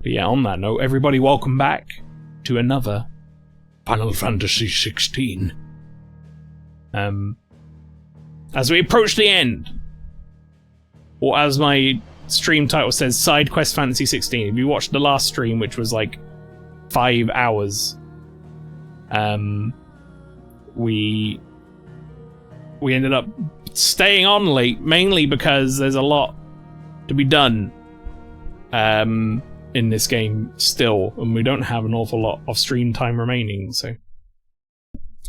But yeah, on that note, everybody welcome back to another Final Fantasy XVI. As we approach the end, or as my stream title says, Side Quest Fantasy 16. If you watched the last stream, which was like 5 hours, we ended up staying on late, mainly because there's a lot to be done in this game still, and we don't have an awful lot of stream time remaining, so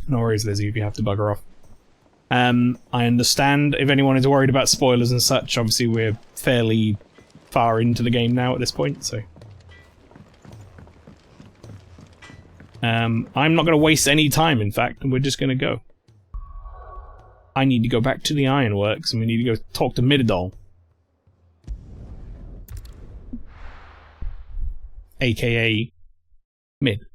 no worries, Lizzie, if you have to bugger off. I understand if anyone is worried about spoilers and such. Obviously we're fairly far into the game now at this point, so I'm not going to waste any time, in fact, and we're just going to go. I need to go back to the Ironworks, and we need to go talk to Mididol. AKA Mid.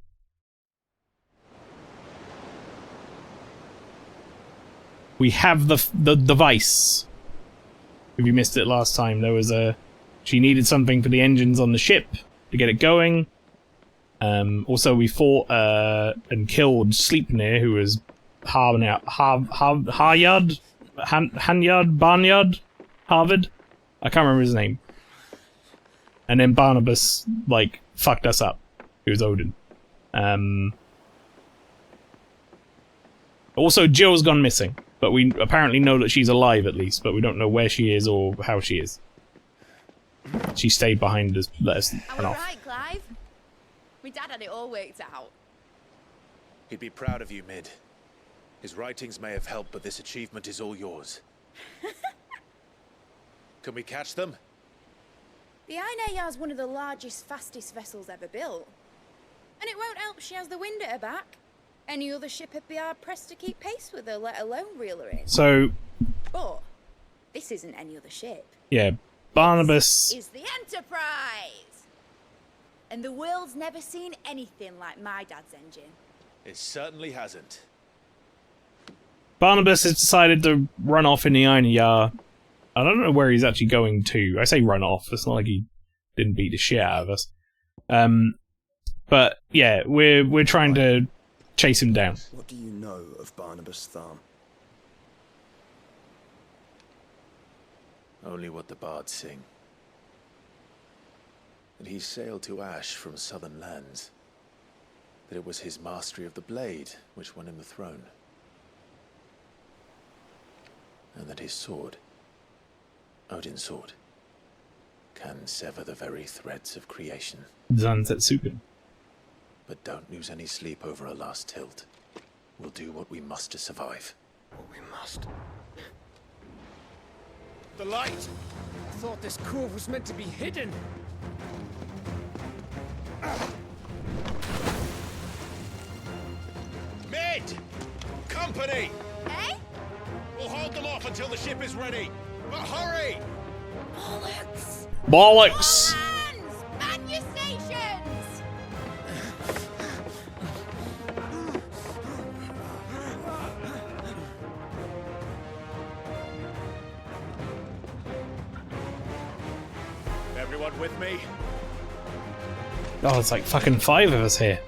We have the device. If you missed it last time, there was she needed something for the engines on the ship to get it going. Also, we fought and killed Sleipnir, who was Hanyard, Barnyard, Harvard. I can't remember his name. And then Barnabas, like, fucked us up. He was Odin. Also, Jill's gone missing. But we apparently know that she's alive, at least. But we don't know where she is or how she is. She stayed behind us, let us run off. Right, Clive? My dad had it all worked out. He'd be proud of you, Mid. His writings may have helped, but this achievement is all yours. Can we catch them? The Iron Yard's one of the largest, fastest vessels ever built. And it won't help she has the wind at her back. Any other ship would be hard-pressed to keep pace with her, let alone reel her in. So... But this isn't any other ship. Yeah, Barnabas... This is the Enterprise! And the world's never seen anything like my dad's engine. It certainly hasn't. Barnabas has decided to run off in the Iron Yard. I don't know where he's actually going to. I say run off. It's not like he didn't beat the shit out of us. But yeah, we're trying to chase him down. What do you know of Barnabas Tharm? Only what the bards sing. That he sailed to Ash from southern lands. That it was his mastery of the blade which won him the throne. And that his sword, Odin's sword, can sever the very threads of creation. Zantetsuken. But don't lose any sleep over a last tilt. We'll do what we must to survive. What we must. The light! I thought this cove was meant to be hidden. Mid! Company! Eh? We'll hold them off until the ship is ready. But hurry! Bollocks! Bollocks! Hands! Man your stations! Everyone with me? Oh, it's like fucking 5 of us here.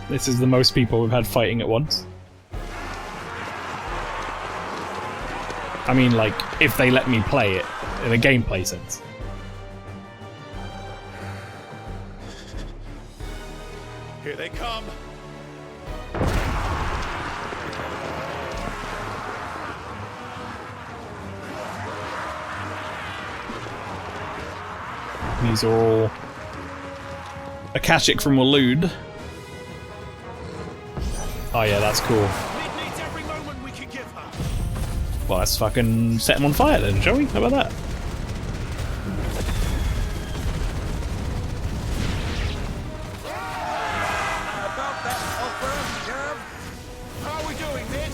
This is the most people we've had fighting at once. I mean, like, if they let me play it in a gameplay sense. Here they come. These are all Akashic from Waloed. Oh yeah, that's cool. Mid needs every moment we can give her. Well, let's fucking set them on fire then, shall we? How about that? About that offer, Gav. How are we doing, Mid?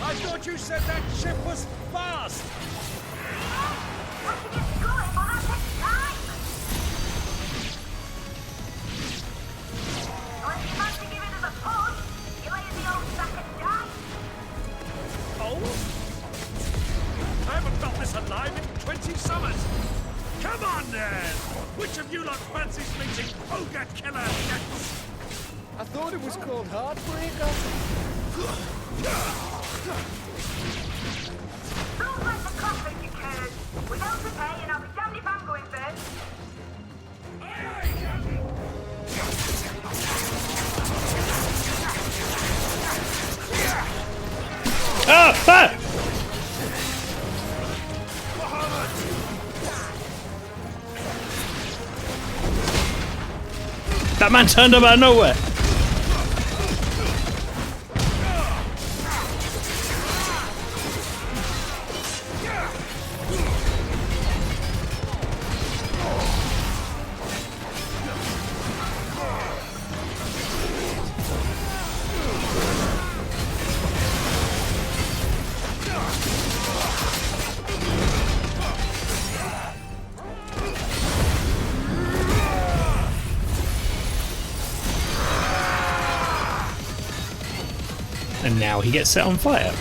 I thought you said that ship was fast. I haven't felt this us alive in 20 summers. Come on, then! Which of you lot fancies meeting ogre killer next? I thought it was called Heartbreaker. Don't let the coffee, you curs. We don't prepare, and I'll be damned if I'm going first. Ah! Ah! That man turned up out of nowhere. And now he gets set on fire.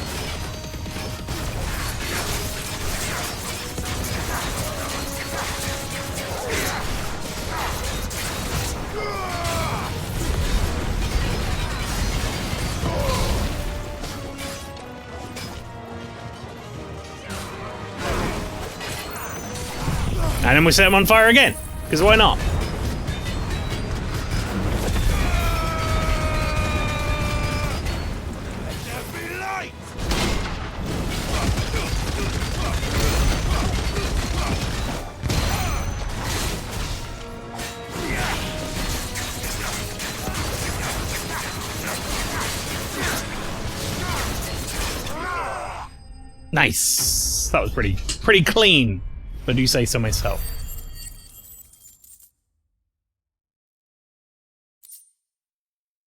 And then we set him on fire again, because why not? Nice. That was pretty clean, if I do say so myself.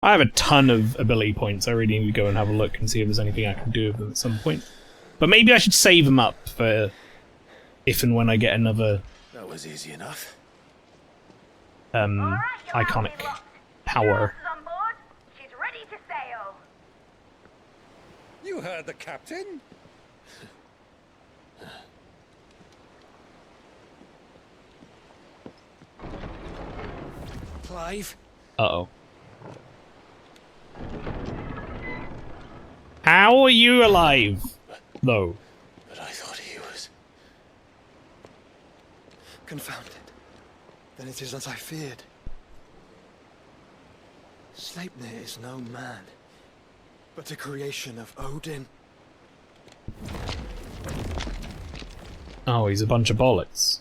I have a ton of ability points. I really need to go and have a look and see if there's anything I can do with them at some point. But maybe I should save them up for if and when I get another That was easy enough. iconic power. On board. She's ready to sail. You heard the captain. Clive. Uh-oh. How are you alive, though? But I thought he was... Confounded. Then it is as I feared. Sleipnir is no man, but a creation of Odin. Oh, he's a bunch of bollocks.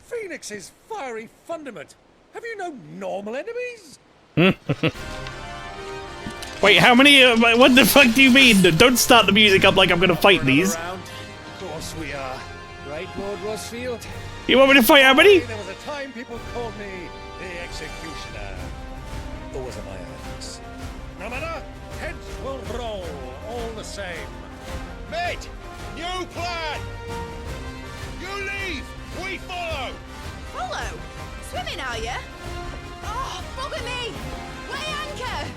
Phoenix's fiery fundament. Have you no normal enemies? Wait, how many? What the fuck do you mean? Don't start the music up like I'm gonna fight these. Of course we are. Right, Lord Rosfield? You want me to fight how many? There was a time people called me the Executioner. Or was it my axe? No matter, heads will roll all the same. Mate, new plan! You leave, we follow! Follow? Swimming, are you? Oh, bother me! Weigh anchor!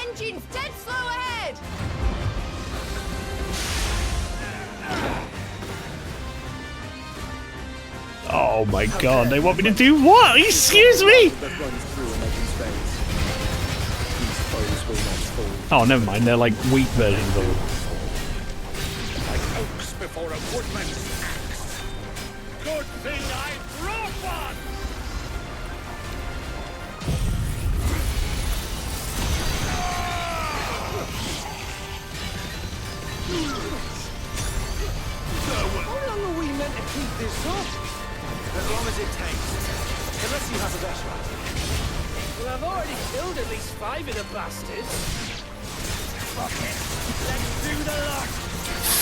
Engine's dead slow ahead! Oh my god, they want me to do what? Excuse me! That runs through Emeggie's veins. These foes will not fall. Oh, never mind, they're like weak versions of them. Like oaks before a woodman's axe. Good thing I brought one! How long are we meant to keep this up? As long as it takes. Unless you have a better idea. Well, I've already killed at least 5 of the bastards. Fuck it. Let's do the lot.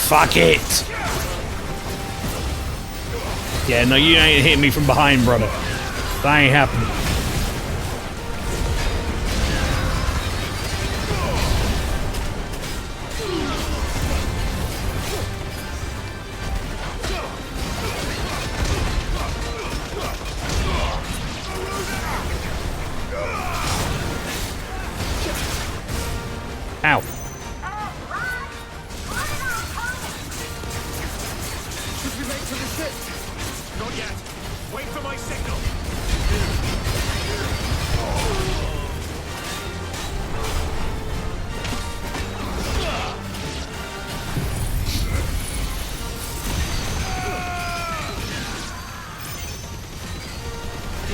Fuck it! Yeah, no, you ain't hitting me from behind, brother. That ain't happening. Ow. Should we make to the ship? Not yet. Wait for my signal.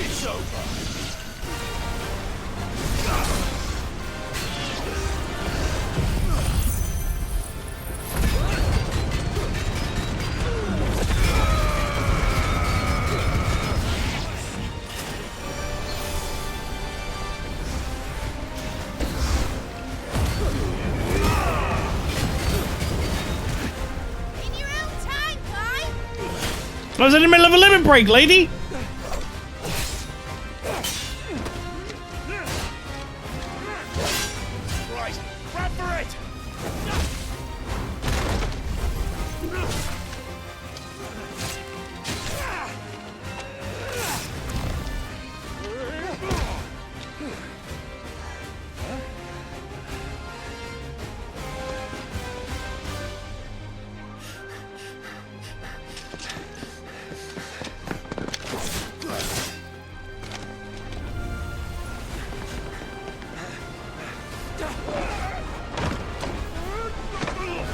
It's over. In your own time, Clive! I was in the middle of a limit break, lady! Right, grab for it!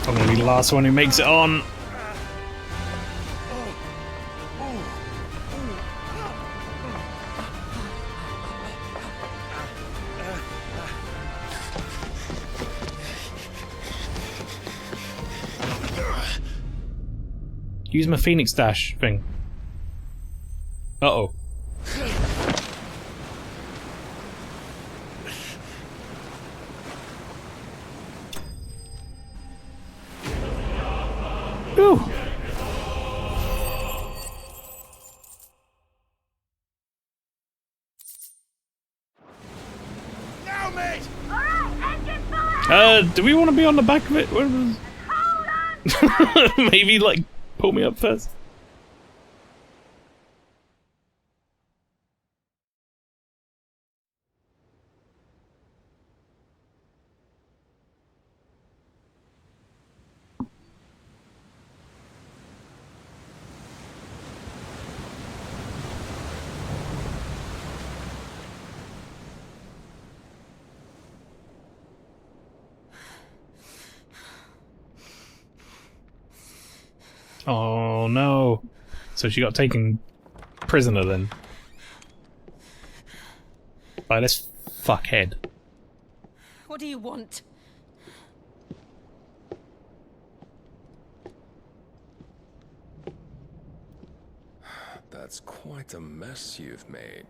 I'm gonna be the last one who makes it on. Use my Phoenix Dash thing. Uh-oh. Ooh. Now, mate! Alright, engine full ahead! Do we want to be on the back of it? Where was... Hold on! Maybe, like, pull me up first. Oh no. So she got taken prisoner then. By this fuckhead. What do you want? That's quite a mess you've made.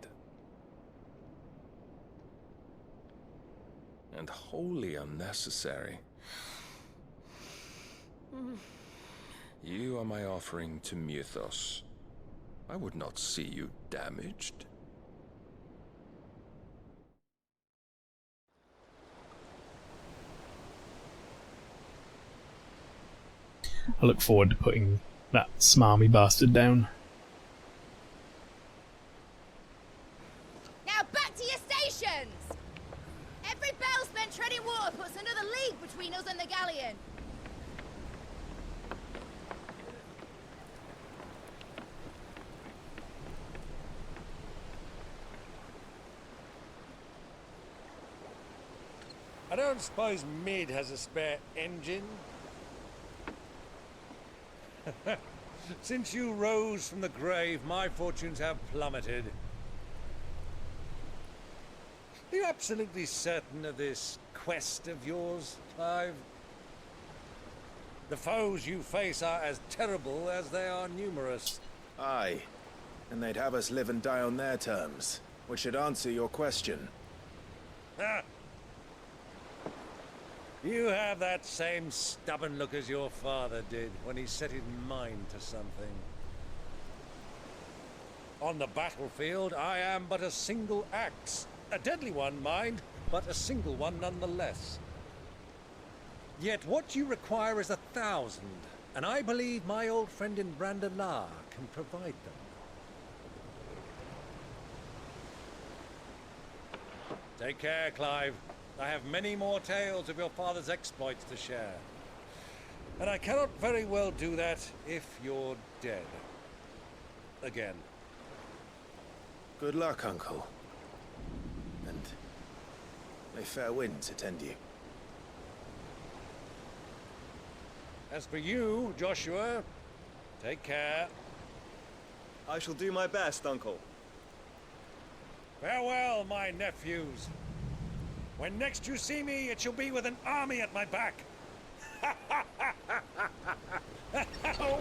And wholly unnecessary. You are my offering to Mythos. I would not see you damaged. I look forward to putting that smarmy bastard down. Now back to your stations! Every bell spent treading water puts another league between us and the galleon. I don't suppose Mid has a spare engine? Since you rose from the grave, my fortunes have plummeted. Are you absolutely certain of this quest of yours, Clive? The foes you face are as terrible as they are numerous. Aye. And they'd have us live and die on their terms, which should answer your question. Ha! You have that same stubborn look as your father did when he set his mind to something. On the battlefield, I am but a single axe. A deadly one, mind, but a single one nonetheless. Yet what you require is 1,000, and I believe my old friend in Brandalar can provide them. Take care, Clive. I have many more tales of your father's exploits to share. And I cannot very well do that if you're dead. Again. Good luck, Uncle. And may fair winds attend you. As for you, Joshua, take care. I shall do my best, Uncle. Farewell, my nephews. When next you see me, it shall be with an army at my back. Oh,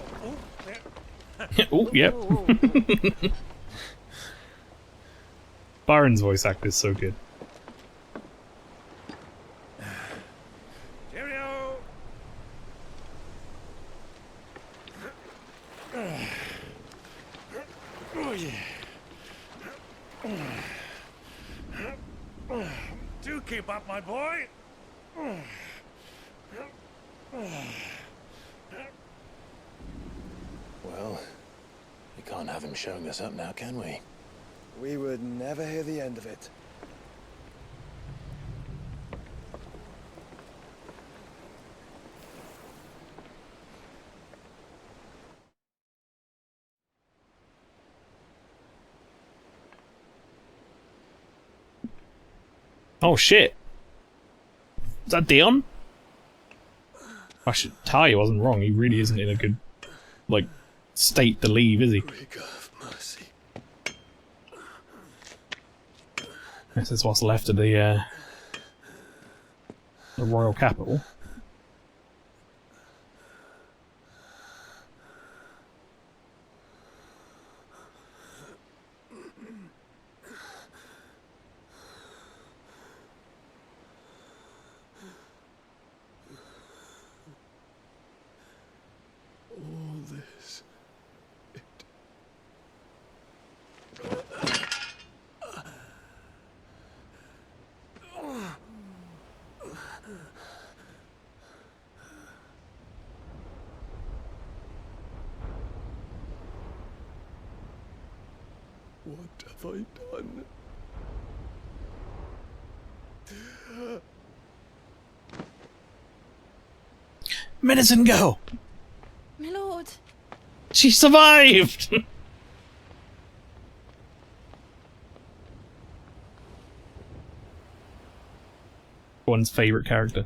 Oh, yep. Byron's voice actor is so good. Cheerio. Oh, yeah. Do keep up, my boy. Well, we can't have him showing us up now, can we? We would never hear the end of it. Oh shit! Is that Dion? I should tell you, I wasn't wrong. He really isn't in a good, like, state to leave, is he? Mercy. This is what's left of the royal capital. All this. What have I done? Medicine girl! My lord. She survived! One's favourite character.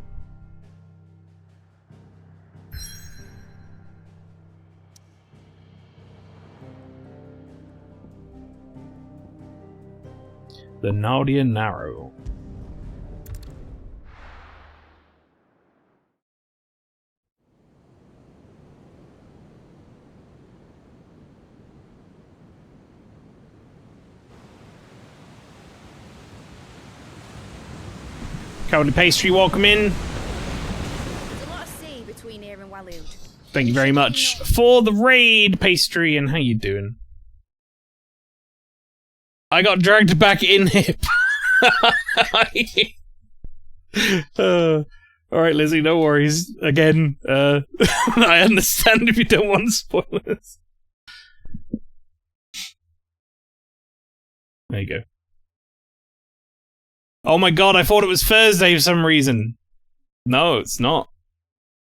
The Nardia Narrow. Cowardly Pastry, welcome in. There's a lot of sea between here and Waloed. Thank you very much for the raid, Pastry, and how you doing? I got dragged back in hip. Alright, Lizzie, no worries. Again, I understand if you don't want spoilers. There you go. Oh my god, I thought it was Thursday for some reason. No, it's not.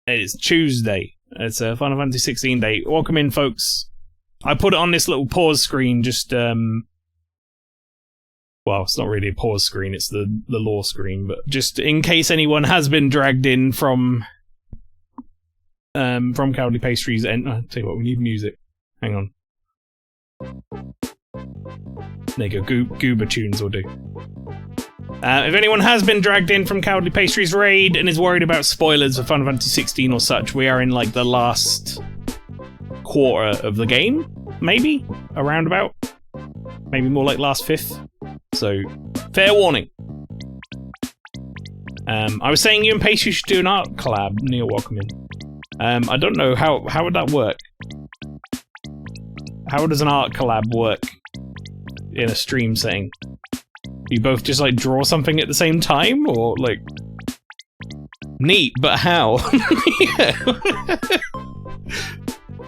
It is Tuesday. It's a Final Fantasy XVI day. Welcome in, folks. I put it on this little pause screen, just, well, it's not really a pause screen, it's the lore screen, but just in case anyone has been dragged in from Cowardly Pastry's end. I'll tell you what, we need music. Hang on. There you go, Goober tunes will do. If anyone has been dragged in from Cowardly Pastry's raid and is worried about spoilers for Final Fantasy XVI or such, we are in like the last quarter of the game, maybe? Around about? Maybe more like last fifth? So, fair warning. I was saying you and Pastry should do an art collab. Neil, welcome in. I don't know, how would that work? How does an art collab work in a stream setting? You both just like draw something at the same time, or like neat, but how?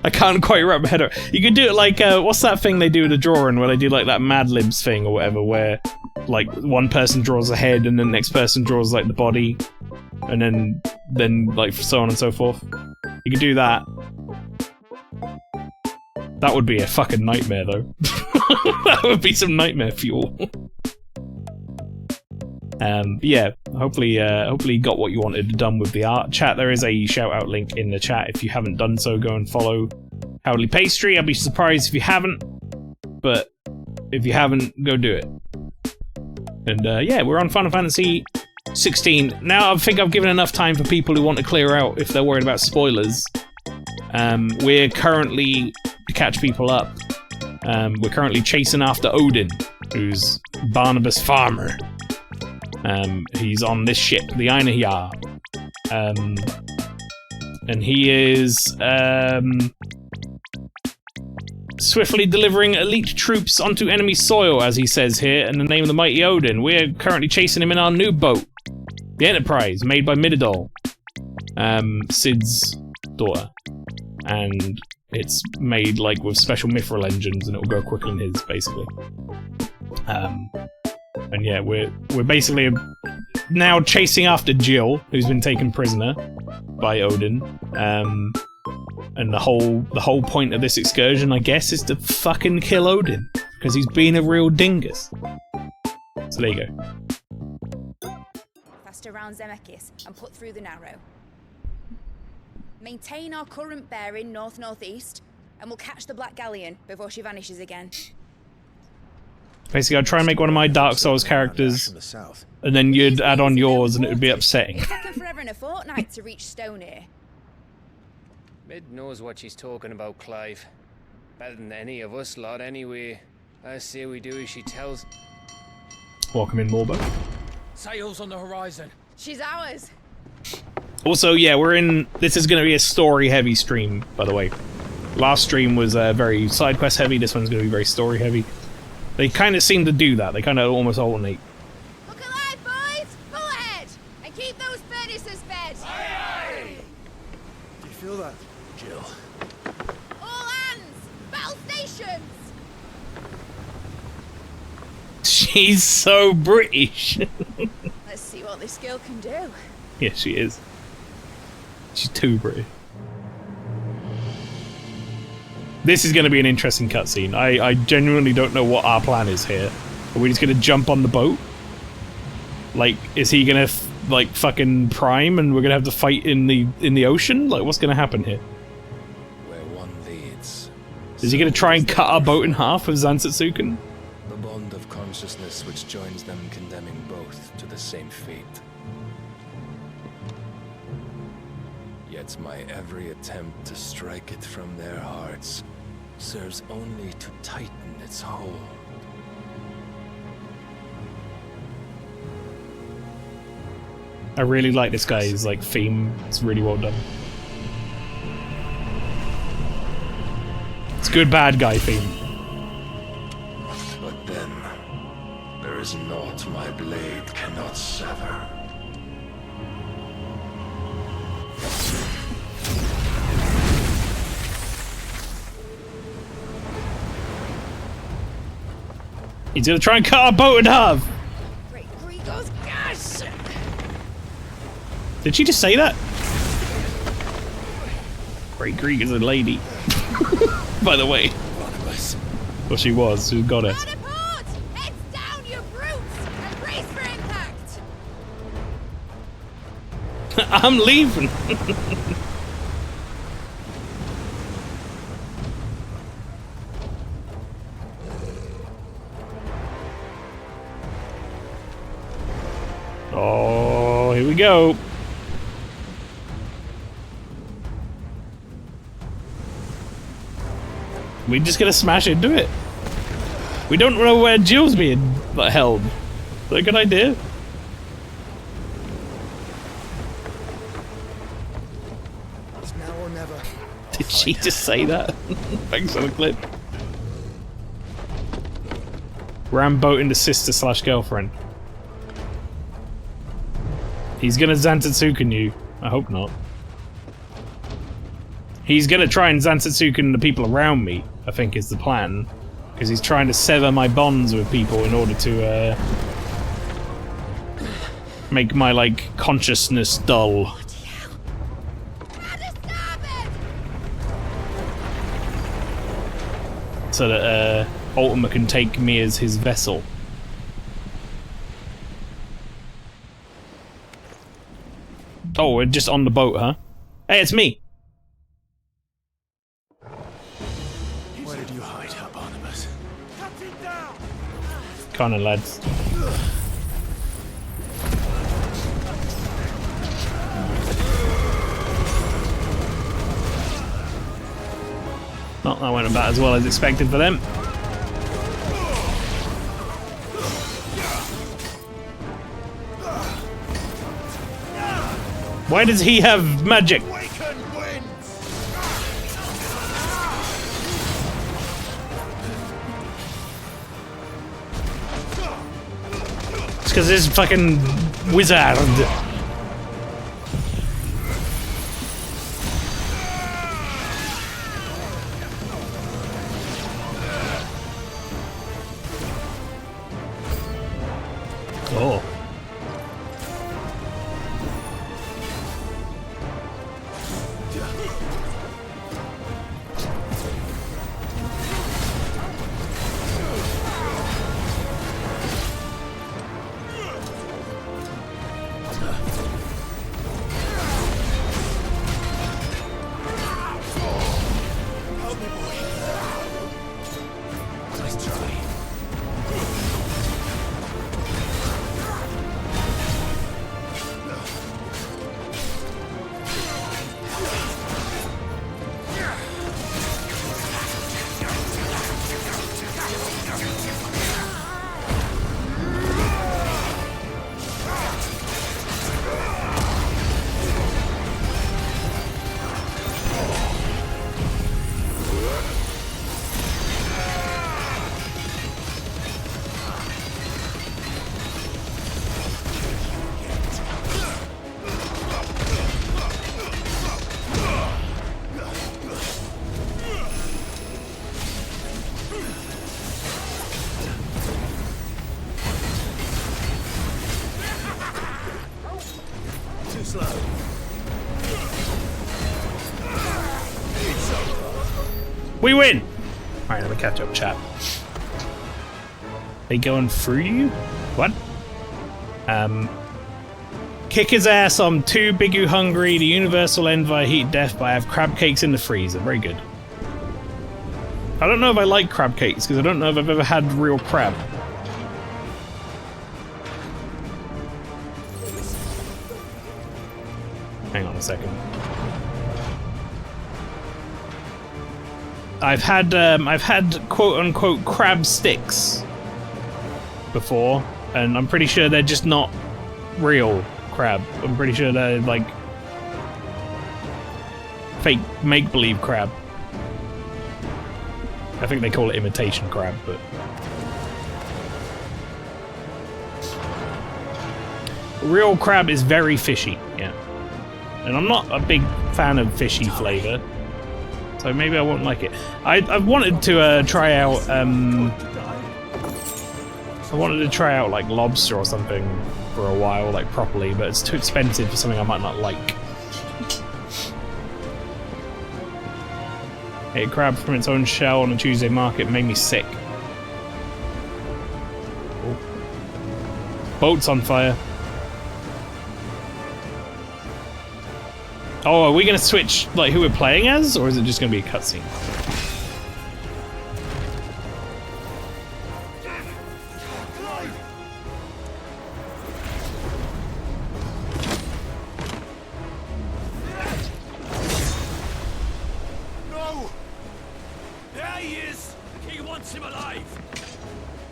I can't quite wrap my head around. You could do it like what's that thing they do in the drawing where they do like that Mad Libs thing or whatever, where like one person draws the head and the next person draws like the body, and then like so on and so forth. You could do that. That would be a fucking nightmare though. That would be some nightmare fuel. Yeah, hopefully you got what you wanted done with the art. Chat, there is a shout out link in the chat. If you haven't done so, go and follow Howley Pastry. I'd be surprised if you haven't, but if you haven't, go do it. And yeah, we're on Final Fantasy 16. Now I think I've given enough time for people who want to clear out if they're worried about spoilers. We're currently, to catch people up, we're currently chasing after Odin, who's Barnabas Farmer. He's on this ship, the Einherjar. And he is swiftly delivering elite troops onto enemy soil, as he says here, in the name of the mighty Odin. We're currently chasing him in our new boat, the Enterprise, made by Mididol, Sid's daughter. And it's made like with special mithril engines, and it'll go quicker than his, basically. And yeah, we're basically now chasing after Jill, who's been taken prisoner by Odin. And the whole point of this excursion, I guess, is to fucking kill Odin, because he's been a real dingus. So there you go. Fast around Zemeckis and put through the Narrow. Maintain our current bearing north-northeast, and we'll catch the Black Galleon before she vanishes again. Basically, I'd try and make one of my Dark Souls characters, and then you'd add on yours, and it would be upsetting. It's taken forever and a fortnight to reach Stonehenge. Mid knows what she's talking about, Clive. Better than any of us lot, anyway. I say we do as she tells. Welcome in, Morbo. Sails on the horizon. She's ours. Also, yeah, this is going to be a story-heavy stream, by the way. Last stream was very side quest heavy. This one's going to be very story heavy. They kind of seem to do that. They kind of almost alternate. Look alive, boys! Full ahead! And keep those furnaces fed! Aye, aye. Do you feel that? Jill. All hands! Battle stations! She's so British. Let's see what this girl can do. Yeah, she is. She's too British. This is going to be an interesting cutscene. I genuinely don't know what our plan is here. Are we just going to jump on the boat? Like, is he going to like fucking prime and we're going to have to fight in the ocean? Like, what's going to happen here? Where one leads. Is he going to try and cut our boat in half with Zantetsuken? The bond of consciousness which joins them, condemning both to the same fate. Yet my every attempt to strike it from their hearts serves only to tighten its hold. I really like this guy's like theme. It's really well done. It's good bad guy theme. But then there is naught my blade cannot sever. He's gonna try and cut our boat in half! Great Grigor's gas! Did she just say that? Great Greek is a lady. By the way. Well, she was. She got it. Order port! Heads down, you brutes! And brace for impact! I'm leaving! Oh, here we go. We're just gonna smash into it. We don't know where Jill's being held. Is that a good idea? It's now or never. Did she just say that? Thanks for the clip. Ram boat into sister/girlfriend. He's gonna Zantetsuken you. I hope not. He's gonna try and Zantetsuken the people around me, I think is the plan. Because he's trying to sever my bonds with people in order to make my, like, consciousness dull. So that, Ultima can take me as his vessel. Oh, we're just on the boat, huh? Hey, it's me! Where did you hide her, Barnabas? Come on, lads. Well, that went about as well as expected for them. Why does he have magic? It's because this fucking wizard. Oh. We win! Alright, let me catch up, chat. They going through you? What? Kick his ass, I'm too big hungry, the universe will end via heat death, but I have crab cakes in the freezer. Very good. I don't know if I like crab cakes, because I don't know if I've ever had real crab. Hang on a second. I've had quote-unquote crab sticks before, and I'm pretty sure they're just not real crab. I'm pretty sure they're like fake make-believe crab. I think they call it imitation crab, but real crab is very fishy, yeah. And I'm not a big fan of fishy flavor. So maybe I won't like it. I've wanted to try out like lobster or something for a while, like properly, but it's too expensive for something I might not like. Ate crab from its own shell on a Tuesday market, made me sick. Oh. Boat's on fire. Oh, are we gonna switch like who we're playing as, or is it just gonna be a cutscene? No! There he is! He wants him alive!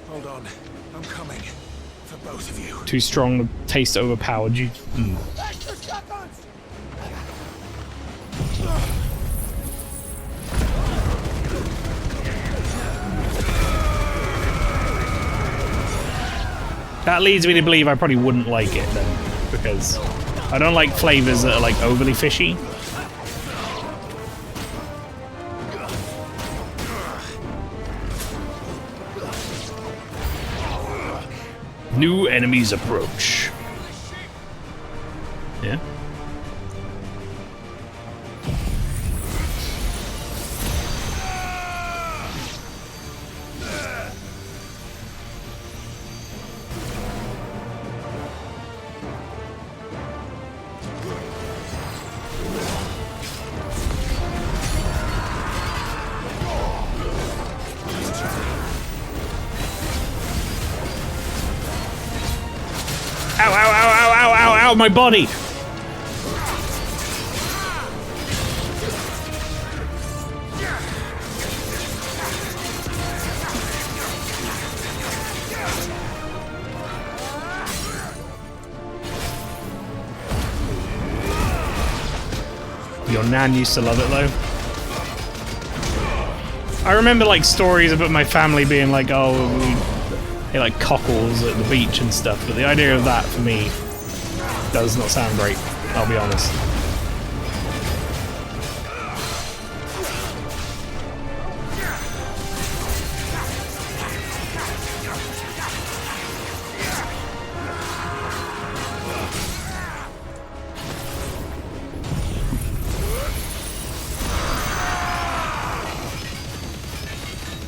Hold on. I'm coming. For both of you. Too strong, the taste overpowered you. Mm. That leads me to believe I probably wouldn't like it then, because I don't like flavors that are like overly fishy. New enemies approach. Yeah. Ow, ow, ow, ow, ow, ow, ow, my body! Your nan used to love it though. I remember like stories about my family being like, oh, they like cockles at the beach and stuff, but the idea of that for me does not sound great, I'll be honest.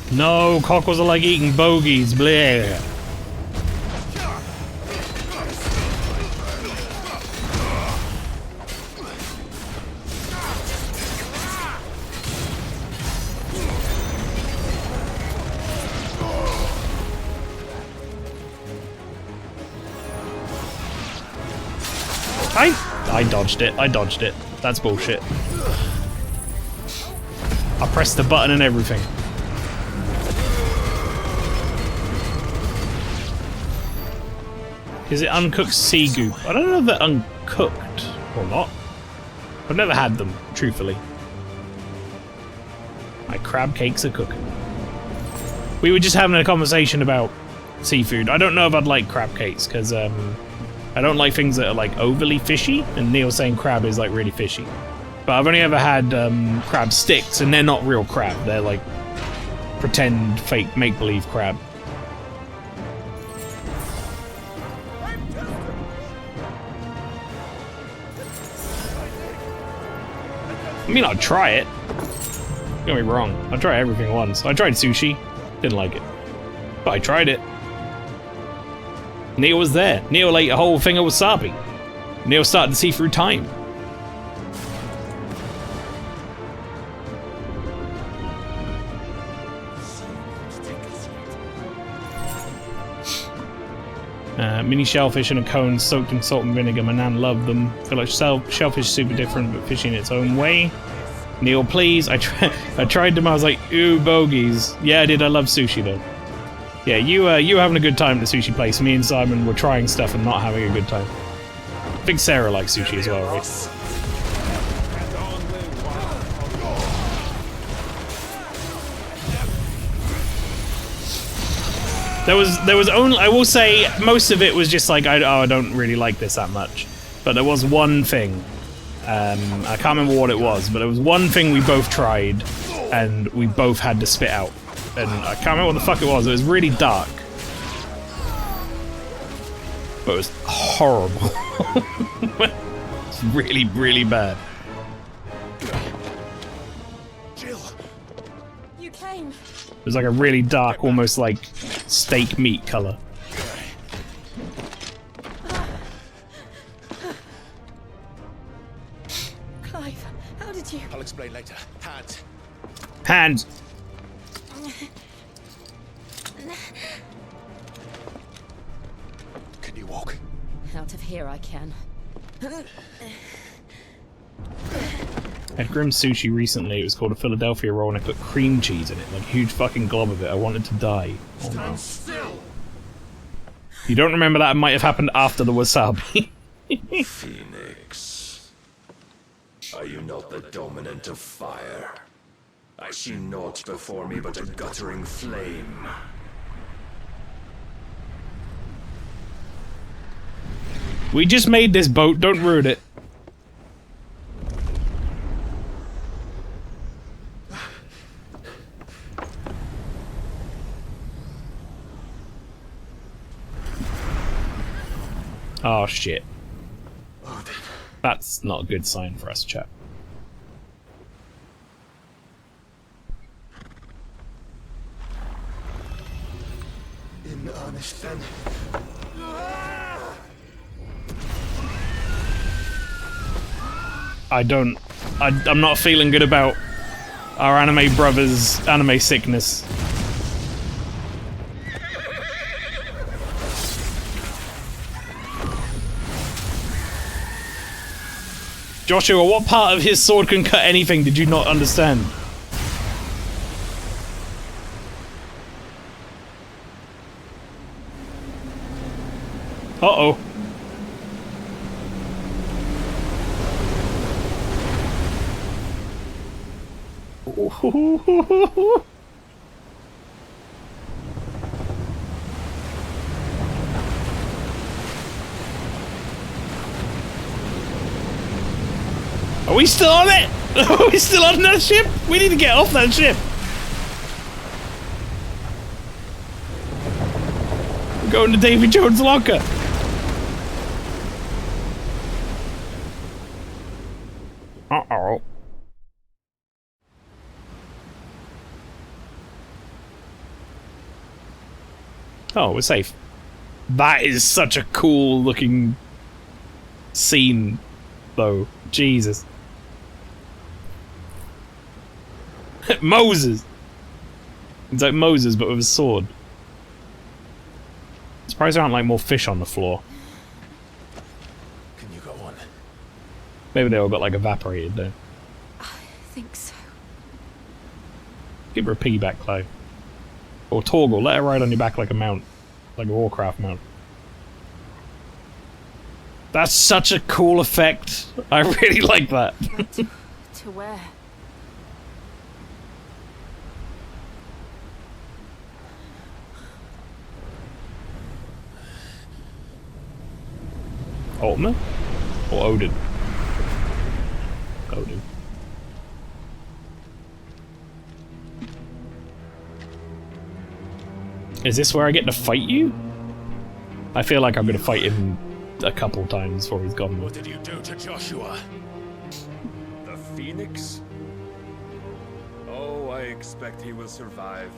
No, cockles are like eating bogies, bleh. I dodged it. I dodged it. That's bullshit. I pressed the button and everything. Is it uncooked sea goop? I don't know if they're uncooked or not. I've never had them, truthfully. My crab cakes are cooking. We were just having a conversation about seafood. I don't know if I'd like crab cakes, because I don't like things that are like overly fishy, and Neil's saying crab is like really fishy. But I've only ever had crab sticks, and they're not real crab. They're like pretend, fake, make-believe crab. I mean, I'd try it. Don't get me wrong. I'd try everything once. I tried sushi. Didn't like it. But I tried it. Neil was there. Neil ate a whole thing of wasabi. Neil started to see through time. Mini shellfish in a cone soaked in salt and vinegar. My nan loved them. I feel like shellfish is super different, but fishy in its own way. Neil, please. I tried them. I was like, ooh, bogies. Yeah, I did. I love sushi though. Yeah, you were having a good time at the sushi place. Me and Simon were trying stuff and not having a good time. I think Sarah likes sushi as well, right? There was only, I will say, most of it was just like, I don't really like this that much. But there was one thing, I can't remember what it was, but there was one thing we both tried, and we both had to spit out. And I can't remember what the fuck it was really dark. But it was horrible. It's really, really bad. Jill! You came. It was like a really dark, almost like steak meat color. Clive, how did you... I'll explain later. Hands. Hands! Can you walk? Out of here I can. I had Grim Sushi recently. It was called a Philadelphia roll, and I put cream cheese in it, like a huge fucking glob of it. I wanted to die. Oh no. Still. You don't remember that? It might have happened after the wasabi. Phoenix, are you not the dominant of fire? I see naught before me but a guttering flame. We just made this boat. Don't ruin it. Oh shit. Odin. That's not a good sign for us, chap. In earnest, then. I'm not feeling good about our anime brothers' anime sickness. Joshua, what part of his sword can cut anything did you not understand? Uh-oh. Are we still on it? Are we still on that ship? We need to get off that ship. We're going to Davy Jones' locker. Uh-oh. Oh, we're safe. That is such a cool looking scene, though. Jesus. Moses! It's like Moses, but with a sword. I'm surprised there aren't like more fish on the floor. Can you go on? Maybe they all got like evaporated though. I think so. Give her a piggyback, Clive. Or Torgal, let her ride on your back like a mount. Like a Warcraft mount. That's such a cool effect. I really like that. To where? Ultima? Or Odin? Odin. Is this where I get to fight you? I feel like I'm gonna fight him a couple times before he's gone. What did you do to Joshua? The Phoenix? Oh, I expect he will survive.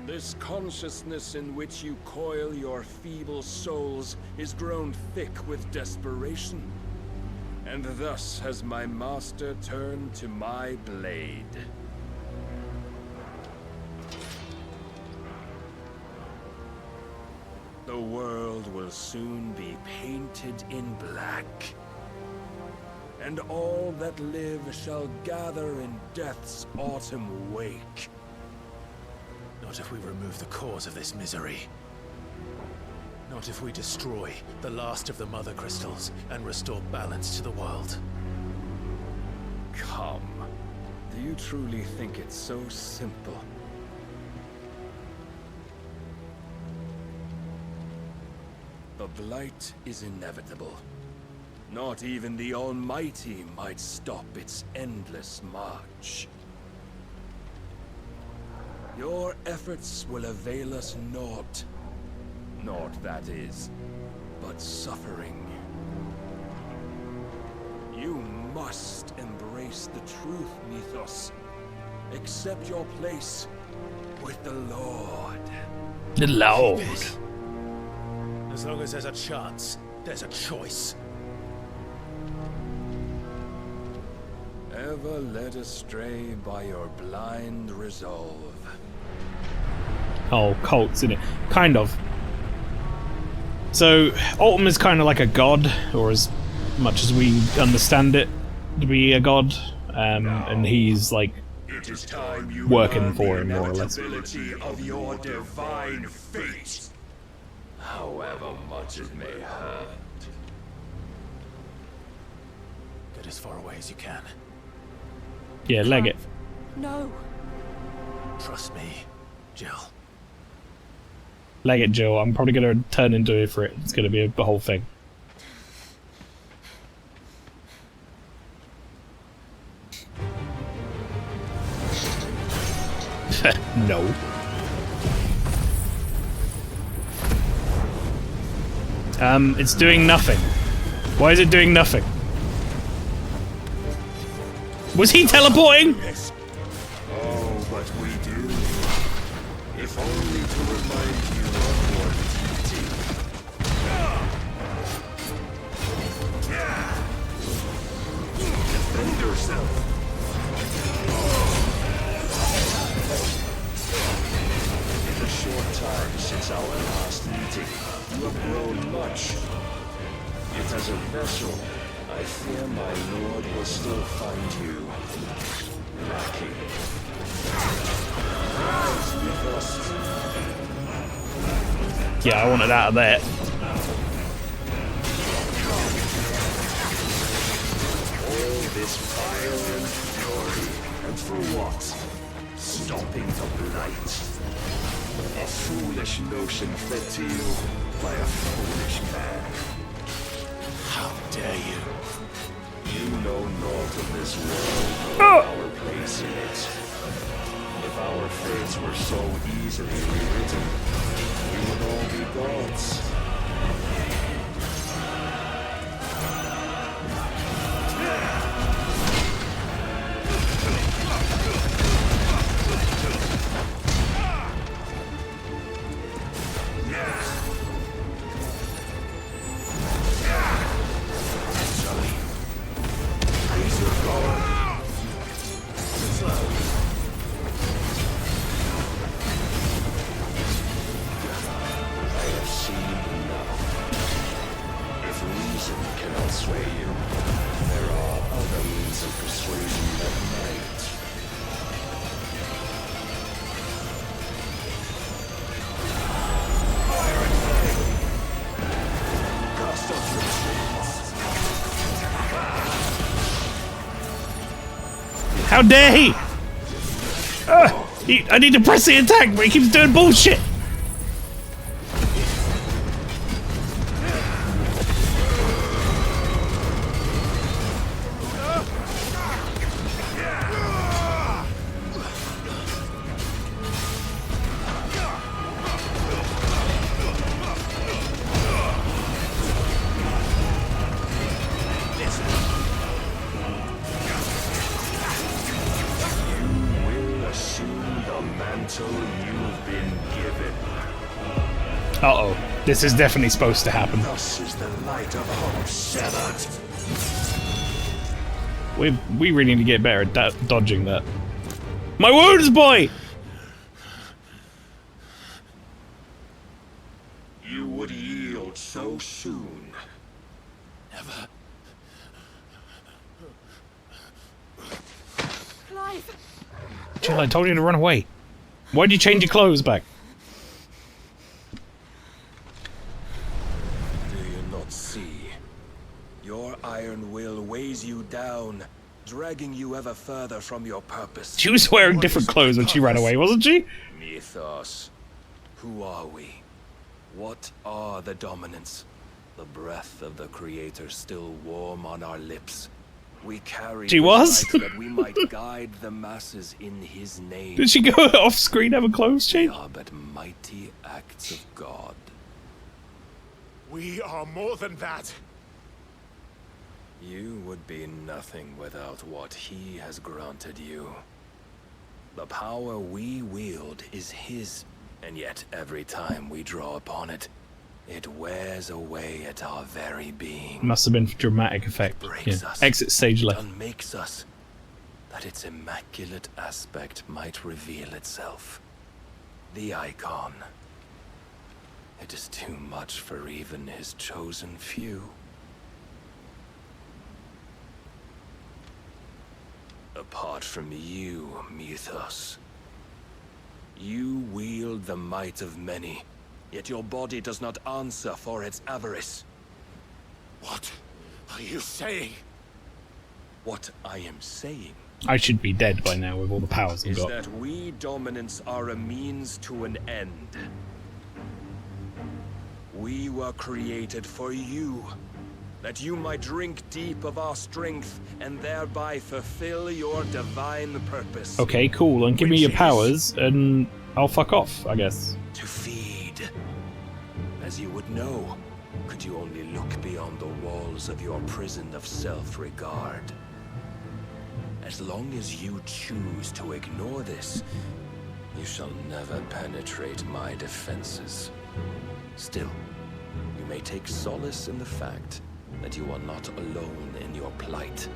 This consciousness in which you coil your feeble souls is grown thick with desperation. And thus has my master turned to my blade. The world will soon be painted in black. And all that live shall gather in death's autumn wake. Not if we remove the cause of this misery. Not if we destroy the last of the Mother Crystals and restore balance to the world. Come. Do you truly think it's so simple? The Blight is inevitable. Not even the Almighty might stop its endless march. Your efforts will avail us naught. Naught, that is, but suffering. You must embrace the truth, Mythos. Accept your place with the Lord. The Lord. As long as there's a chance, there's a choice. Ever led astray by your blind resolve. Oh, cults, innit? Kind of. So, Ultima's kind of like a god, or as much as we understand it to be a god, and he's like It is time you working for him, more or less. inevitability of your divine fate. However much it may hurt. Get as far away as you can. Yeah, leg it. No. Trust me, Jill. Leg it, Jill. I'm probably going to turn into it for it. It's going to be a whole thing. No. It's doing nothing. Why is it doing nothing? Was he teleporting? Oh, but we do. If only to remind you of your duty. Defend yourself. In the short time since our last meeting, you have grown much. Yet as a vessel, I fear my lord will still find you lacking. Rise with us. Yeah, I wanted out of there. All this fire and fury, and for what? Stopping the blight. A foolish notion fed to you by a foolish man. How dare you? You know naught of this world or our place in it. If our fates were so easily rewritten, we would all be gods. How dare he? I need to press the attack, but he keeps doing bullshit. Uh-oh. This is definitely supposed to happen. Thus is the light of hope severed. We really need to get better at dodging that. My wounds, boy! You would yield so soon. Never. Clive! Jill, I told you to run away. Why'd you change your clothes back? Your iron will weighs you down, dragging you ever further from your purpose. She was wearing different clothes when she ran away, wasn't she? Mythos. Who are we? What are the dominants? The breath of the Creator still warm on our lips. We carry she was? that we might guide the masses in His name. Did she go off screen, have a clothes change? We are but mighty acts of God. We are more than that. You would be nothing without what He has granted you. The power we wield is His, and yet every time we draw upon it, it wears away at our very being. Must have been for dramatic effect. Breaks Yeah. us, Exit stage left. unmakes us, that its immaculate aspect might reveal itself. The icon. It is too much for even His chosen few. Apart from you, Mythos. You wield the might of many, yet your body does not answer for its avarice. What are you saying? What I am saying I should be dead by now with all the powers I've is got. that we dominants are a means to an end. We were created for you, that you might drink deep of our strength and thereby fulfill your divine purpose. Okay, cool. And give me Which your is powers, and I'll fuck off, I guess. to feed. As you would know, could you beyond the walls of your prison of self-regard. As long as you choose to ignore this, you shall never penetrate my defenses. Still, you may take solace in the fact that you are not alone in your plight.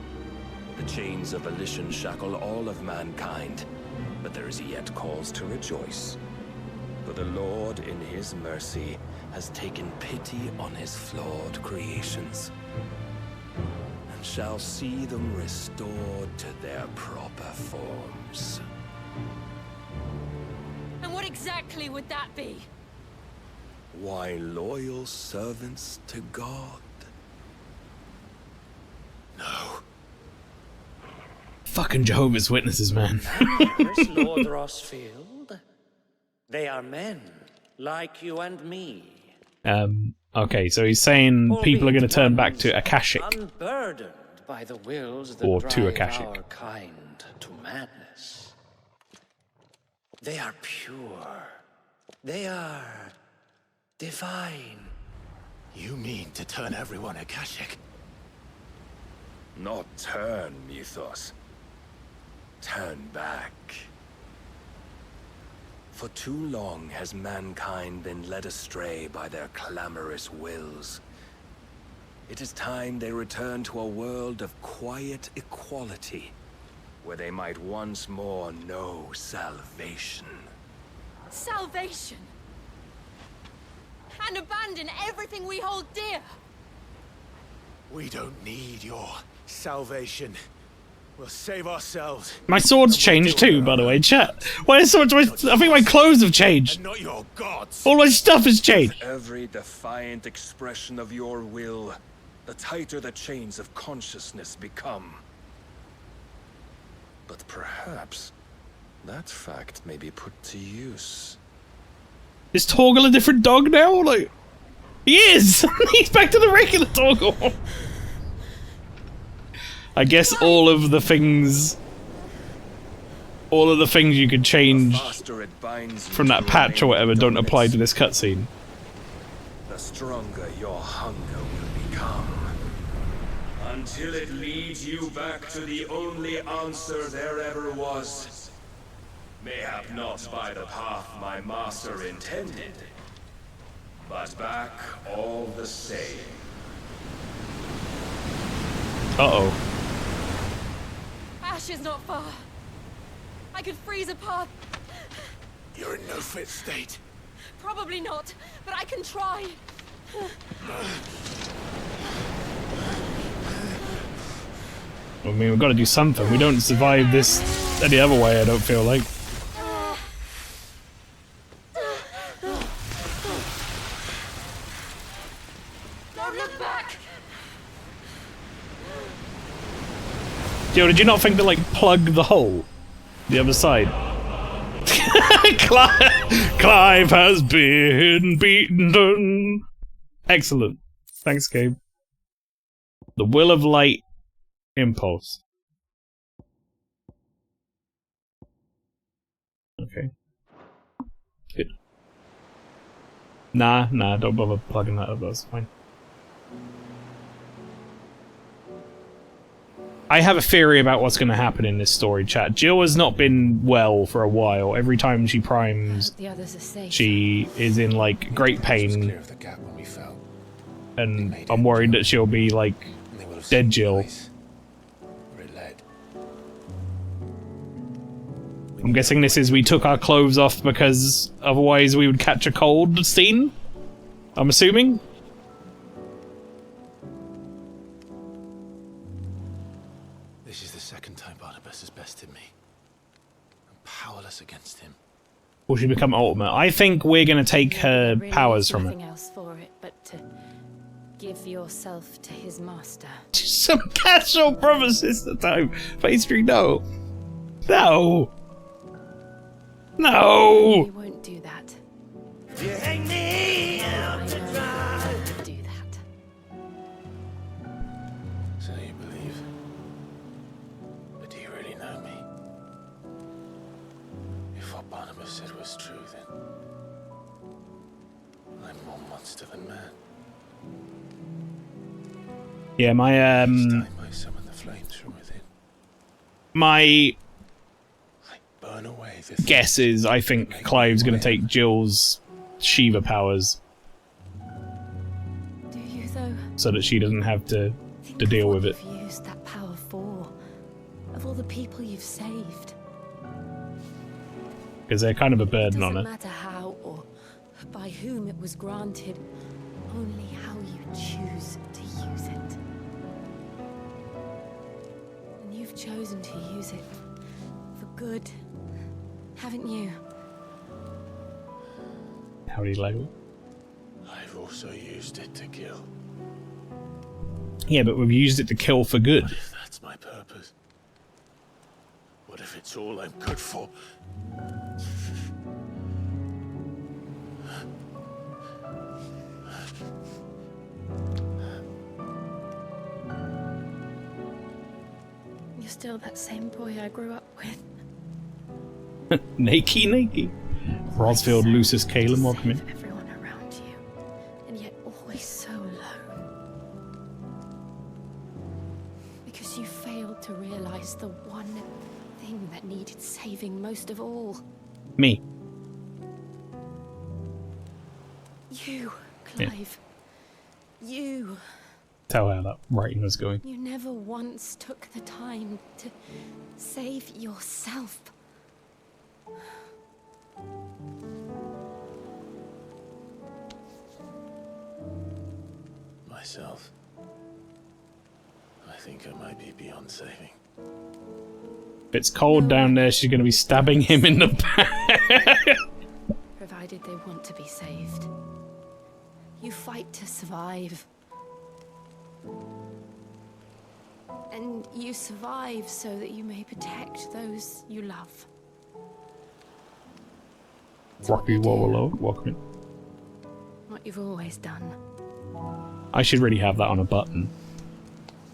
The chains of volition shackle all of mankind, but there is yet cause to rejoice. For the Lord, in his mercy, has taken pity on his flawed creations, and shall see them restored to their proper forms. And what exactly would that be? Why, loyal servants to God. No. Fucking Jehovah's Witnesses, man. There's Lord Rossfield. They are men, like you and me. Okay, so he's saying people are going to turn back to Akashic. Unburdened by the wills that Or to drive Akashic. our kind to madness. They are pure. They are divine. You mean to turn everyone Akashic? Not turn, Mythos. Turn back. For too long has mankind been led astray by their clamorous wills. It is time they return to a world of quiet equality, where they might once more know salvation. Salvation! And abandon everything we hold dear! We don't need your salvation. We'll save ourselves. My sword's changed too, by the way, chat. Why is so much? I think my clothes have changed. And not your gods. All my stuff has changed. Every defiant expression of your will, the tighter the chains of consciousness become. But perhaps that fact may be put to use. Is Torgal a different dog now? Like, he is. He's back to the regular Torgal. I guess all of the things you could change from that patch or whatever don't apply to this cutscene. The stronger your hunger will become. Until it leads you back to the only answer there ever was. Mayhap not by the path my master intended, but back all the same. Uh-oh. Ash is not far. I could freeze a path. You're in no fit state. Probably not, but I can try. I mean, we've got to do something. We don't survive this any other way, I don't feel like. Don't look back! Yo, did you not think to, like, plug the hole? The other side? Clive has been beaten. Excellent. Thanks, Gabe. The Will of Light Impulse. Okay. Good. Nah, don't bother plugging that up, that's fine. I have a theory about what's going to happen in this story, chat. Jill has not been well for a while. Every time she primes, The others are safe. she is in, like, great pain. And I'm worried that she'll be, like, dead Jill. I'm guessing this is we took our clothes off because otherwise we would catch a cold scene? I'm assuming? This is the second time Barnabas has bested me. I'm powerless against him. Will she become ultimate? I think we're gonna take her Really powers is from her. nothing else for it but to give yourself to his master. Some casual brother sister time. Pastry, no. No. No. He won't do that. You hang me out to dry. Do that. So you believe? But do you really know me? If what Barnabas said was true, then I'm more monster than man. Yeah, my This time I summon the flames from within. my Burn away the guess is I think Clive's going to take Jill's Shiva powers Do you, though? so that she doesn't have to deal with it. You've used that power for, of all the people you've saved. Because they're kind of a burden on Doesn't her. matter how or by whom it was granted, only how you choose to use it. And you've chosen to use it for good, haven't you? How do you like it? I've also used it to kill. Yeah, but we've used it to kill for good. What if that's my purpose? What if it's all I'm good for? You're still that same boy I grew up with. Nakey. Rosfield, Lucius, Calum, welcome in. Everyone around you, and yet always so alone. Because you failed to realize the one thing that needed saving most of all. Me. You, Clive. You. Tell how that writing was going. You never once took the time to save yourself. Myself. I think I might be beyond saving. If it's cold down there, she's going to be stabbing him in the back. Provided they want to be saved. You fight to survive. And you survive so that you may protect those you love. Rocky Wallalow, welcome in. What you've always done. I should really have that on a button.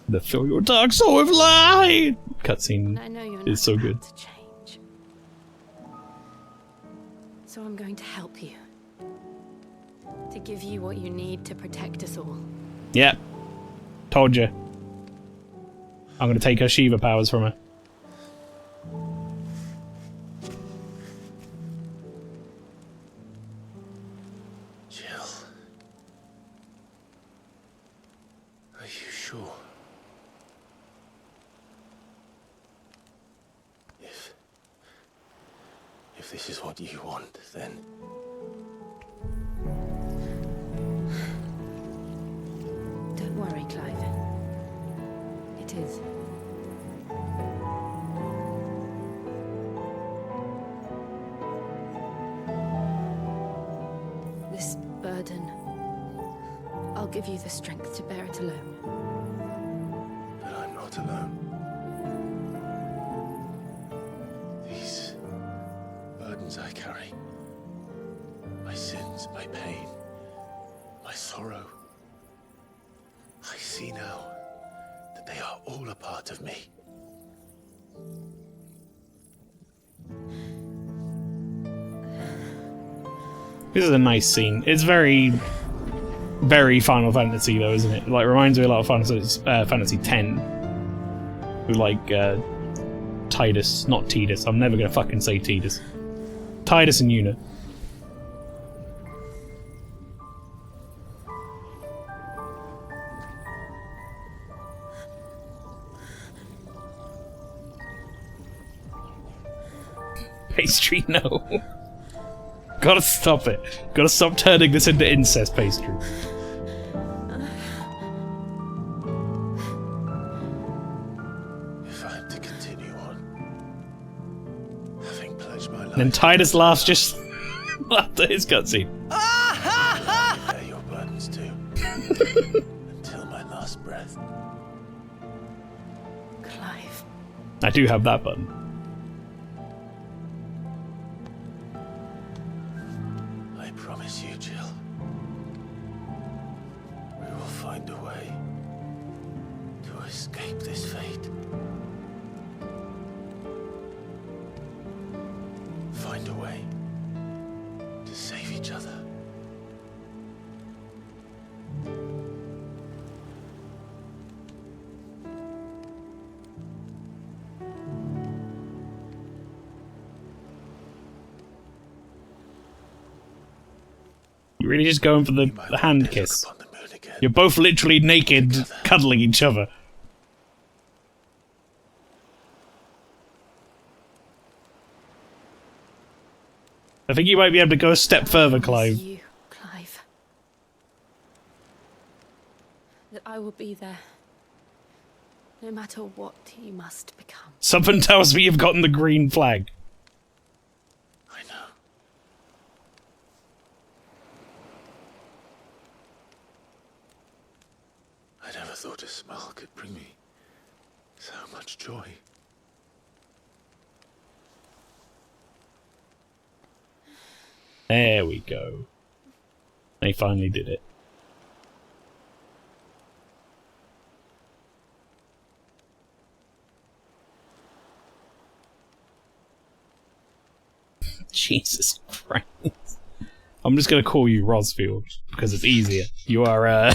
The Fill Your Dark Soul with Light cutscene I know you're is so good. to change. So I'm going to help you. To give you what you need to protect us all. Yep. Told you. I'm going to take her Shiva powers from her. Jill. Are you sure? If this is what you want, then... Don't worry, Clive. It is. This burden, I'll give you the strength to bear it alone. But I'm not alone. These burdens I carry, my sins, my pain, my sorrow, I see now that they are all a part of me. This is a nice scene. It's very, very Final Fantasy though, isn't it? Like, reminds me a lot of Fantasy X. With like Tidus, not Tidus. I'm never gonna fucking say Tidus. Tidus and Una. Pastry, no. Gotta stop it. Gotta stop turning this into incest pastry. If I'm to continue on, having pledged my life... And then Tidus laughs just after his cutscene. Bear your burdens too. Until my last breath. Clive. I do have that button. I promise you, Jill. We will find a way to escape this fate. Find a way to save each other. You're really just going for the hand kiss. You're both literally naked, cuddling each other. I think you might be able to go a step further, Clive. You, Clive. That I will be there. No matter what you must become. Something tells me you've gotten the green flag. I know. I never thought a smile could bring me so much joy. There we go. They finally did it. Jesus Christ. I'm just going to call you Rosfield, because it's easier. You are,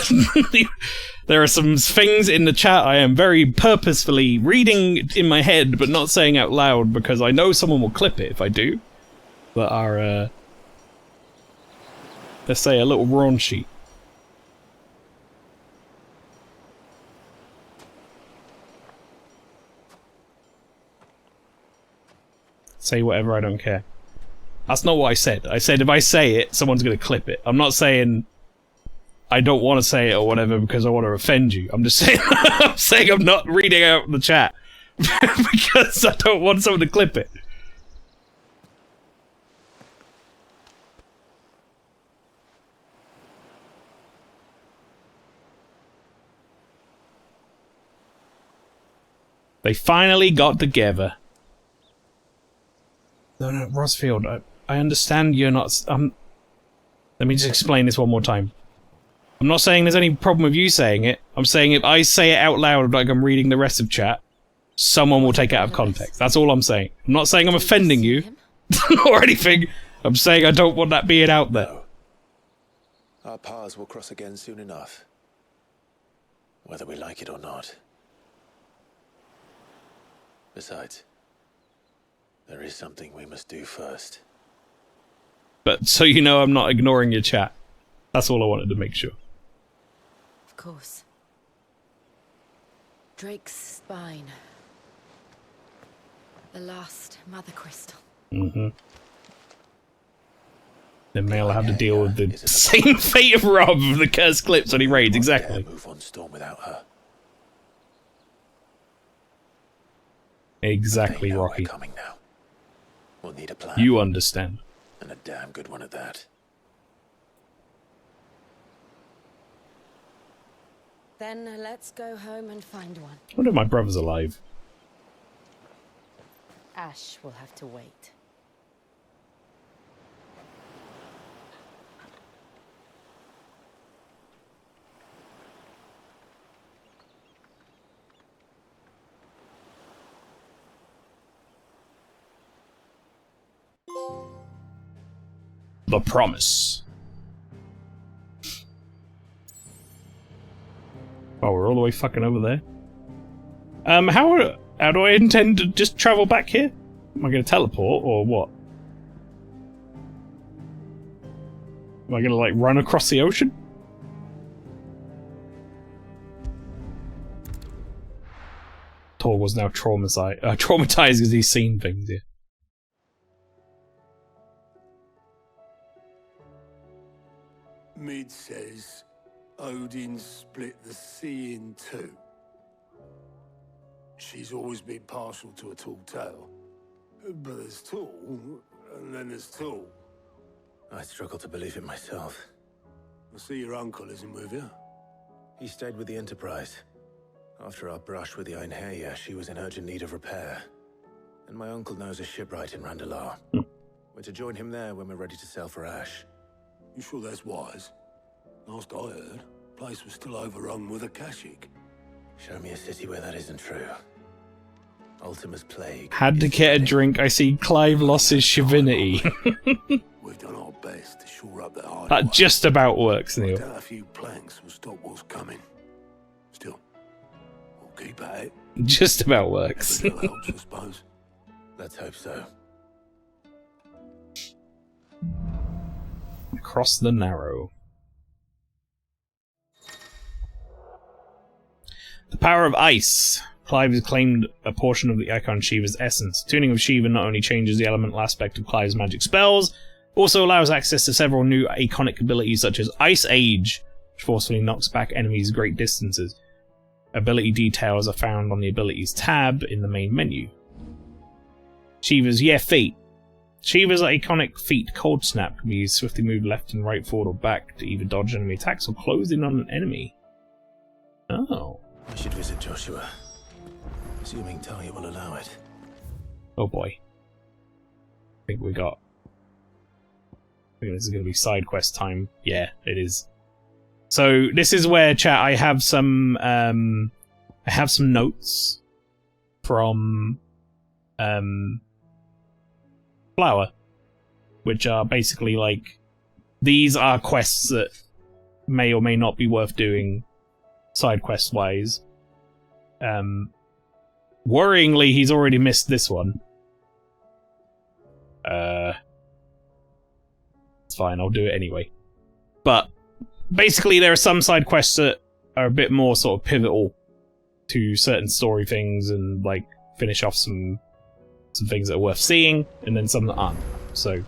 there are some things in the chat I am very purposefully reading in my head, but not saying out loud, because I know someone will clip it if I do. That are, let's say, a little raunchy. Say whatever, I don't care. That's not what I said. I said if I say it, someone's going to clip it. I'm not saying I don't want to say it or whatever because I want to offend you. I'm just saying I'm saying I'm not reading out the chat because I don't want someone to clip it. They finally got together. No, Rosfield, I understand you're not... let me just explain this one more time. I'm not saying there's any problem with you saying it. I'm saying if I say it out loud like I'm reading the rest of chat, someone will take it out of context. That's all I'm saying. I'm not saying I'm offending you or anything. I'm saying I don't want that being out there. No. Our paths will cross again soon enough. Whether we like it or not. Besides, there is something we must do first. But so you know I'm not ignoring your chat. That's all I wanted to make sure. Of course. Drake's spine. The last mother crystal. Mm-hmm. Then Mael will have to deal with the same fate of Rob of the cursed clips when he raids, exactly. Move on Storm without her. Exactly, Rocky. Coming now. We'll need a plan. You understand. And a damn good one at that. Then let's go home and find one. I wonder if my brother's alive. Ash will have to wait. The Promise. Oh, we're all the way fucking over there. How do I intend to just travel back here? Am I going to teleport, or what? Am I going to, like, run across the ocean? Tor was now traumatized because he's seen things here. Mid says Odin split the sea in two. She's always been partial to a tall tale. But there's tall, and then there's tall. I struggle to believe it myself. I see your uncle isn't with you. He stayed with the Enterprise. After our brush with the Einherja, she was in urgent need of repair. And my uncle knows a shipwright in Randalar. We're to join him there when we're ready to sail for Ash. You sure that's wise? Last I heard, the place was still overrun with Akashic. Show me a city where that isn't true. Ultima's plague. Had to get a drink. I see Clive lost his chivinity. We've done our best to shore up that hideaway. That just about works, Neil. Down a few planks will stop what's coming. Still, we'll keep at it. Just about works. Every little helps, I suppose. Let's hope so. cross the Narrow. The power of ice. Clive has claimed a portion of the icon Shiva's essence. Tuning of Shiva not only changes the elemental aspect of Clive's magic spells, also allows access to several new iconic abilities such as Ice Age, which forcefully knocks back enemies great distances. Ability details are found on the Abilities tab in the main menu. Shiva's feat. Shiva's iconic feat, Cold Snap, can be used to swiftly move left and right, forward or back to either dodge enemy attacks or close in on an enemy. Oh. I should visit Joshua. Assuming Talia will allow it. Oh boy. I think this is going to be side quest time. Yeah, it is. So this is where, chat, I have some notes from Flower, which are basically like, these are quests that may or may not be worth doing side quest wise. Worryingly, he's already missed this one. It's fine, I'll do it anyway. But basically, there are some side quests that are a bit more sort of pivotal to certain story things and like finish off some things that are worth seeing, and then some that aren't. So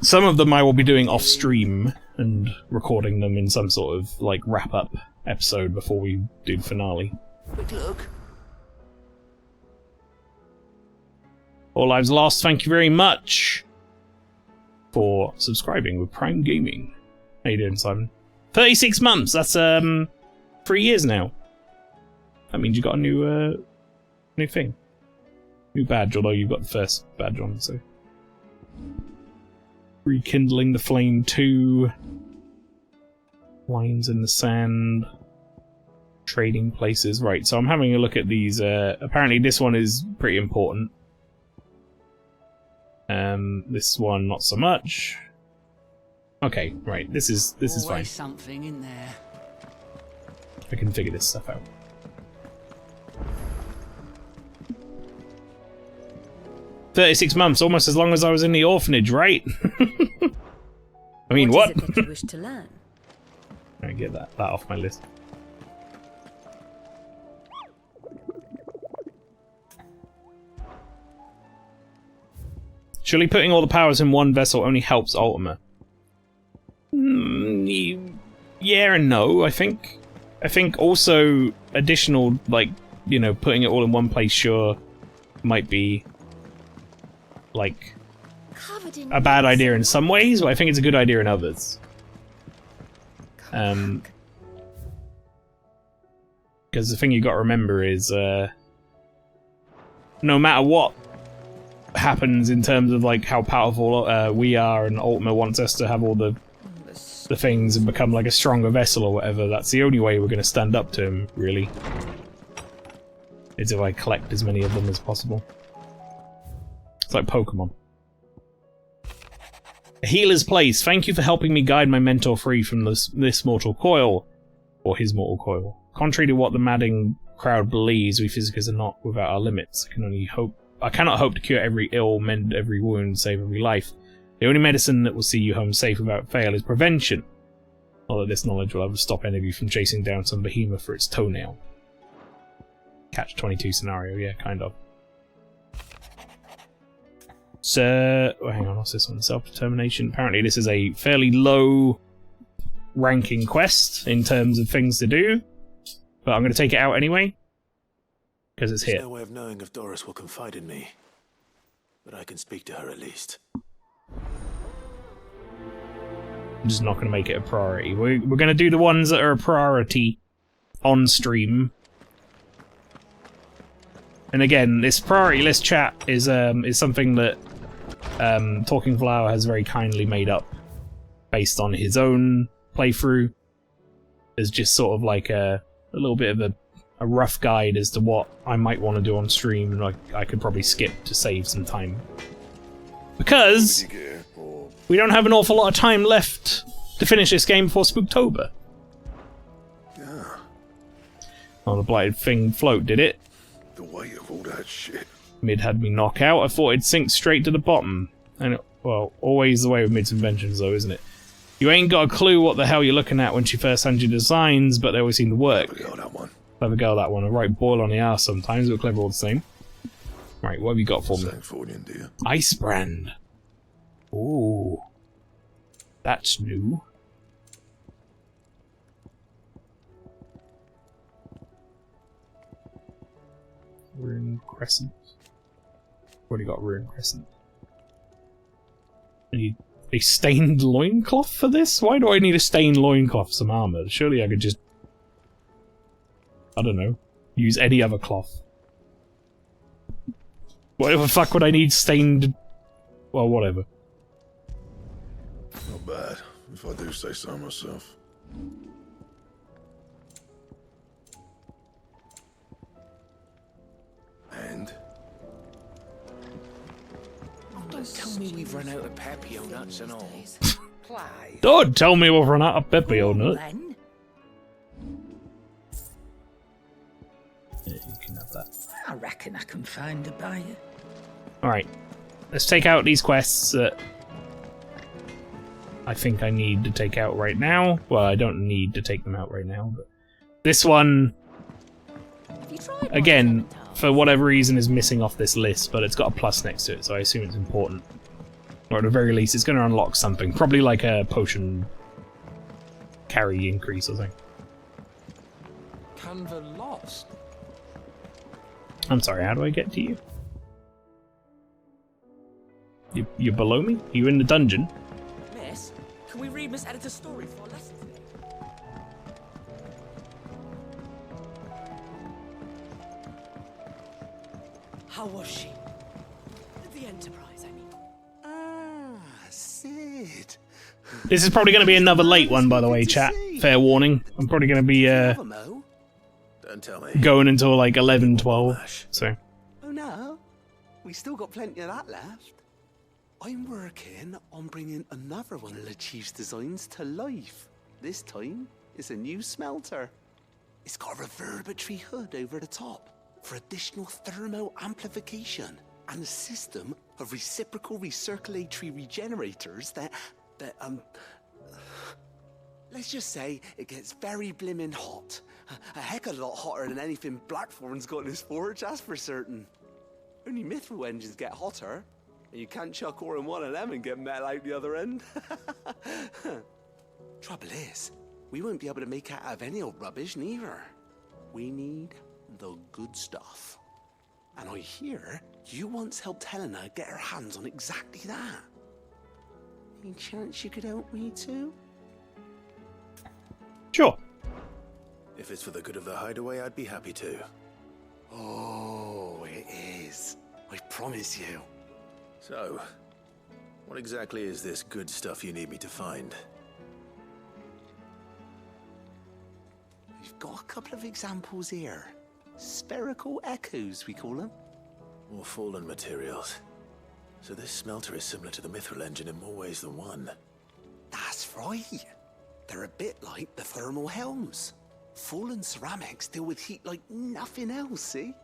some of them I will be doing off stream and recording them in some sort of like wrap up episode before we do the finale. Quick look. All Lives Lost, thank you very much for subscribing with Prime Gaming. How you doing, Simon? 36 months! That's 3 years now. That means you got a new thing. New badge, although you've got the first badge on, so. Rekindling the Flame 2. Lines in the Sand. Trading places. Right, so I'm having a look at these. Apparently this one is pretty important. This one not so much. Okay, right, this is fine. Something in there. I can figure this stuff out. "36 months, almost as long as I was in the orphanage, right?" I mean, what? Is it that you wish to learn? I get that off my list. Surely putting all the powers in one vessel only helps Ultima. Yeah and no, I think. I think also additional, like, you know, putting it all in one place sure might be, like, a bad idea in some ways, but I think it's a good idea in others. Because the thing you got to remember is, no matter what happens in terms of like how powerful we are, and Ultima wants us to have all the things and become like a stronger vessel or whatever, that's the only way we're going to stand up to him, really. Is if I collect as many of them as possible. It's like Pokemon. A Healer's Place. Thank you for helping me guide my mentor free from this mortal coil. Or his mortal coil. Contrary to what the madding crowd believes, we physicers are not without our limits. I cannot hope to cure every ill, mend every wound, save every life. The only medicine that will see you home safe without fail is prevention. Not that this knowledge will ever stop any of you from chasing down some behemoth for its toenail. Catch-22 scenario, yeah, kind of. So, hang on, what's this one? Self-determination. Apparently this is a fairly low ranking quest in terms of things to do, but I'm going to take it out anyway because it's here. There's no way of knowing if Doris will confide in me, but I can speak to her at least. I'm just not going to make it a priority. We're going to do the ones that are a priority on stream. And again, this priority list chat is something that Talking Flower has very kindly made up based on his own playthrough. As just sort of like a little bit of a rough guide as to what I might want to do on stream, and I could probably skip to save some time. Because we don't have an awful lot of time left to finish this game before Spooktober. Yeah. Oh, the blighted thing float, did it? The weight of all that shit. Mid had me knock out. I thought it'd sink straight to the bottom. And Well, always the way with Mid's inventions, though, isn't it? You ain't got a clue what the hell you're looking at when she first hands you designs, but they always seem to work. Clever girl, that one. Clever girl, that one. A right boil on the arse sometimes, but clever all the same. Right, what have you got for me? Sancthornian, dear. Ice brand. Ooh. That's new. Rune Crescent. What do you got, Rune Crescent? I need a stained loincloth for this? Why do I need a stained loincloth for some armor? Surely I could just... I don't know. Use any other cloth. Why the fuck would I need stained... Well, whatever. Not bad, if I do say so myself. And? Don't tell me we've run out of Papio nuts and all. Don't tell me we've run out of Pepio nut. Yeah, you can have that. I reckon I can find a buyer. Alright. Let's take out these quests that I think I need to take out right now. Well, I don't need to take them out right now, but this one, again, for whatever reason is missing off this list, but it's got a plus next to it, so I assume it's important. Or at the very least, it's going to unlock something. Probably like a potion carry increase or something. Canva lost. I'm sorry, how do I get to you? You're below me? Are you in the dungeon? Miss, can we read Miss Editor's story for a lesson today? How was she? The Enterprise, I mean. Ah, Sid. This is probably going to be another late one, by the way, chat. Fair warning. I'm probably going to be Don't tell me. going until like 11, 12. So. Oh no, we still got plenty of that left. I'm working on bringing another one of the Chief's designs to life. This time, it's a new smelter. It's got a reverberatory hood over the top for additional thermal amplification and a system of reciprocal recirculatory regenerators that let's just say it gets very blimmin' hot. A heck of a lot hotter than anything Blackthorn's got in his forge, that's for certain. Only mithril engines get hotter, and you can't chuck ore in one of them and get metal out the other end. Trouble is, we won't be able to make it out of any old rubbish neither. We need the good stuff. And I hear you once helped Helena get her hands on exactly that. Any chance you could help me too? Sure. If it's for the good of the hideaway, I'd be happy to. Oh, it is. I promise you. So, what exactly is this good stuff you need me to find? We've got a couple of examples here. Spherical echoes, we call them. More fallen materials. So this smelter is similar to the mithril engine in more ways than one. That's right. They're a bit like the thermal helms. Fallen ceramics deal with heat like nothing else, see?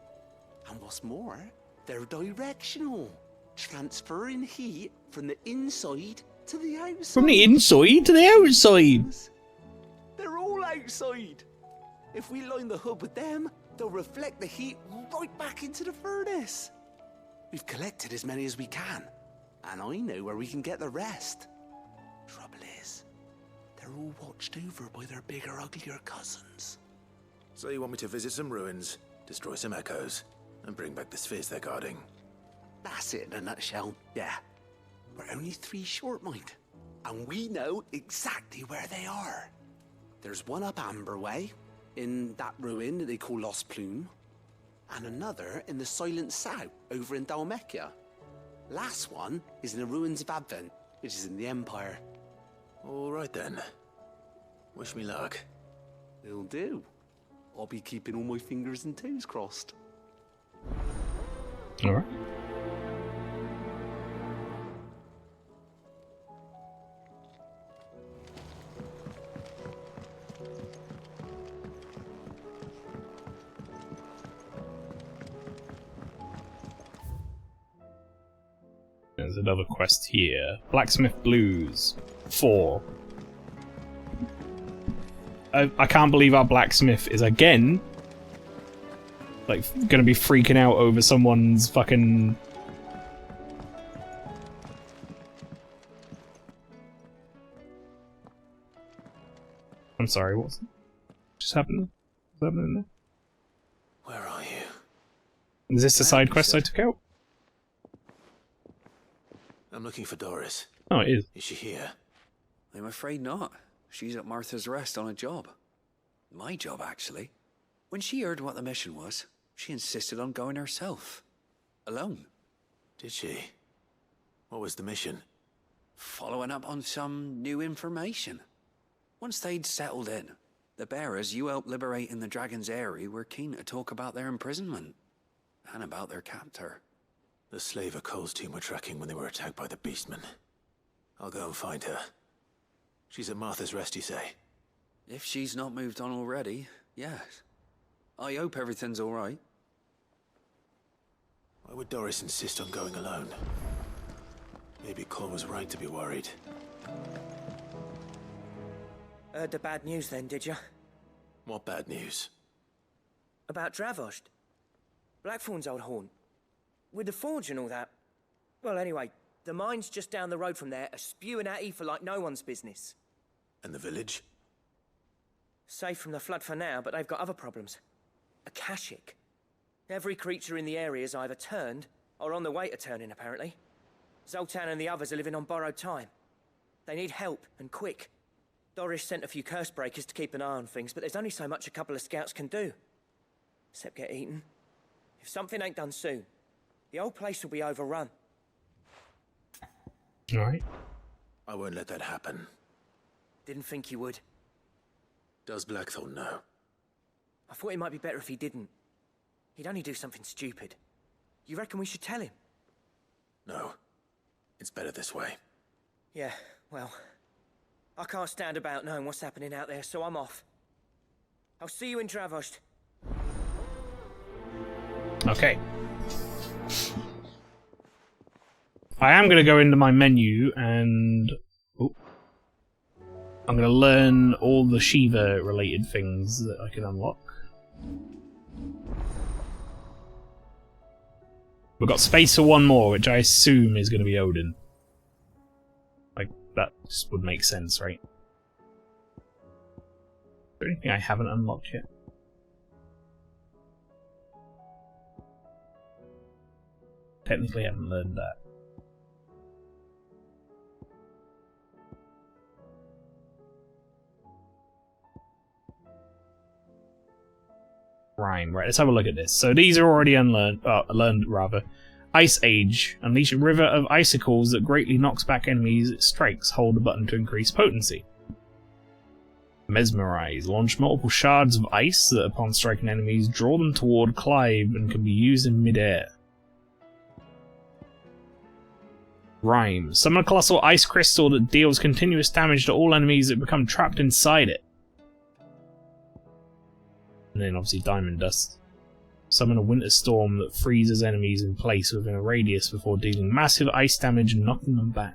And what's more, they're directional. Transferring heat from the inside to the outside. From the inside to the outside. They're all outside. If we line the hood with them, they'll reflect the heat right back into the furnace. We've collected as many as we can, and I know where we can get the rest. Trouble is, they're all watched over by their bigger, uglier cousins. So you want me to visit some ruins, destroy some echoes, and bring back the spheres they're guarding? That's it in a nutshell, yeah. We're only 3 short, mind, and we know exactly where they are. There's one up Amber Way, in that ruin that they call Lost Plume, and another in the Silent South, over in Dalmekia. Last one is in the ruins of Advent, which is in the Empire. All right then. Wish me luck. Will do. I'll be keeping all my fingers and toes crossed. All right. there's another quest here. Blacksmith Blues 4. I can't believe our blacksmith is again like gonna be freaking out over someone's fucking. I'm sorry, what's just happening? What's happening there? Where are you? Is this the side quest I took out? I'm looking for Doris. Oh, it is. Is she here? I'm afraid not. She's at Martha's Rest on a job. My job, actually. When she heard what the mission was, she insisted on going herself. Alone. Did she? What was the mission? Following up on some new information. Once they'd settled in, the bearers you helped liberate in the Dragon's Eyrie were keen to talk about their imprisonment. And about their captor. The slaver Cole's team were tracking when they were attacked by the Beastmen. I'll go and find her. She's at Martha's Rest, you say? If she's not moved on already, yes. I hope everything's all right. Why would Doris insist on going alone? Maybe Cole was right to be worried. Heard the bad news then, did you? What bad news? About Dravost. Blackthorn's old haunt. With the forge and all that. Well, anyway, the mines just down the road from there are spewing at Aoife like no one's business. And the village? Safe from the flood for now, but they've got other problems. Akashic. Every creature in the area is either turned, or on the way to turning, apparently. Zoltan and the others are living on borrowed time. They need help, and quick. Doris sent a few curse breakers to keep an eye on things, but there's only so much a couple of scouts can do. Except get eaten. If something ain't done soon, the old place will be overrun. Alright. I won't let that happen. Didn't think you would. Does Blackthorn know? I thought it might be better if he didn't. He'd only do something stupid. You reckon we should tell him? No. It's better this way. Yeah, well, I can't stand about knowing what's happening out there, so I'm off. I'll see you in Dravost. Okay. I am going to go into my menu and I'm going to learn all the Shiva related things that I can unlock. We've got space for one more, which I assume is going to be Odin. Like, that just would make sense, right? Is there anything I haven't unlocked yet? Technically, I haven't learned that. Rhyme. Right, let's have a look at this. So these are already learned rather. Ice Age. Unleash a river of icicles that greatly knocks back enemies it strikes. Hold the button to increase potency. Mesmerize. Launch multiple shards of ice that upon striking enemies draw them toward Clive and can be used in midair. Rhyme. Summon a colossal ice crystal that deals continuous damage to all enemies that become trapped inside it. And then obviously Diamond Dust. Summon a winter storm that freezes enemies in place within a radius before dealing massive ice damage and knocking them back.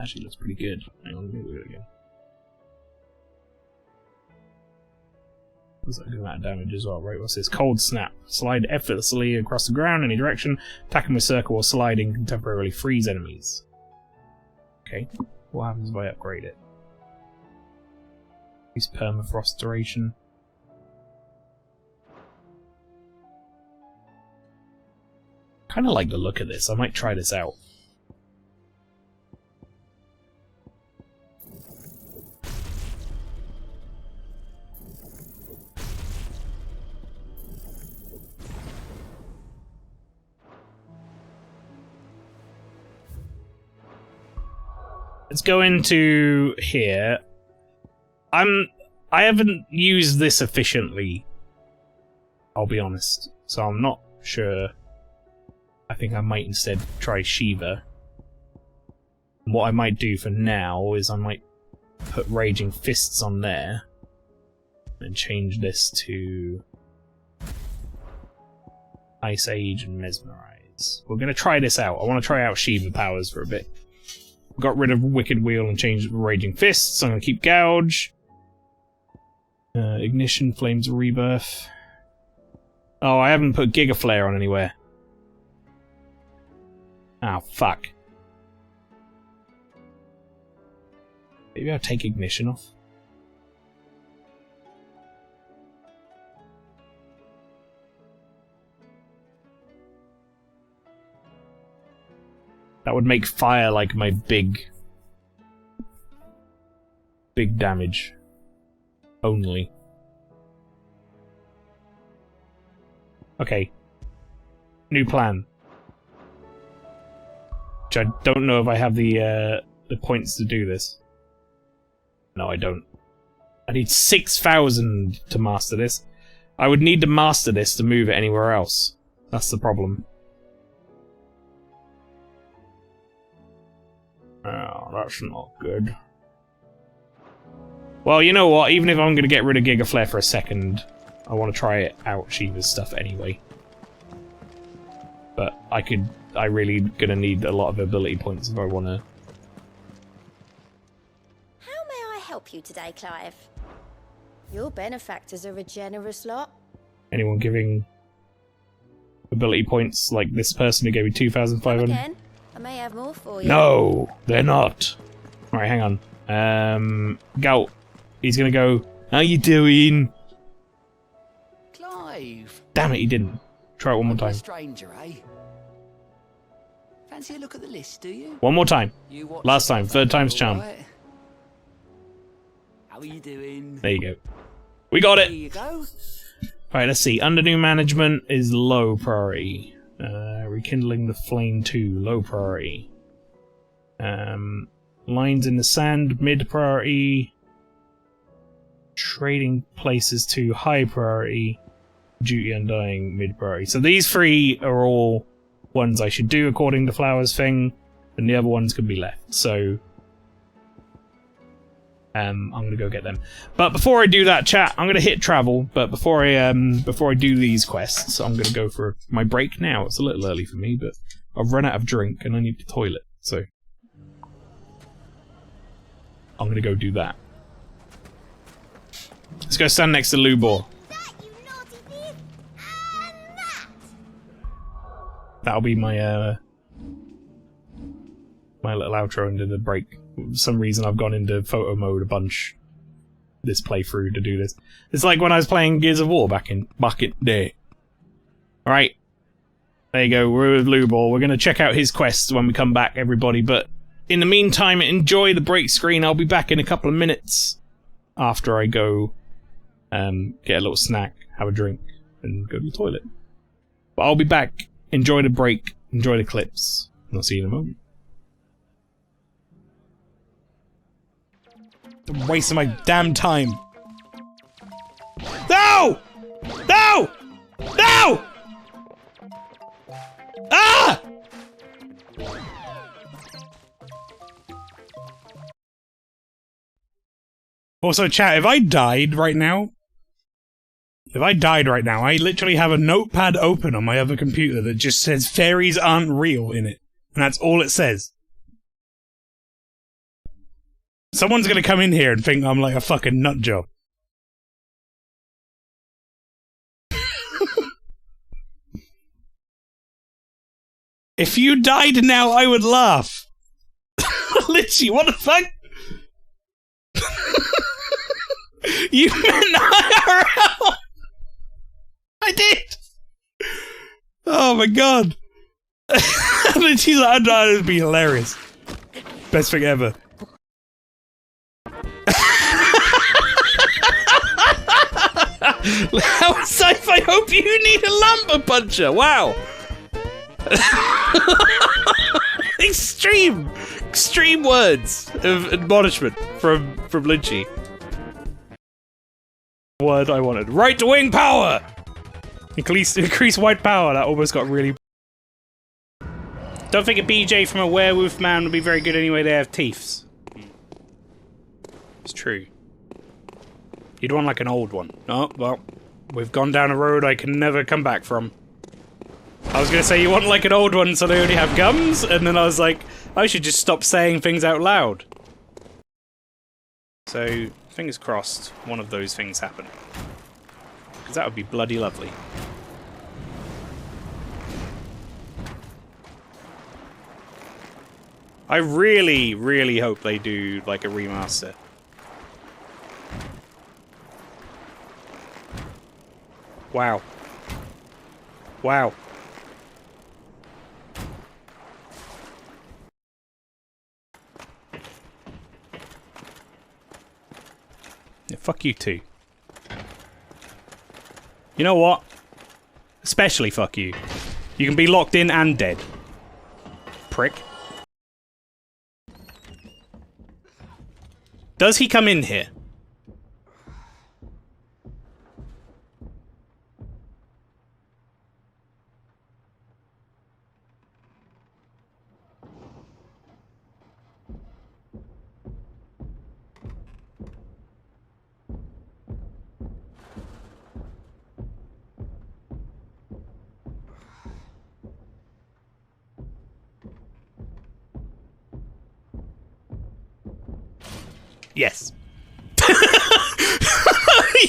Actually looks pretty good. Hang on, let me do it again. That's a good amount of damage as well, right? What's this? Cold Snap. Slide effortlessly across the ground in any direction. Attacking with circle or sliding can temporarily freeze enemies. Okay. What happens if I upgrade it? Permafrost duration. Kind of like the look of this. I might try this out. Let's go into here. I haven't used this efficiently, I'll be honest, so I'm not sure. I think I might instead try Shiva. What I might do for now is I might put Raging Fists on there and change this to Ice Age and Mesmerize. points. We're gonna try this out. I want to try out Shiva powers for a bit. Got rid of Wicked Wheel and changed Raging Fists. So I'm gonna keep Gouge. Ignition, Flames of Rebirth. Oh, I haven't put Giga Flare on anywhere. Oh, fuck. Maybe I'll take Ignition off. That would make fire like my big damage. Only. Okay. New plan. Which I don't know if I have the points to do this. No, I don't. I need 6,000 to master this. I would need to master this to move it anywhere else. That's the problem. Oh, that's not good. Well, you know what? Even if I'm going to get rid of Giga Flare for a second, I want to try it out Shiva's stuff anyway. But I really gonna need a lot of ability points if I want to. How may I help you today, Clive? Your benefactors are a generous lot. Anyone giving ability points like this person who gave me 2,500? Again, I may have more for you. No, they're not. Alright, hang on. Gout. He's gonna go, how you doing? Clive. Damn it, he didn't. Try it one more time. Stranger, eh? Fancy a look at the list, do you? One more time. Last time. Third time's charm. Right. How are you doing? There you go. We got it! There you go. Alright, let's see. Under new management is low priority. Rekindling the flame 2, low priority. Lines in the sand, mid priority. Trading places 2, high priority. Duty undying, mid priority. So these 3 are all ones I should do according to Flower's thing, and the other ones can be left. So I'm gonna go get them. But before I do that, chat, I'm gonna hit travel. But before I do these quests, I'm gonna go for my break now. It's a little early for me, but I've run out of drink and I need the toilet, so I'm gonna go do that. Let's go stand next to Lubor. That'll be my my little outro into the break. For some reason I've gone into photo mode a bunch this playthrough to do this. It's like when I was playing Gears of War back in day. Alright. There you go, we're with Lubor. We're gonna check out his quests when we come back, everybody, but in the meantime, enjoy the break screen. I'll be back in a couple of minutes after I go get a little snack, have a drink, and go to the toilet. But I'll be back. Enjoy the break, enjoy the clips, and I'll see you in a moment. I'm wasting my damn time. No! No! No! Ah! Also, chat, if I died right now, I literally have a notepad open on my other computer that just says fairies aren't real in it. And that's all it says. Someone's gonna come in here and think I'm like a fucking nutjob. If you died now, I would laugh. Literally, what the fuck? You meant IRL! I did! Oh my god. She's like, I thought it would be hilarious. Best thing ever. Safe, I hope you need a lumber puncher. Wow. Extreme words of admonishment from Lynchy. Word I wanted. Right to wing power! Increase white power. That almost got really... Don't think a BJ from a werewolf man would be very good anyway. They have teeths. It's true. You'd want like an old one. Oh, well. We've gone down a road I can never come back from. I was gonna say, you want like an old one so they only have gums? And then I was like, I should just stop saying things out loud. So, fingers crossed, one of those things happen. Because that would be bloody lovely. I really, really hope they do like a remaster. Wow. Wow. Yeah, fuck you too. You know what? Especially fuck you. You can be locked in and dead. Prick. Does he come in here? Yes.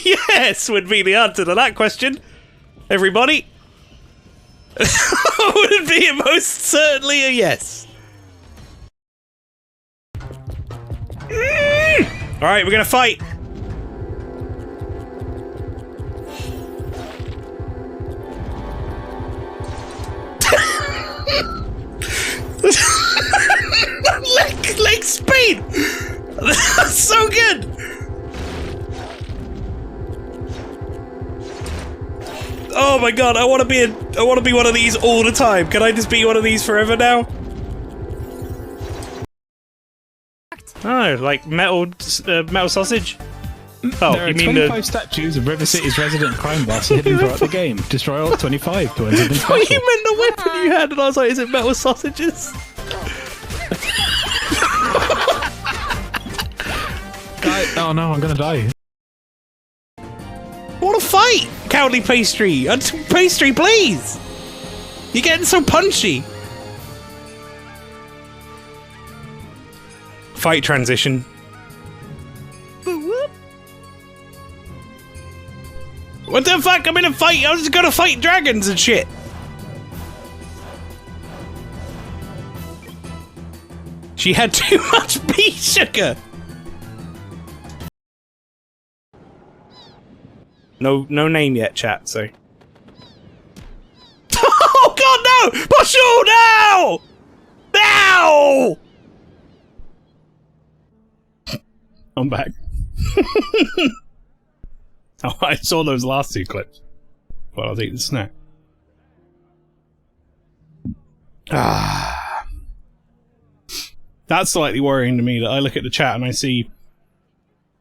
Yes would be the answer to that question. Everybody. Would be most certainly a yes. Alright, we're gonna fight. leg speed! That's so good! Oh my god, I wanna be one of these all the time. Can I just be one of these forever now? Oh, like metal sausage? Oh, there are you mean 25 statues of River City's resident crime boss hidden throughout the game. Destroy all 25 to earn something special. Oh, you meant the weapon you had, and I was like, is it metal sausages? Oh no, I'm gonna die. I want to fight! Cowardly pastry! Pastry, please! You're getting so punchy! Fight transition. What the fuck? I'm in a fight! I was just gonna fight dragons and shit! She had too much beet sugar! No name yet, chat, so... Oh god, no! Bonjour, no! No! I'm back. Oh, I saw those last two clips. Well, I'll take the snack. Ah. That's slightly worrying to me that I look at the chat and I see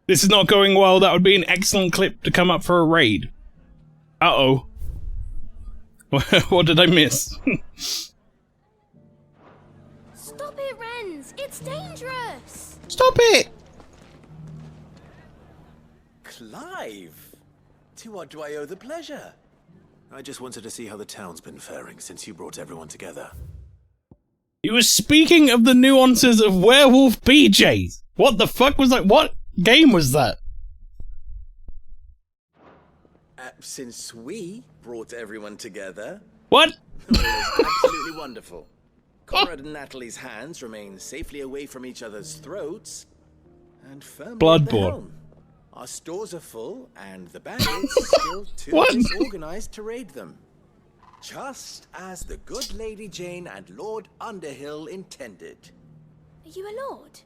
this is not going well. That would be an excellent clip to come up for a raid. Uh-oh. What did I miss? Stop it, Renz! It's dangerous! Stop it! Clive! To what do I owe the pleasure? I just wanted to see how the town's been faring since you brought everyone together. He was speaking of the nuances of werewolf BJs. What the fuck was that? What game was that? Since we brought everyone together... What? It was absolutely wonderful. Conrad and Natalie's hands remain safely away from each other's throats, and firmly at the Bloodborne. helm. Our stores are full, and the bandits still too disorganized to raid them. Just as the good Lady Jane and Lord Underhill intended. Are you a lord?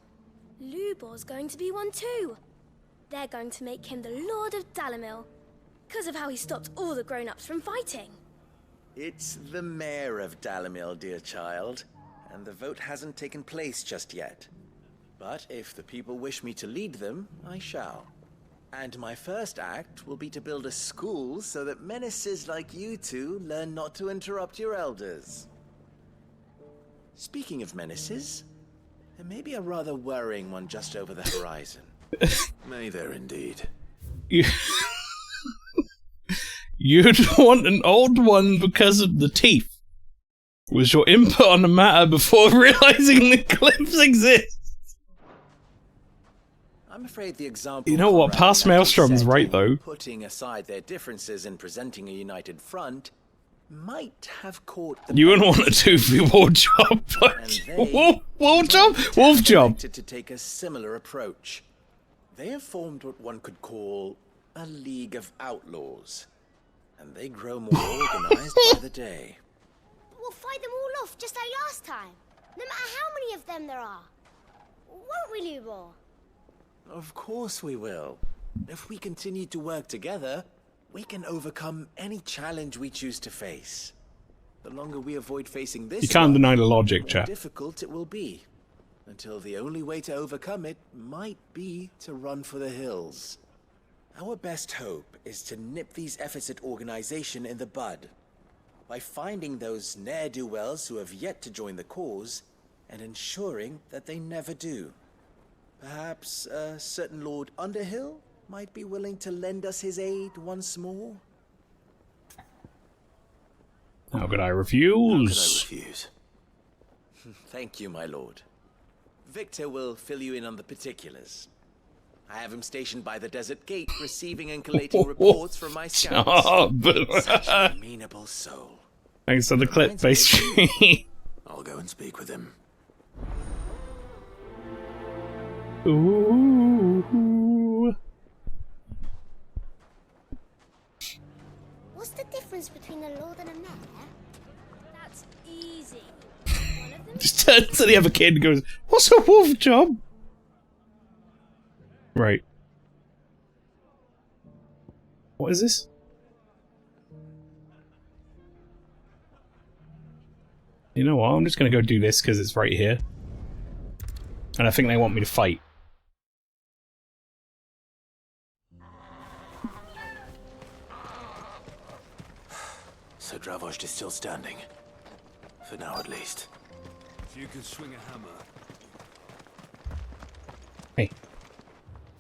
Lubor's going to be one too. They're going to make him the Lord of Dalimil, because of how he stopped all the grown-ups from fighting. It's the mayor of Dalimil, dear child, and the vote hasn't taken place just yet. But if the people wish me to lead them, I shall. And my first act will be to build a school so that menaces like you two learn not to interrupt your elders. Speaking of menaces, there may be a rather worrying one just over the horizon. May there indeed. You'd want an old one because of the teeth. Was your input on the matter before realizing the clips exist? I'm afraid the example. You know what? Conrad Past and Matthew Maelstrom's set right in though. Putting aside their differences and presenting a united front might have caught the. You wouldn't want to do the war job. Wolf job? Wolf job. To take a similar approach. They have formed what one could call a League of Outlaws, and they grow more organized by the day. We'll fight them all off just like last time, no matter how many of them there are. Won't we, Lubor? Of course we will. If we continue to work together, we can overcome any challenge we choose to face. The longer we avoid facing this, You can't deny the logic, the more chap. difficult it will be. Until the only way to overcome it might be to run for the hills. Our best hope is to nip these efforts at organization in the bud. By finding those ne'er-do-wells who have yet to join the cause, and ensuring that they never do. Perhaps a certain Lord Underhill might be willing to lend us his aid once more? How could I refuse? How could I refuse? Thank you, my lord. Victor will fill you in on the particulars. I have him stationed by the desert gate, receiving and collating reports from my scouts. Such an amenable soul. Thanks for the clip, basically. I'll go and speak with him. Ooh. What's the difference between a lord and a mayor? That's easy. Just turns to the other kid and goes, "What's a wolf job?" Right. What is this? You know what? I'm just gonna go do this because it's right here. And I think they want me to fight. So Dravost is still standing. For now, at least. If you could swing a hammer. Hey.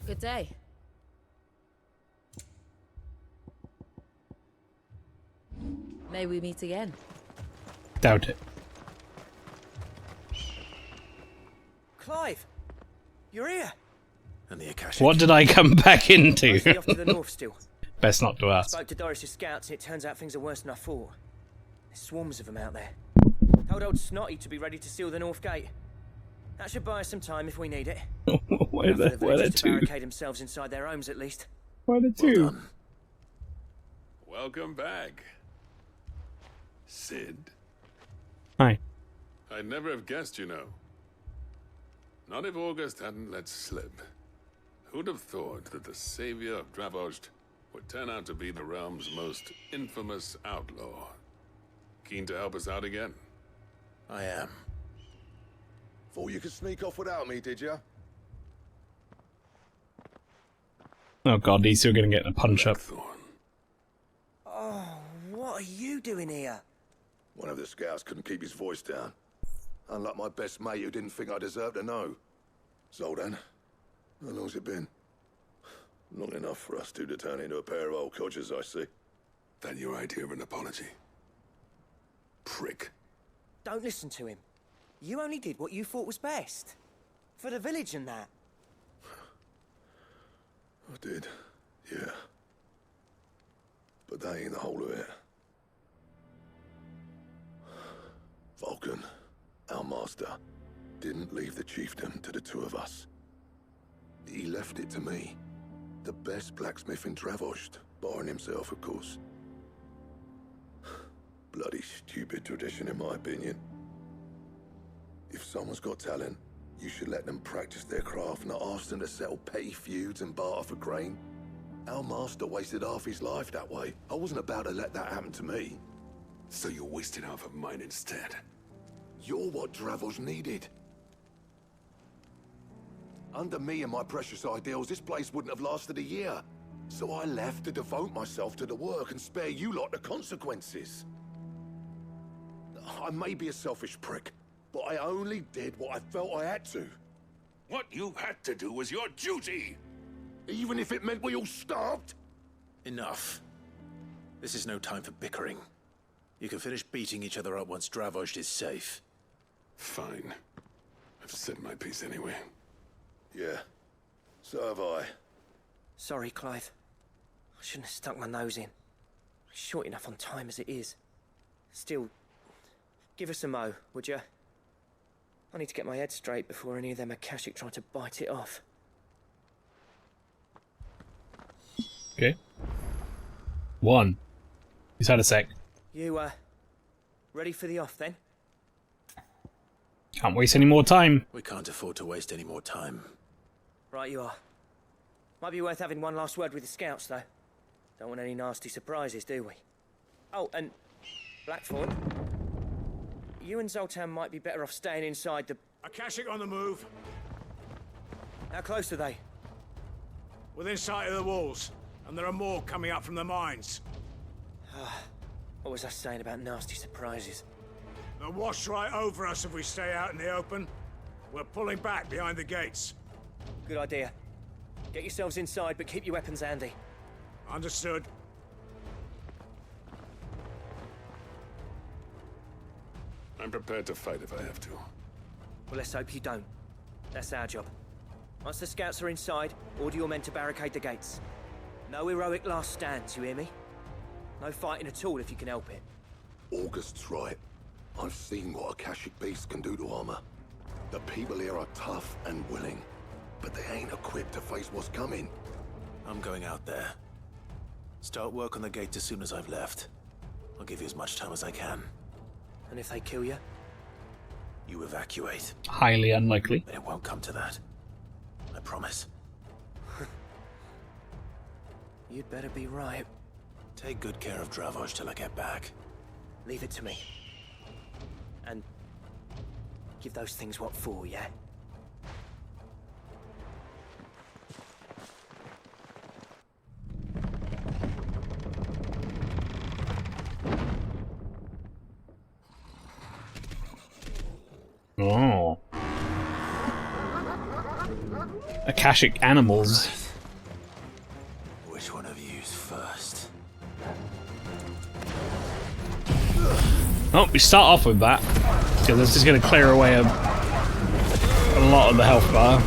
Good day. May we meet again. Doubt it. Clive! You're here! And the Akashic. What did I come back into? Mostly off to the north still. Best not to ask. Spoke to Doris's scouts and it turns out things are worse than I thought. There's swarms of them out there. Told old Snotty to be ready to seal the north gate. That should buy us some time if we need it. Why are there villagers to two? barricade themselves inside their homes at least. Why are there two? Welcome back, Sid. Hi. I'd never have guessed, you know. Not if August hadn't let slip. Who'd have thought that the savior of Dravost would turn out to be the realm's most infamous outlaw? Keen to help us out again? I am. Thought you could sneak off without me, did you? Oh god, these two are gonna get a punch up. Oh, what are you doing here? One of the scouts couldn't keep his voice down. Unlike my best mate who didn't think I deserved to know. Zoldan, how long's it been? Long enough for us two to turn into a pair of old codgers, I see. Then your idea of an apology? Prick. Don't listen to him. You only did what you thought was best. For the village and that. I did, yeah. But that ain't the whole of it. Vulcan, our master, didn't leave the chiefdom to the two of us. He left it to me, the best blacksmith in Dravost, barring himself, of course. Bloody stupid tradition, in my opinion. If someone's got talent, you should let them practice their craft, not ask them to settle petty feuds and barter for grain. Our master wasted half his life that way. I wasn't about to let that happen to me. So you wasted half of mine instead. You're what Dravost needed. Under me and my precious ideals, this place wouldn't have lasted a year. So I left to devote myself to the work and spare you lot the consequences. I may be a selfish prick, but I only did what I felt I had to. What you had to do was your duty! Even if it meant we all starved? Enough. This is no time for bickering. You can finish beating each other up once Dravoj is safe. Fine. I've said my piece anyway. Yeah, so have I. Sorry, Clive. I shouldn't have stuck my nose in. Short enough on time as it is. Still, give us a mo, would you? I need to get my head straight before any of them Akashic try to bite it off. Okay. 1. He's had a sec. You, ready for the off then? Can't waste any more time. We can't afford to waste any more time. Right you are. Might be worth having one last word with the scouts, though. Don't want any nasty surprises, do we? Oh, and Blackthorn, you and Zoltan might be better off staying inside the... Akashic on the move. How close are they? Within sight of the walls, and there are more coming up from the mines. What was I saying about nasty surprises? They'll wash right over us if we stay out in the open. We're pulling back behind the gates. Good idea. Get yourselves inside, but keep your weapons handy. Understood. I'm prepared to fight if I have to. Well, let's hope you don't. That's our job. Once the scouts are inside, order your men to barricade the gates. No heroic last stands, you hear me? No fighting at all if you can help it. August's right. I've seen what Akashic beasts can do to armor. The people here are tough and willing, but they ain't equipped to face what's coming. I'm going out there. Start work on the gate as soon as I've left. I'll give you as much time as I can. And if they kill you? You evacuate. Highly unlikely. But it won't come to that. I promise. You'd better be right. Take good care of Dravoj till I get back. Leave it to me. And give those things what for, yeah? Oh. Akashic animals. Which one of you's first? Oh, we start off with that. Because this is going to clear away a lot of the health bar.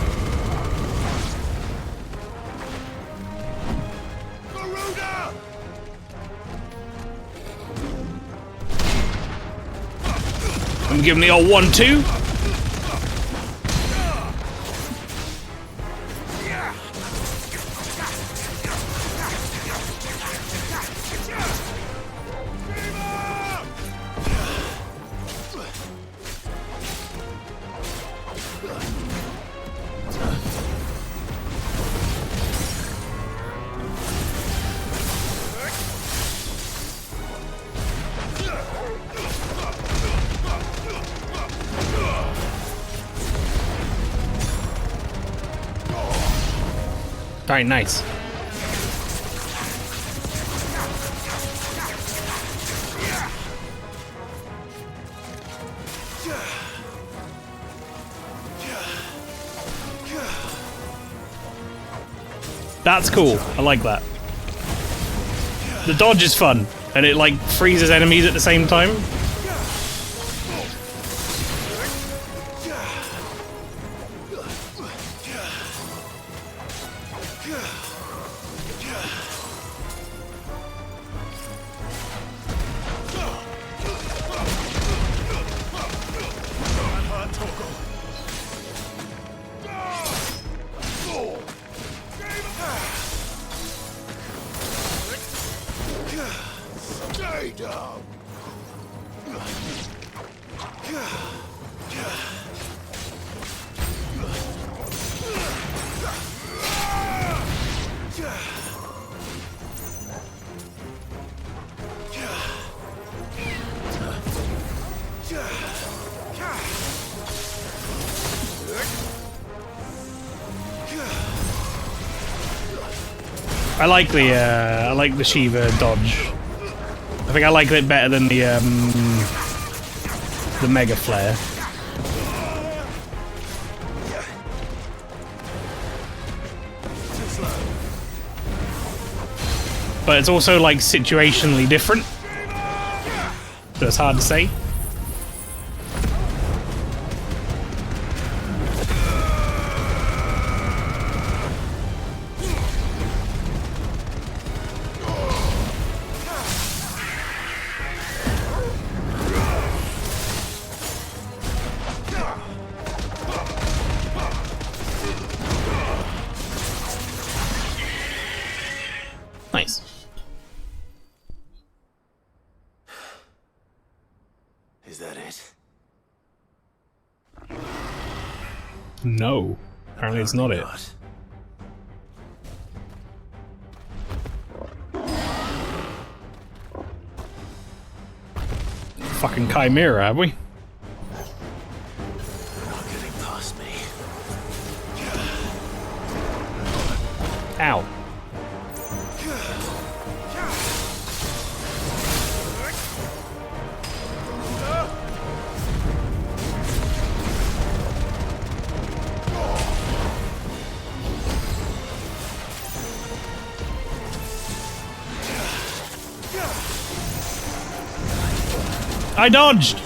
I'm giving the old 1-2. Very nice. That's cool. I like that. The dodge is fun, and it like freezes enemies at the same time. Stay down. I like the Shiva dodge. I think I like it better than the Mega Flare. But it's also like situationally different. so it's hard to say. Nice. Is that it? No. Apparently it's not it. Fucking Chimera, have we? Not getting past me. Ow. I dodged!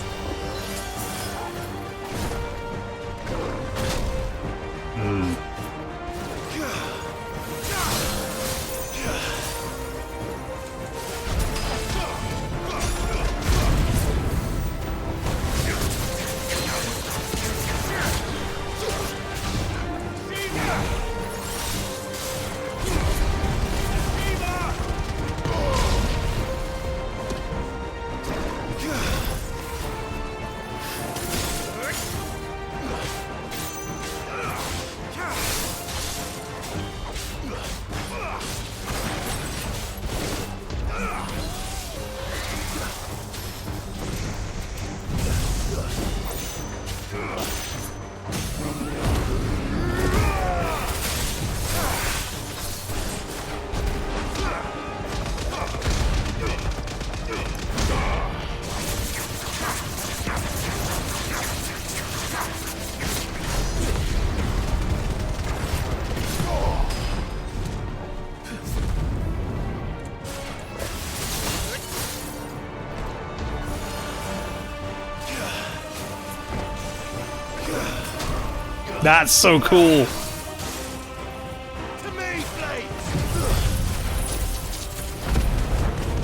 That's so cool.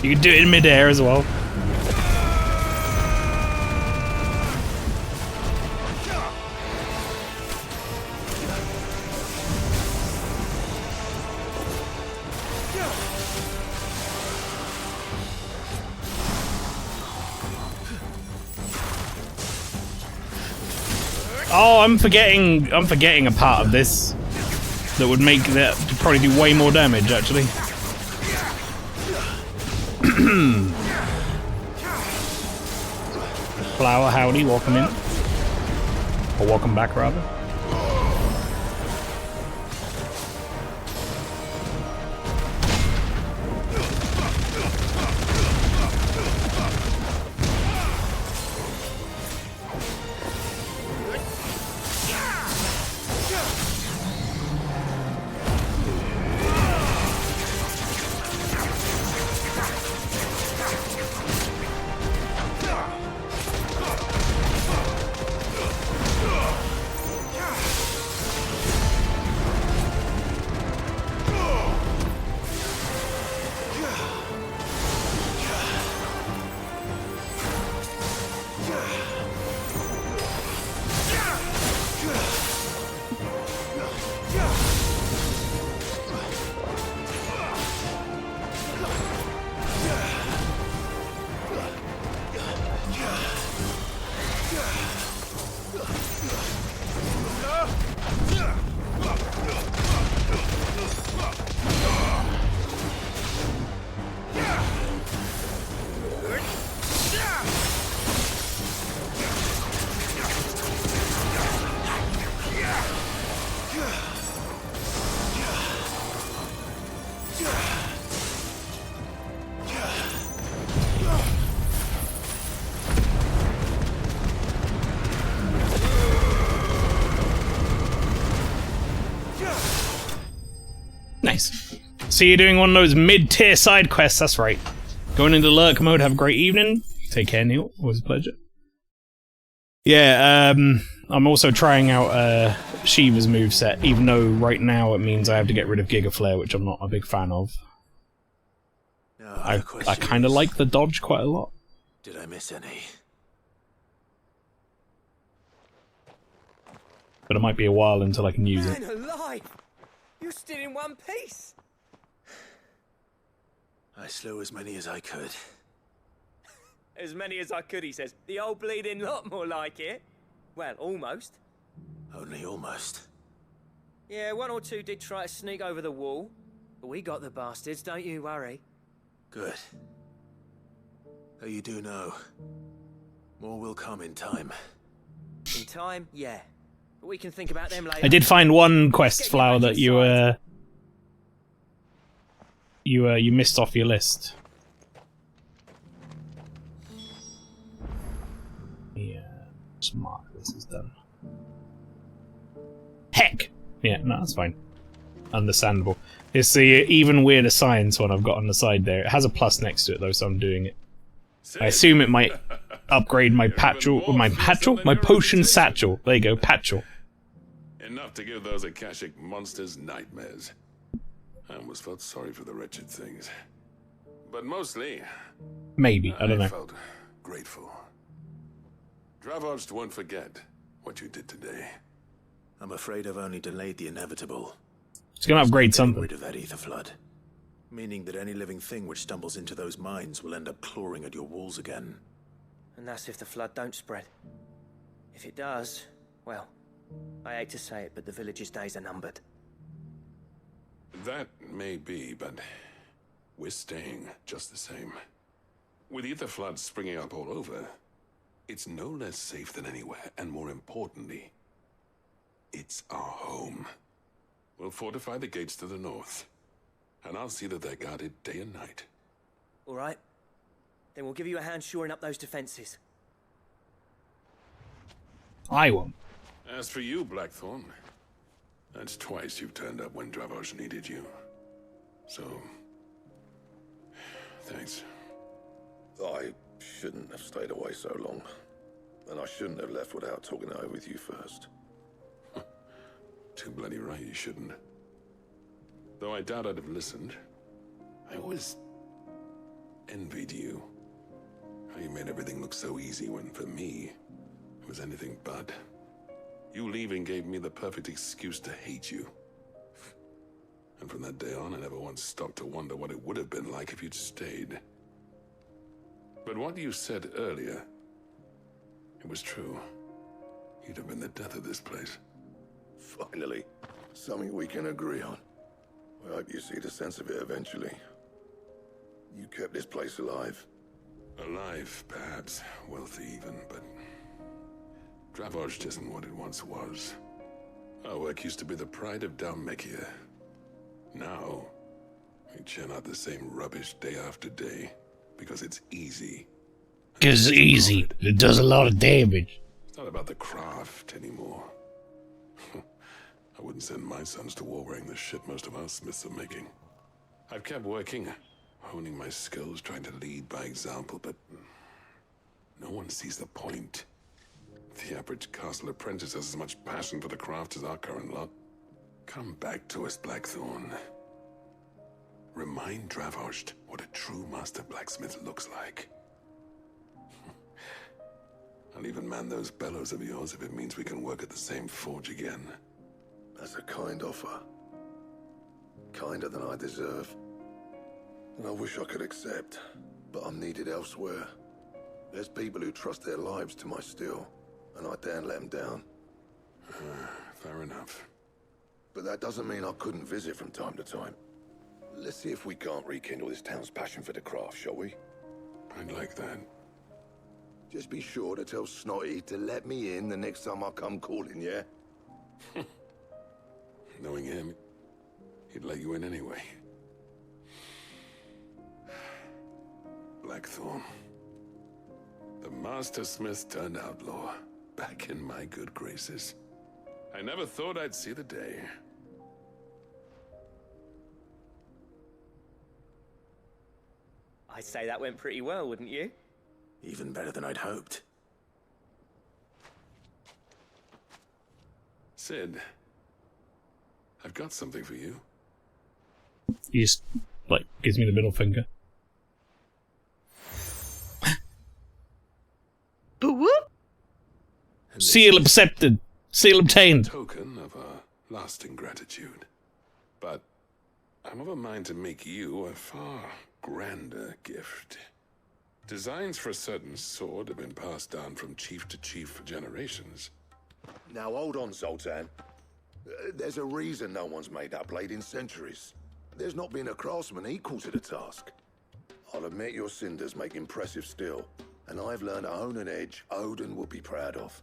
You can do it in midair as well. Oh, I'm forgetting a part of this that would make that probably do way more damage, actually. Flower, howdy, welcome in. Or welcome back, rather. Nice. So you're doing one of those mid-tier side quests, that's right. Going into lurk mode, have a great evening. Take care, Neil. Always a pleasure. Yeah, I'm also trying out Shiva's moveset, even though right now it means I have to get rid of Giga Flare, which I'm not a big fan of. I kind of like the dodge quite a lot. Did I miss any? But it might be a while until I can use it. Man alive! You're still in one piece! I slew as many as I could. As many as I could, he says. The old bleeding lot, more like it. Well, almost. Only almost. Yeah, one or two did try to sneak over the wall. But we got the bastards, don't you worry. Good. Though you do know, more will come in time. In time, yeah. But we can think about them later. I did find one quest flower that you missed off your list. Yeah, smart. This is done. Heck! Yeah, no, that's fine. Understandable. It's the even weirder science one I've got on the side there. It has a plus next to it though, so I'm doing it. I assume it might upgrade my my potion satchel. There you go, patchel. Enough to give those Akashic monsters nightmares. I almost felt sorry for the wretched things. But mostly... Maybe, I don't know. I felt grateful. Dravoged won't forget what you did today. I'm afraid I've only delayed the inevitable. It's gonna upgrade something. Rid of that ether flood. Meaning that any living thing which stumbles into those mines will end up clawing at your walls again. And that's if the flood don't spread. If it does, well, I hate to say it, but the village's days are numbered. That may be, but we're staying just the same. With ether floods springing up all over, it's no less safe than anywhere, and more importantly, it's our home. We'll fortify the gates to the north, and I'll see that they're guarded day and night. All right. Then we'll give you a hand shoring up those defenses. I won't. As for you, Blackthorn, that's twice you've turned up when Dravos needed you. So, thanks. I shouldn't have stayed away so long. And I shouldn't have left without talking it over with you first. Too bloody right you shouldn't. Though I doubt I'd have listened. I always envied you. How you made everything look so easy when, for me, it was anything but. You leaving gave me the perfect excuse to hate you. And from that day on, I never once stopped to wonder what it would have been like if you'd stayed. But what you said earlier, it was true. You'd have been the death of this place. Finally, something we can agree on. I hope you see the sense of it eventually. You kept this place alive. Alive, perhaps. Wealthy even, but... Dravoged isn't what it once was. Our work used to be the pride of Dalmekia. Now, we churn out the same rubbish day after day, because it's easy. Because it's easy. It does a lot of damage. It's not about the craft anymore. I wouldn't send my sons to war wearing the shit most of our smiths are making. I've kept working, honing my skills, trying to lead by example, but no one sees the point. The average castle apprentice has as much passion for the craft as our current lot. Come back to us, Blackthorn. Remind Dravoged what a true master blacksmith looks like. I'll even man those bellows of yours if it means we can work at the same forge again. That's a kind offer. Kinder than I deserve. And I wish I could accept, but I'm needed elsewhere. There's people who trust their lives to my steel, and I daren't let them down. Fair enough. But that doesn't mean I couldn't visit from time to time. Let's see if we can't rekindle this town's passion for the craft, shall we? I'd like that. Just be sure to tell Snotty to let me in the next time I come calling, yeah? Knowing him, he'd let you in anyway. Blackthorn. The Master Smith turned outlaw, back in my good graces. I never thought I'd see the day. I'd say that went pretty well, wouldn't you? Even better than I'd hoped. Sid, I've got something for you. He just, like, gives me the middle finger. Seal accepted. Seal obtained. Token of our lasting gratitude. But I'm of a mind to make you a far grander gift. Designs for a certain sword have been passed down from chief to chief for generations. Now hold on, Zoltan. There's a reason no one's made that blade in centuries. There's not been a craftsman equal to the task. I'll admit your cinders make impressive steel, and I've learned to own an edge Odin will be proud of.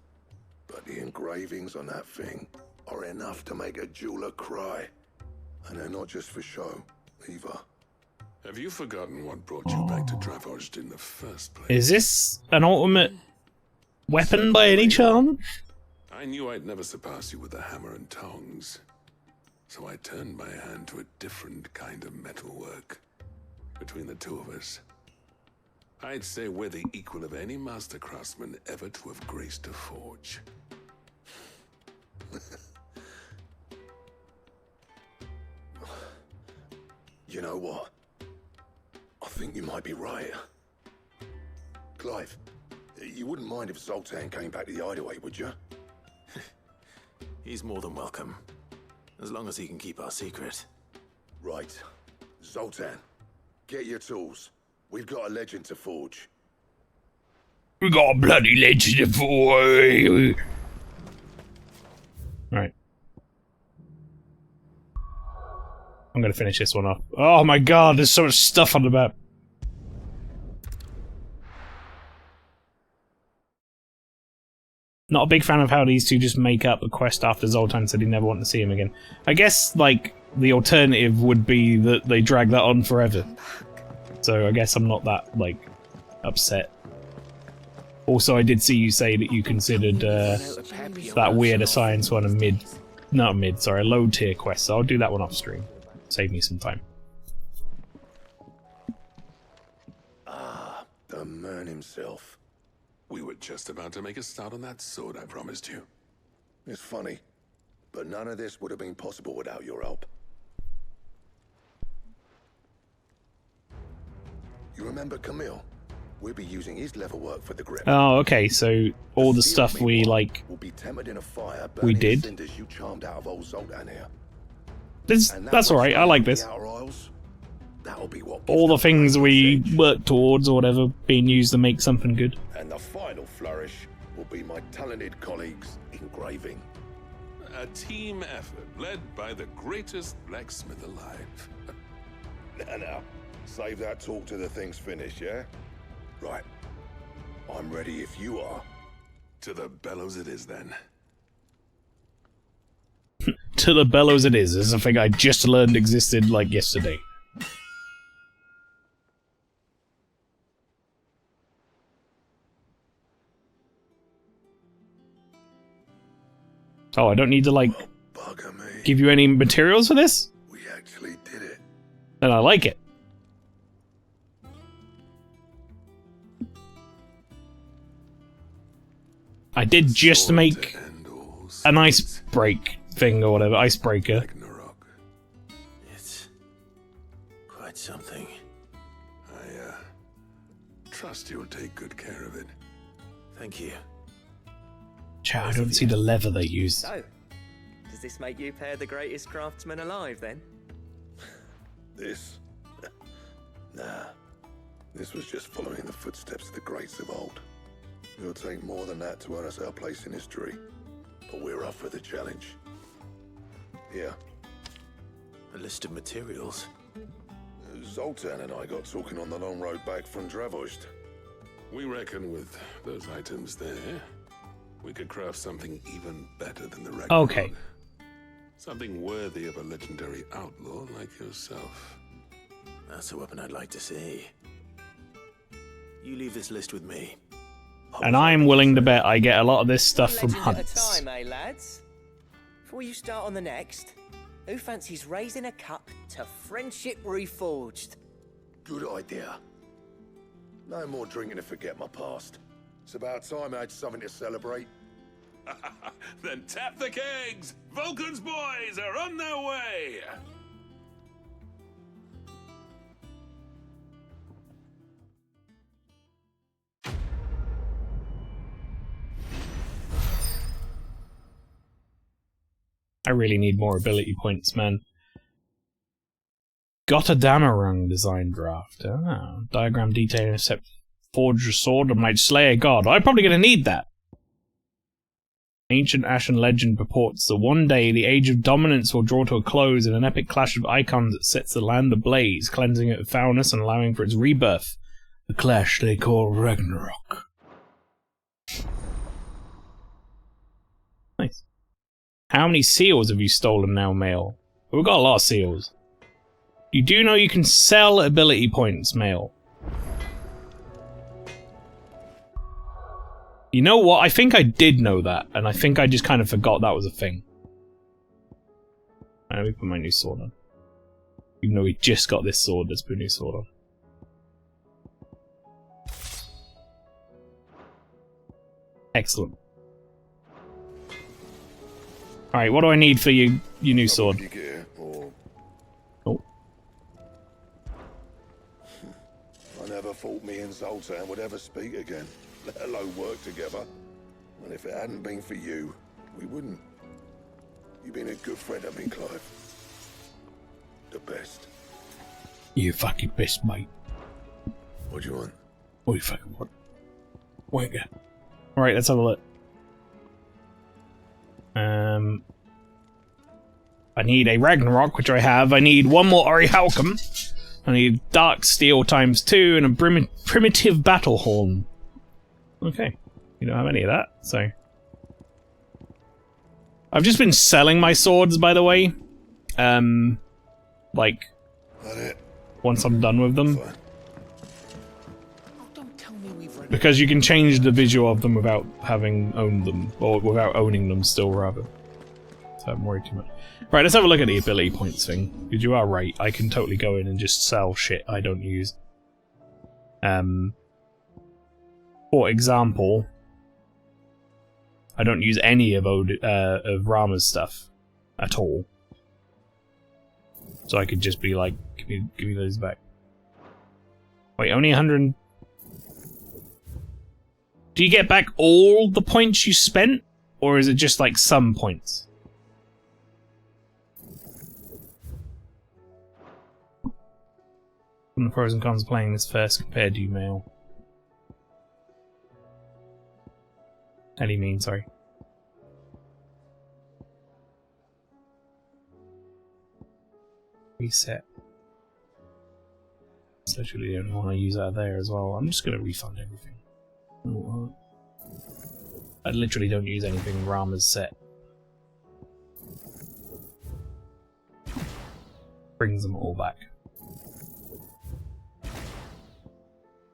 But the engravings on that thing are enough to make a jeweler cry. And they're not just for show, either. Have you forgotten what brought you back to Dravozd in the first place? Is this an ultimate weapon by any chance? I knew I'd never surpass you with the hammer and tongs. So I turned my hand to a different kind of metalwork. Between the two of us, I'd say we're the equal of any master craftsman ever to have graced a forge. You know what? I think you might be right. Clive, you wouldn't mind if Zoltan came back to the hideaway, would you? He's more than welcome. As long as he can keep our secret. Right. Zoltan, get your tools. We've got a legend to forge. We got a bloody legend to forge. Right. I'm gonna finish this one off. Oh my god, there's so much stuff on the map. Not a big fan of how these two just make up a quest after Zoltan said he never wanted to see him again. I guess, like, the alternative would be that they drag that on forever. So I guess I'm not that, like, upset. Also, I did see you say that you considered that weirder science one a low tier quest, so I'll do that one off stream. Save me some time. Ah, the man himself. We were just about to make a start on that sword I promised you. It's funny, but none of this would have been possible without your help. You remember Camille? We'll be using his leather work for the grip. Oh, okay, so all the stuff we, like, will be tempered in a fire, we did. The cinders you charmed out of old Zoltan here. That's alright, I like this. That'll be what All the things we work towards or whatever being used to make something good. And the final flourish will be my talented colleagues engraving. A team effort led by the greatest blacksmith alive. Now, save that talk till the thing's finished, yeah? Right. I'm ready if you are. To the bellows it is, then. To the bellows it is. This is a thing I just learned existed, like, yesterday. Oh, I don't need to, like, give you any materials for this? We actually did it. Then I like it. I did just make an ice break thing or whatever, icebreaker. It's quite something. I trust you'll take good care of it. Thank you. Chow, I don't see the leather they used. So, does this make you pair the greatest craftsman alive, then? This? Nah. This was just following the footsteps of the greats of old. It'll take more than that to earn us our place in history. But we're up for the challenge. Here. A list of materials. Zoltan and I got talking on the long road back from Dravozd. We reckon with those items there, we could craft something even better than the Ragnarok. Okay. Something worthy of a legendary outlaw like yourself. That's a weapon I'd like to see. You leave this list with me. And I'm willing to bet I get a lot of this stuff from hunts. At a time, eh, lads? Before you start on the next, who fancies raising a cup to friendship reforged? Good idea. No more drinking to forget my past. It's about time I had something to celebrate. Then tap the kegs! Vulcan's boys are on their way! I really need more ability points, man. Got a Damarung design draft. Ah, diagram detailing a forge a sword and might slay a god. I'm probably going to need that. Ancient Ashen legend purports that one day the age of dominance will draw to a close in an epic clash of icons that sets the land ablaze, cleansing it of foulness and allowing for its rebirth. The clash they call Ragnarok. Nice. How many seals have you stolen now, Mael? We've got a lot of seals. You do know you can sell ability points, Mael. You know what? I think I did know that, and I think I just kind of forgot that was a thing. Let me put my new sword on. Even though we just got this sword, let's put a new sword on. Excellent. Alright, what do I need for your new sword? Oh. I never thought me and Zoltan would ever speak again, let alone work together. And if it hadn't been for you, we wouldn't. You've been a good friend of me, Clive. The best. You fucking best, mate. What do you want? What do you fucking want? Wanker. Alright, let's have a look. I need a Ragnarok, which I have. I need one more Orihaukum. I need Dark Steel ×2 and a Primitive Battle Horn. Okay. You don't have any of that, so... I've just been selling my swords, by the way. Like... once I'm done with them. Because you can change the visual of them without having owned them. Or without owning them still, rather. So I haven't worried too much. Right, let's have a look at the ability points thing. Because you are right, I can totally go in and just sell shit I don't use. For example... I don't use any of Rama's stuff. At all. So I could just be like, give me those back. Wait, only 100... Do you get back all the points you spent? Or is it just like some points? What are the pros and cons of playing this first compared to you, Mael? How do you mean, sorry? Reset. It's literally the only one I use out of there as well. I'm just gonna refund everything. I literally don't use anything Rama's set. Brings them all back.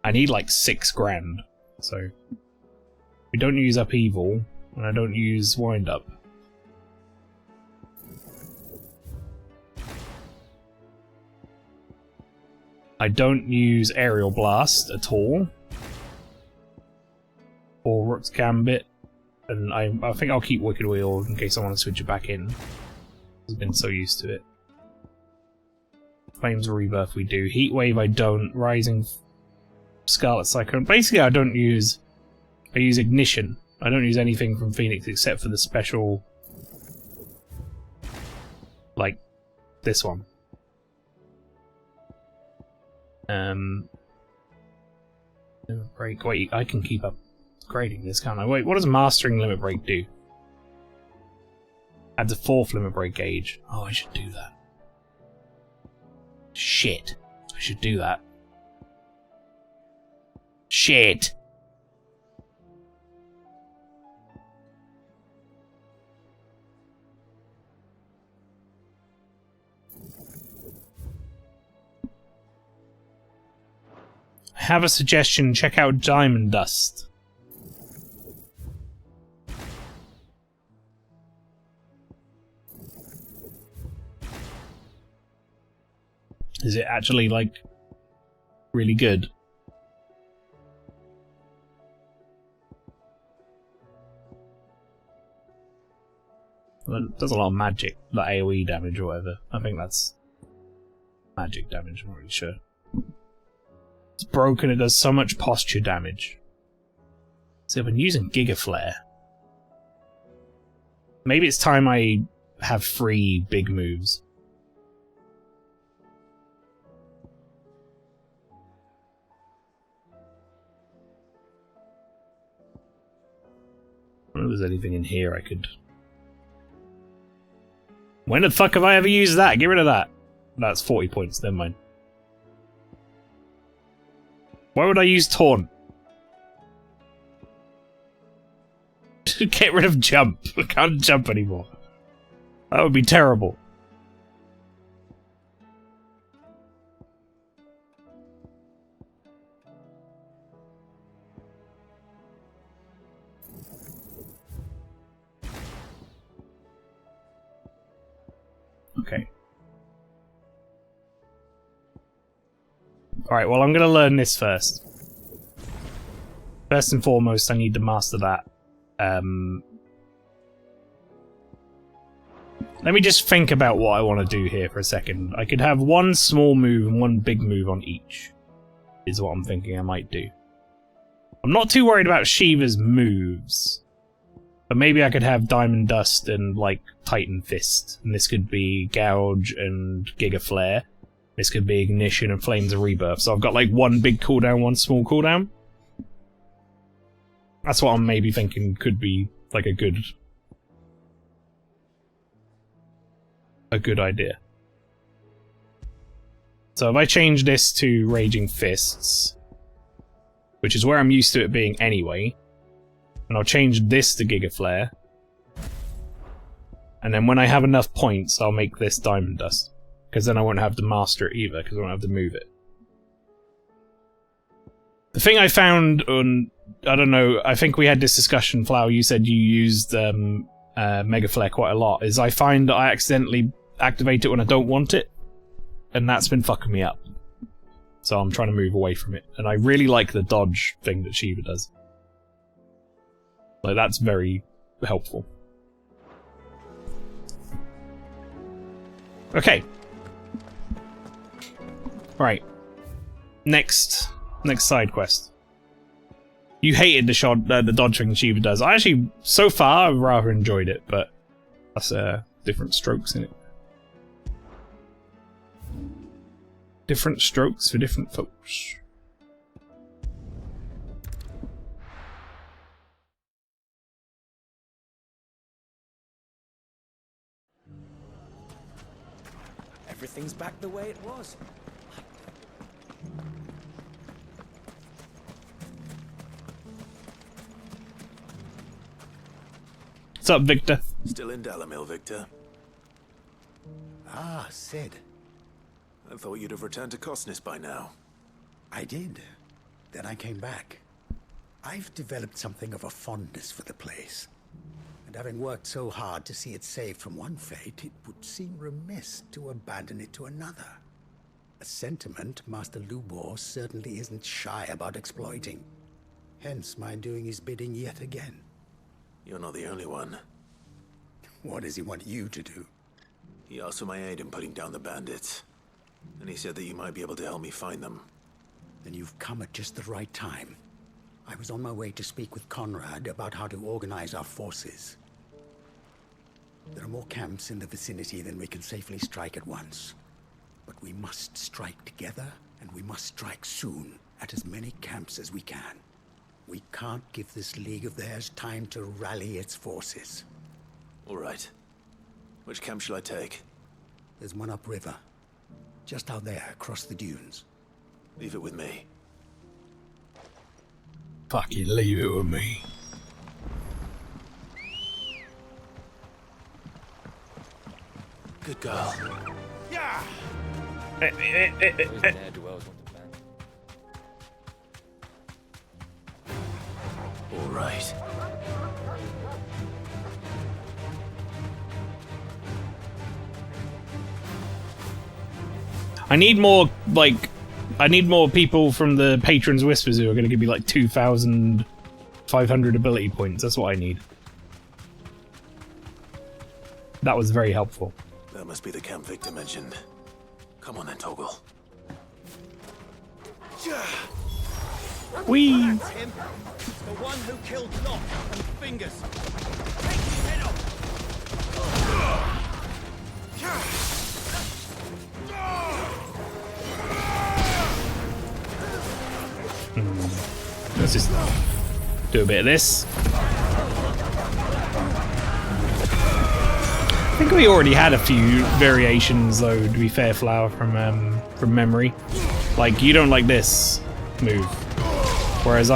I need like 6 grand, so we don't use Upheaval, and I don't use Wind Up. I don't use Aerial Blast at all. Or Rook's Gambit. And I think I'll keep Wicked Wheel in case I want to switch it back in. I've been so used to it. Flames of Rebirth we do. Heatwave I don't. Rising Scarlet Cyclone. Basically I don't use... I use Ignition. I don't use anything from Phoenix except for the special... like, this one. Break. Wait, I can keep upgrading this, can't I? Wait, what does Mastering Limit Break do? Adds a 4th Limit Break gauge. Oh, I should do that. Shit. I should do that. Shit! I have a suggestion. Check out Diamond Dust. Is it actually, like, really good? It does a lot of magic, like AoE damage or whatever. I think that's magic damage, I'm not really sure. It's broken, it does so much posture damage. See, I've been using Giga Flare. Maybe it's time I have 3 big moves. I wonder if there's anything in here I could... When the fuck have I ever used that? Get rid of that. That's 40 points, never mind. Why would I use Taunt? Get rid of Jump. I can't jump anymore. That would be terrible. Okay. Alright, well I'm gonna learn this first. First and foremost, I need to master that. Let me just think about what I want to do here for a second. I could have 1 small move and 1 big move on each, is what I'm thinking I might do. I'm not too worried about Shiva's moves, but maybe I could have Diamond Dust and, like, Titan Fist, and this could be Gouge and Giga Flare. This could be Ignition and Flames of Rebirth, so I've got, like, 1 big cooldown, 1 small cooldown. That's what I'm maybe thinking could be, like, a good idea. So if I change this to Raging Fists, which is where I'm used to it being anyway, and I'll change this to Giga Flare, and then when I have enough points, I'll make this Diamond Dust, because then I won't have to master it either, because I won't have to move it. The thing I found on, I don't know, I think we had this discussion, Flower, you said you used Mega Flare quite a lot, is I find that I accidentally activate it when I don't want it, and that's been fucking me up. So I'm trying to move away from it, and I really like the dodge thing that Shiva does. Like, that's very helpful. Okay. Right. Next side quest. You hated the dodge thing Shiva does. I actually, so far, I've rather enjoyed it, but that's different strokes in it. Different strokes for different folks. Everything's back the way it was. What's up, Victor? Still in Dalamil, Victor? Ah, Sid. I thought you'd have returned to Cosnis by now. I did. Then I came back. I've developed something of a fondness for the place. And having worked so hard to see it saved from one fate, it would seem remiss to abandon it to another. A sentiment Master Lubor certainly isn't shy about exploiting. Hence my doing his bidding yet again. You're not the only one. What does he want you to do? He asked for my aid in putting down the bandits. And he said that you might be able to help me find them. Then you've come at just the right time. I was on my way to speak with Conrad about how to organize our forces. There are more camps in the vicinity than we can safely strike at once. But we must strike together, and we must strike soon at as many camps as we can. We can't give this league of theirs time to rally its forces. All right. Which camp shall I take? There's one upriver. Just out there, across the dunes. Leave it with me. Fucking leave it with me. Good girl. Yeah! All right. I need more, like, I need more people from the Patrons Whispers who are going to give me, like, 2,500 ability points. That's what I need. That was very helpful. That must be the camp Victor mentioned. Come on then, Toggle. Whee! That's him. The one who killed Locke and Fingers. Take his head off. Let's just do a bit of this. I think we already had a few variations, though, to be fair, Flower, from memory. Like, you don't like this move, whereas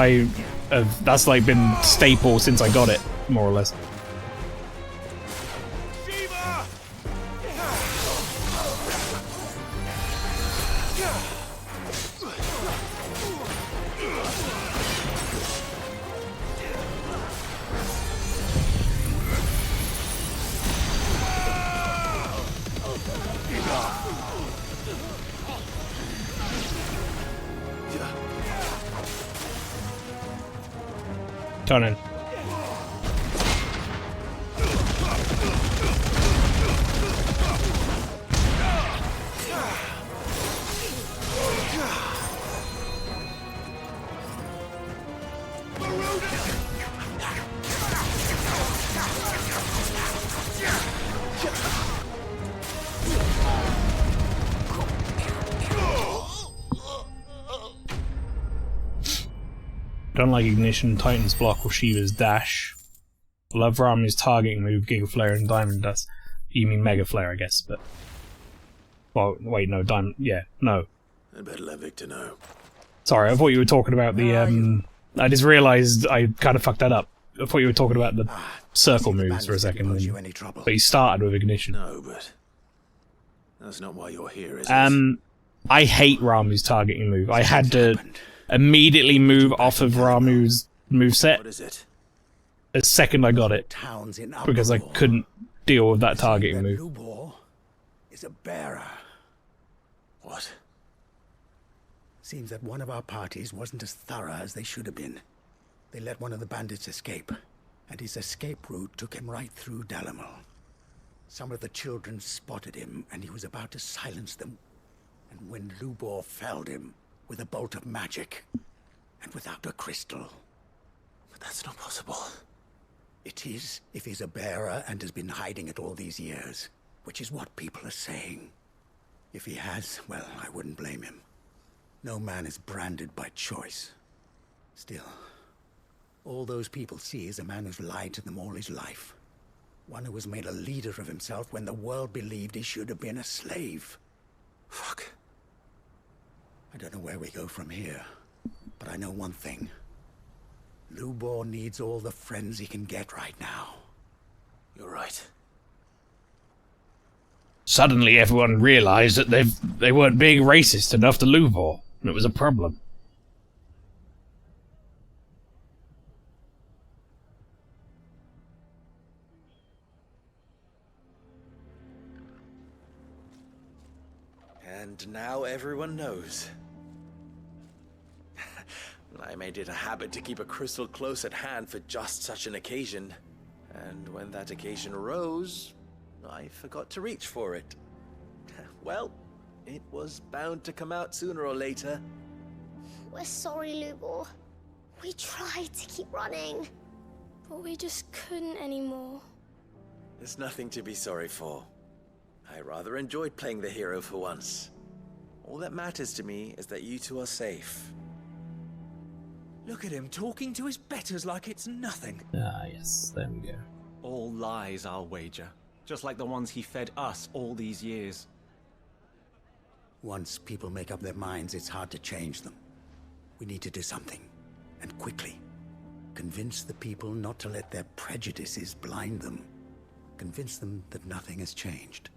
that's like been staple since I got it, more or less. Turn in. Don't like Ignition, Titan's Block, or Shiva's Dash. Love Rami's targeting move, Giga Flare, and Diamond Dust. You mean Mega Flare, I guess, but... Well, wait, no, Diamond... Yeah, no. I better let Victor know. Sorry, I thought you were talking about the, I just realised I kind of fucked that up. I thought you were talking about the circle moves for a second. But you started with Ignition. No, but... That's not why you're here, is it? I hate Ramu's targeting move. I had to immediately move off of Ramu's moveset. What is it? The second I got it. Because I couldn't deal with that targeting move. Lubor is a bearer. What? Seems that one of our parties wasn't as thorough as they should have been. They let one of the bandits escape, and his escape route took him right through Dalamil. Some of the children spotted him, and he was about to silence them. And when Lubor felled him with a bolt of magic, and without a crystal. But that's not possible. It is, if he's a bearer and has been hiding it all these years, which is what people are saying. If he has, well, I wouldn't blame him. No man is branded by choice. Still, all those people see is a man who's lied to them all his life. One who was made a leader of himself when the world believed he should have been a slave. Fuck. I don't know where we go from here, but I know one thing. Lubor needs all the friends he can get right now. You're right. Suddenly everyone realised that they weren't being racist enough to Lubor, and it was a problem. And now everyone knows. I made it a habit to keep a crystal close at hand for just such an occasion. And when that occasion arose, I forgot to reach for it. Well, it was bound to come out sooner or later. We're sorry, Lubor. We tried to keep running. But we just couldn't anymore. There's nothing to be sorry for. I rather enjoyed playing the hero for once. All that matters to me is that you two are safe. Look at him talking to his betters like it's nothing. Ah, yes, there we go. All lies, I'll wager. Just like the ones he fed us all these years. Once people make up their minds, it's hard to change them. We need to do something, and quickly. Convince the people not to let their prejudices blind them. Convince them that nothing has changed.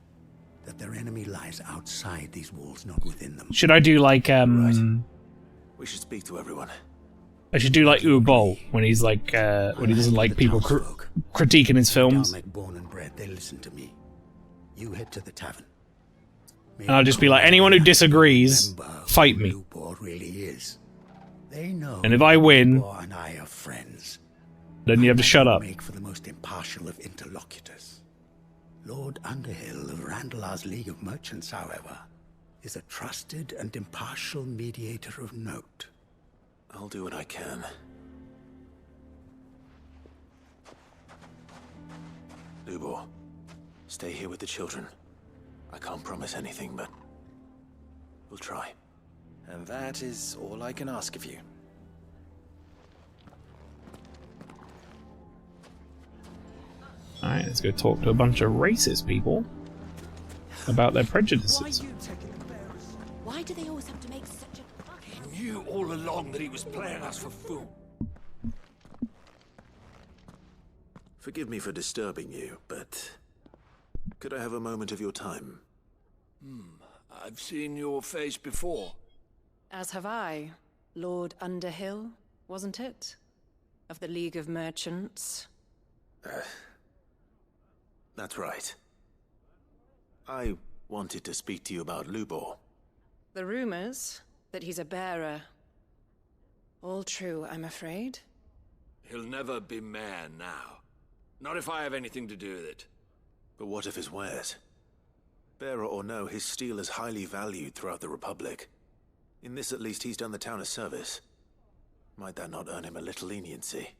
That their enemy lies outside these walls, not within them. Should I do like, Right. We should speak to everyone. I should do like Ubol, when he's like, when he doesn't like people critiquing his films. Born and bred, they listen to me. You head to the tavern. And I'll just be like, anyone who disagrees, fight me. Really is. They know And if I win, and I are friends. then you have to shut up. Make for the most impartial of interlocutors. Lord Underhill of Randalar's League of Merchants, however, is a trusted and impartial mediator of note. I'll do what I can. Lubor, stay here with the children. I can't promise anything, but we'll try. And that is all I can ask of you. Alright, let's go talk to a bunch of racist people about their prejudices. Why do they always have to make such a... He knew all along that he was playing us for fool. Forgive me for disturbing you, but could I have a moment of your time? I've seen your face before. As have I. Lord Underhill, wasn't it? Of the League of Merchants. That's right. I wanted to speak to you about Lubor. The rumors that he's a bearer. All true, I'm afraid. He'll never be mayor now. Not if I have anything to do with it. But what of his wares? Bearer or no, his steel is highly valued throughout the Republic. In this at least he's done the town a service. Might that not earn him a little leniency?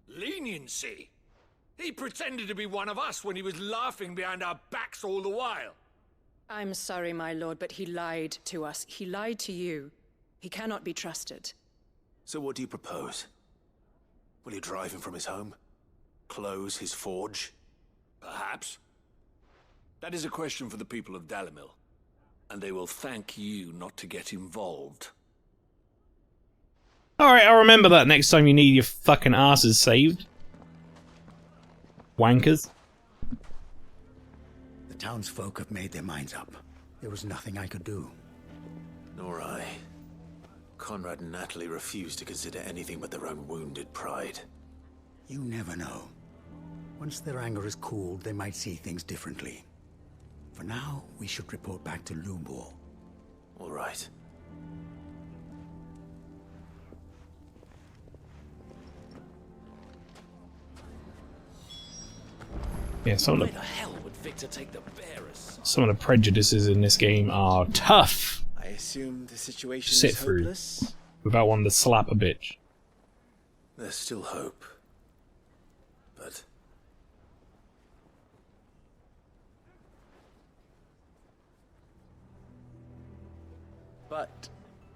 Leniency? He pretended to be one of us when he was laughing behind our backs all the while. I'm sorry, my lord, but he lied to us. He lied to you. He cannot be trusted. So what do you propose? Will you drive him from his home? Close his forge? Perhaps. That is a question for the people of Dalimil. And they will thank you not to get involved. Alright, I'll remember that next time you need your fucking asses saved. Wankers. The townsfolk have made their minds up. There was nothing I could do. Nor I. Conrad and Natalie refused to consider anything but their own wounded pride. You never know. Once their anger is cooled, they might see things differently. For now, we should report back to Lubor. All right. Yeah, some Why of the hell would Victor take the bearers? the prejudices in this game are tough I assume the situation to sit is through hopeless. without wanting to slap a bitch. There's still hope. But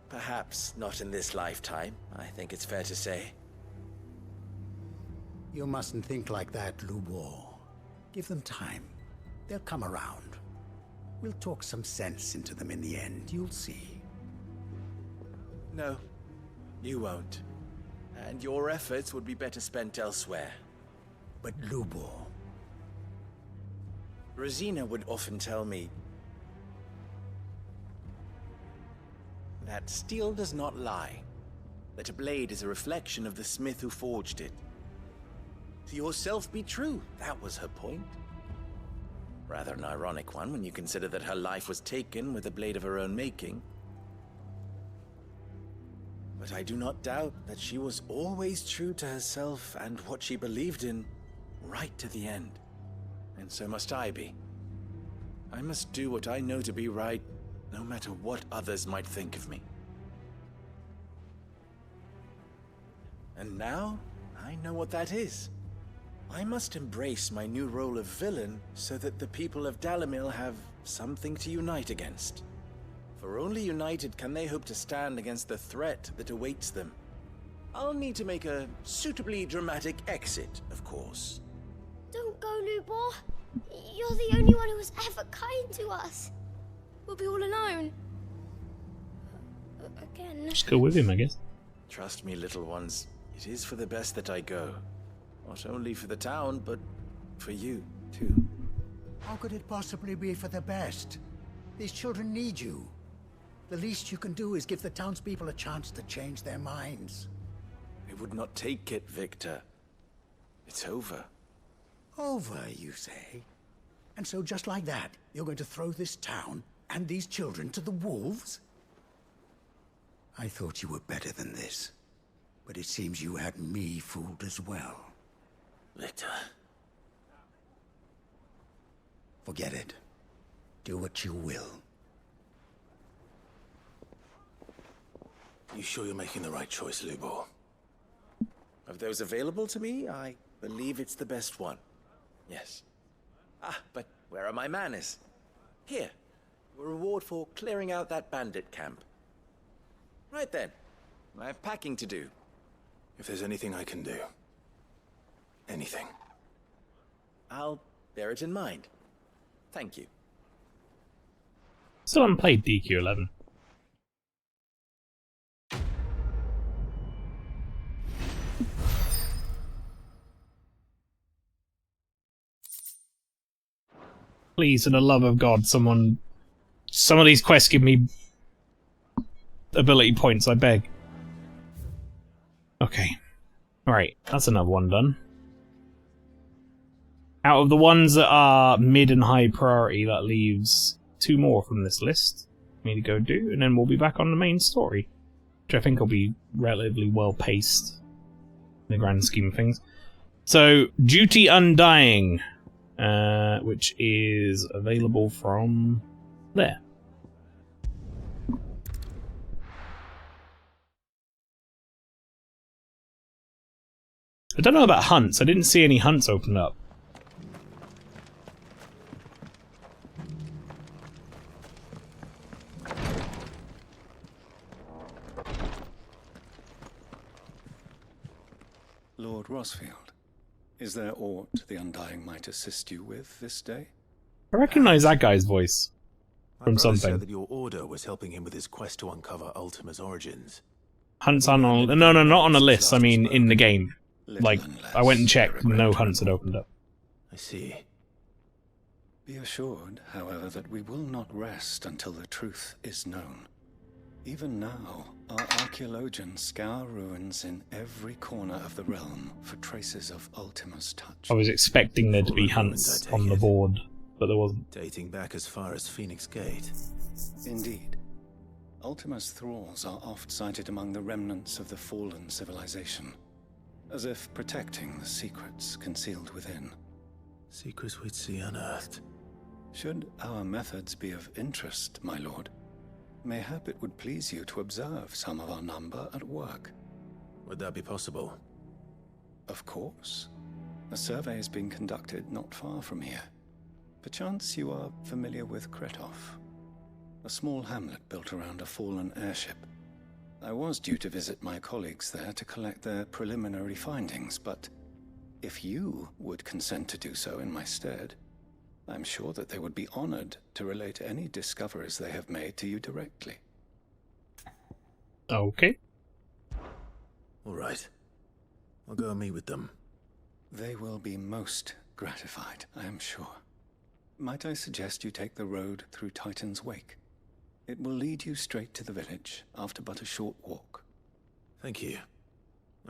perhaps not in this lifetime, I think it's fair to say. You mustn't think like that, Lubor. Give them time. They'll come around. We'll talk some sense into them in the end, you'll see. No, you won't. And your efforts would be better spent elsewhere. But Lubor... Rosina would often tell me that steel does not lie, that a blade is a reflection of the smith who forged it. To yourself be true, that was her point. Rather an ironic one when you consider that her life was taken with a blade of her own making. But I do not doubt that she was always true to herself and what she believed in, right to the end. And so must I be. I must do what I know to be right, no matter what others might think of me. And now, I know what that is. I must embrace my new role of villain so that the people of Dalimil have something to unite against. For only united can they hope to stand against the threat that awaits them. I'll need to make a suitably dramatic exit, of course. Don't go, Lubor. You're the only one who was ever kind to us. We'll be all alone. Again. Just go with him, I guess. Trust me, little ones. It is for the best that I go. Not only for the town, but for you, too. How could it possibly be for the best? These children need you. The least you can do is give the townspeople a chance to change their minds. I would not take it, Victor. It's over. Over, you say? And so just like that, you're going to throw this town and these children to the wolves? I thought you were better than this. But it seems you had me fooled as well. Victor. Forget it. Do what you will. You sure you're making the right choice, Lubor? Of those available to me, I believe it's the best one. Yes. Ah, but where are my manners? Here, a reward for clearing out that bandit camp. Right then, I have packing to do. If there's anything I can do, anything, I'll bear it in mind. Thank you. Still haven't played DQ11. Please, for the love of God, someone... Some of these quests give me ability points, I beg. Okay. Alright, that's another one done. Out of the ones that are mid and high priority, that leaves 2 more from this list for me to go do, and then we'll be back on the main story, which I think will be relatively well paced in the grand scheme of things. So, Duty Undying, which is available from there. I don't know about hunts. I didn't see any hunts open up. Lord Rosfield, is there aught the Undying might assist you with this day? I recognise that guy's voice from My brother something. said that your order was helping him with his quest to uncover Ultima's origins. Hunts on... No, not on the list. I mean, in the game. Like, I went and checked, no hunts had opened up. I see. Be assured, however, that we will not rest until the truth is known. Even now, our archaeologians scour ruins in every corner of the realm for traces of Ultima's touch. I was expecting there to be hunts on the board, but there wasn't. Dating back as far as Phoenix Gate. Indeed. Ultima's thralls are oft sighted among the remnants of the fallen civilization, as if protecting the secrets concealed within. Secrets we'd see unearthed. Should our methods be of interest, my lord, mayhap it would please you to observe some of our number at work. Would that be possible? Of course. A survey is being conducted not far from here. Perchance you are familiar with Kretov, a small hamlet built around a fallen airship. I was due to visit my colleagues there to collect their preliminary findings, but if you would consent to do so in my stead, I'm sure that they would be honored to relate any discoveries they have made to you directly. Okay. All right. I'll go and meet with them. They will be most gratified, I am sure. Might I suggest you take the road through Titan's Wake? It will lead you straight to the village after but a short walk. Thank you.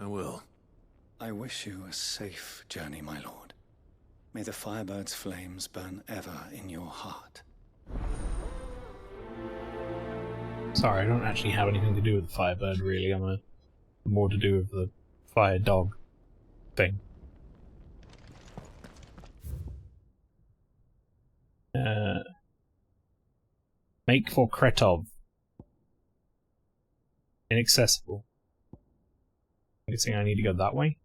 I will. I wish you a safe journey, my lord. May the Firebird's flames burn ever in your heart. Sorry, I don't actually have anything to do with the Firebird, really. I'm more to do with the Fire Dog thing. Make for Kretov. Inaccessible. I'm guessing I need to go that way.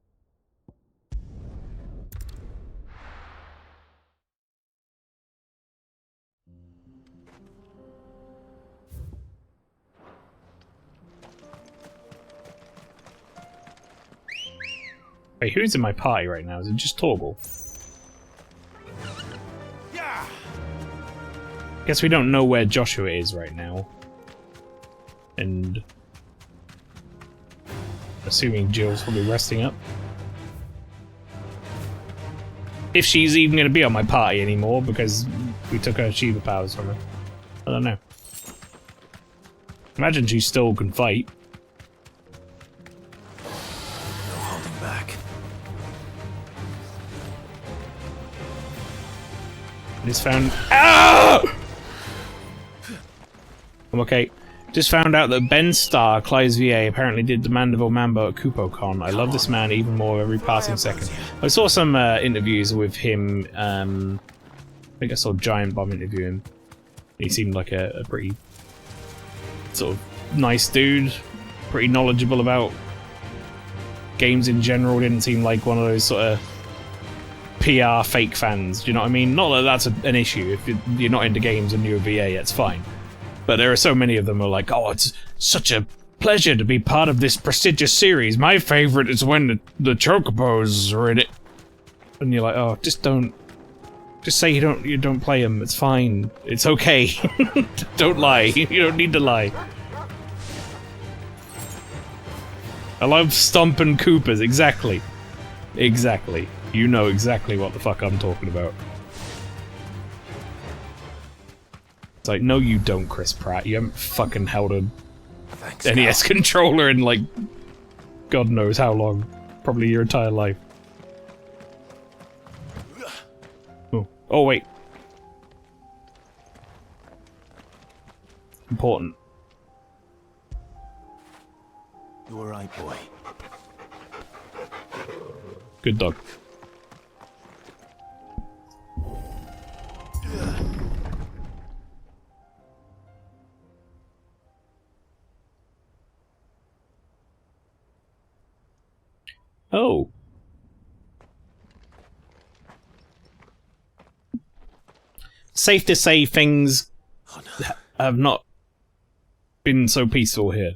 Wait, who's in my party right now? Is it just Torgal? Guess we don't know where Joshua is right now. And assuming Jill's probably resting up. If she's even going to be on my party anymore, because we took her Shiva powers from her. I don't know. Imagine she still can fight. No holding back. Just found... Ah! I'm okay. Just found out that Ben Starr, Clyde's VA, apparently did the Mandeville Mambo at KupoCon. I love this man even more every passing second. I saw some interviews with him I think I saw Giant Bomb interview him. He seemed like a pretty sort of nice dude, pretty knowledgeable about games in general. Didn't seem like one of those sort of PR fake fans. Do you know what I mean? Not that that's an issue. If you're not into games and you're a VA, it's fine. But there are so many of them who are like, oh, it's such a pleasure to be part of this prestigious series. My favorite is when the chocobos are in it. And you're like, oh, just say you don't play them. It's fine. It's okay. Don't lie. You don't need to lie. I love stomping Koopas. Exactly. Exactly. You know exactly what the fuck I'm talking about. It's like, no you don't, Chris Pratt. You haven't fucking held a NES controller in, like, God knows how long. Probably your entire life. Oh, oh wait. Important. You all right, boy? Good dog. Oh. Safe to say things have not been so peaceful here.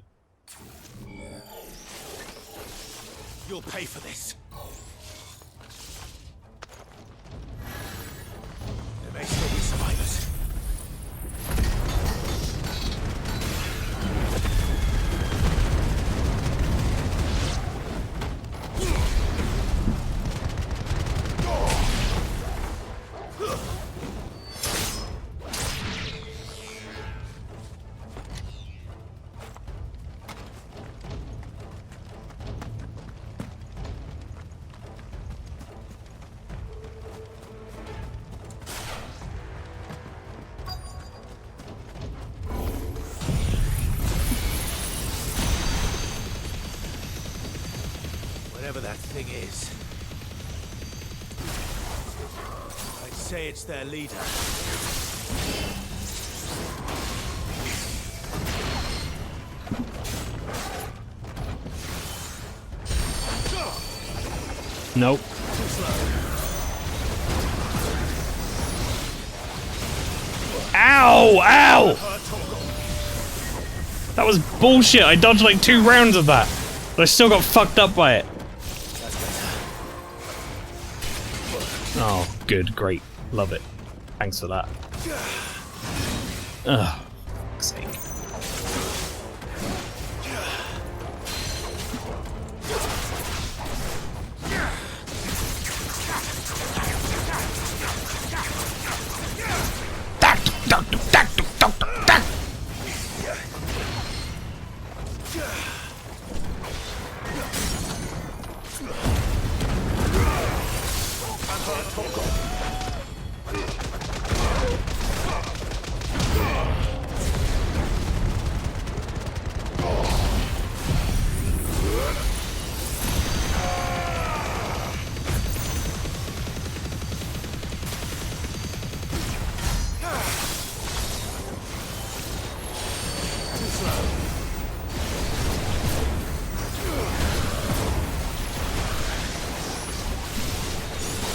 You'll pay for this. There may still be survivors. Whatever that thing is, I'd say it's their leader. Nope. Ow! Ow! That was bullshit. I dodged like 2 rounds of that. But I still got fucked up by it. Oh, good, great. Love it. Thanks for that. Ugh. For fuck's sake.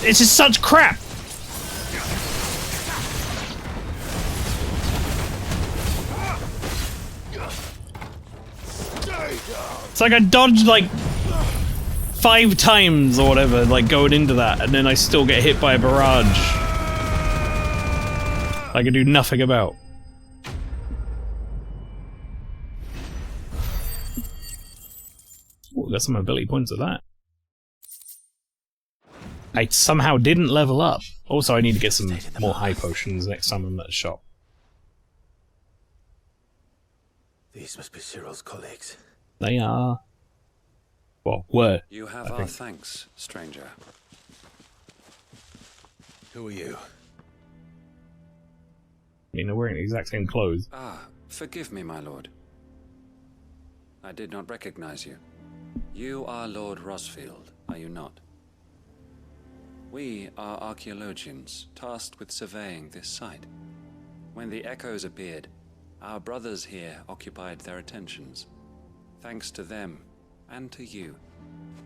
This is such crap! It's like I dodged like 5 times or whatever, like going into that, and then I still get hit by a barrage. I can do nothing about. Ooh, got some ability points of that. I somehow didn't level up. Also, I need to get some more high potions next time I'm at the shop. These must be Cyril's colleagues. They are. Well, were. You have our thanks, stranger. Who are you? I mean, they're wearing the exact same clothes. Ah, forgive me, my lord. I did not recognize you. You are Lord Rosfield, are you not? We are archaeologians, tasked with surveying this site. When the echoes appeared, our brothers here occupied their attentions. Thanks to them, and to you,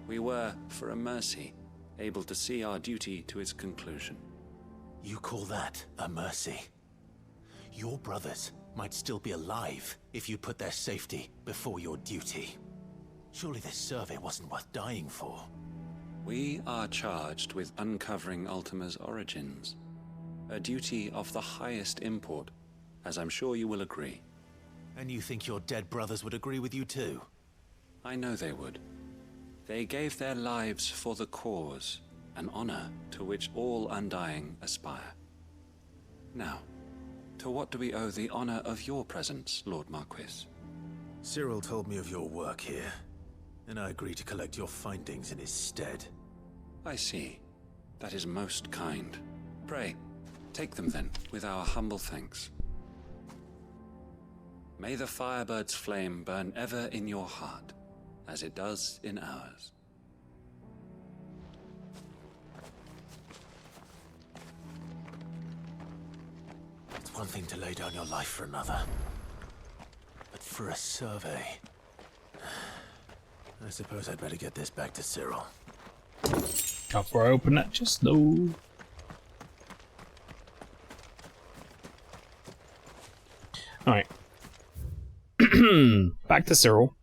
we were, for a mercy, able to see our duty to its conclusion. You call that a mercy? Your brothers might still be alive if you put their safety before your duty. Surely this survey wasn't worth dying for. We are charged with uncovering Ultima's origins. A duty of the highest import, as I'm sure you will agree. And you think your dead brothers would agree with you too? I know they would. They gave their lives for the cause, an honor to which all Undying aspire. Now, to what do we owe the honor of your presence, Lord Marquis? Cyril told me of your work here, and I agreed to collect your findings in his stead. I see. That is most kind. Pray, take them then, with our humble thanks. May the Firebird's flame burn ever in your heart, as it does in ours. It's one thing to lay down your life for another, but for a survey... I suppose I'd better get this back to Cyril. Before I open that chest, though. Alright. Back to Cyril.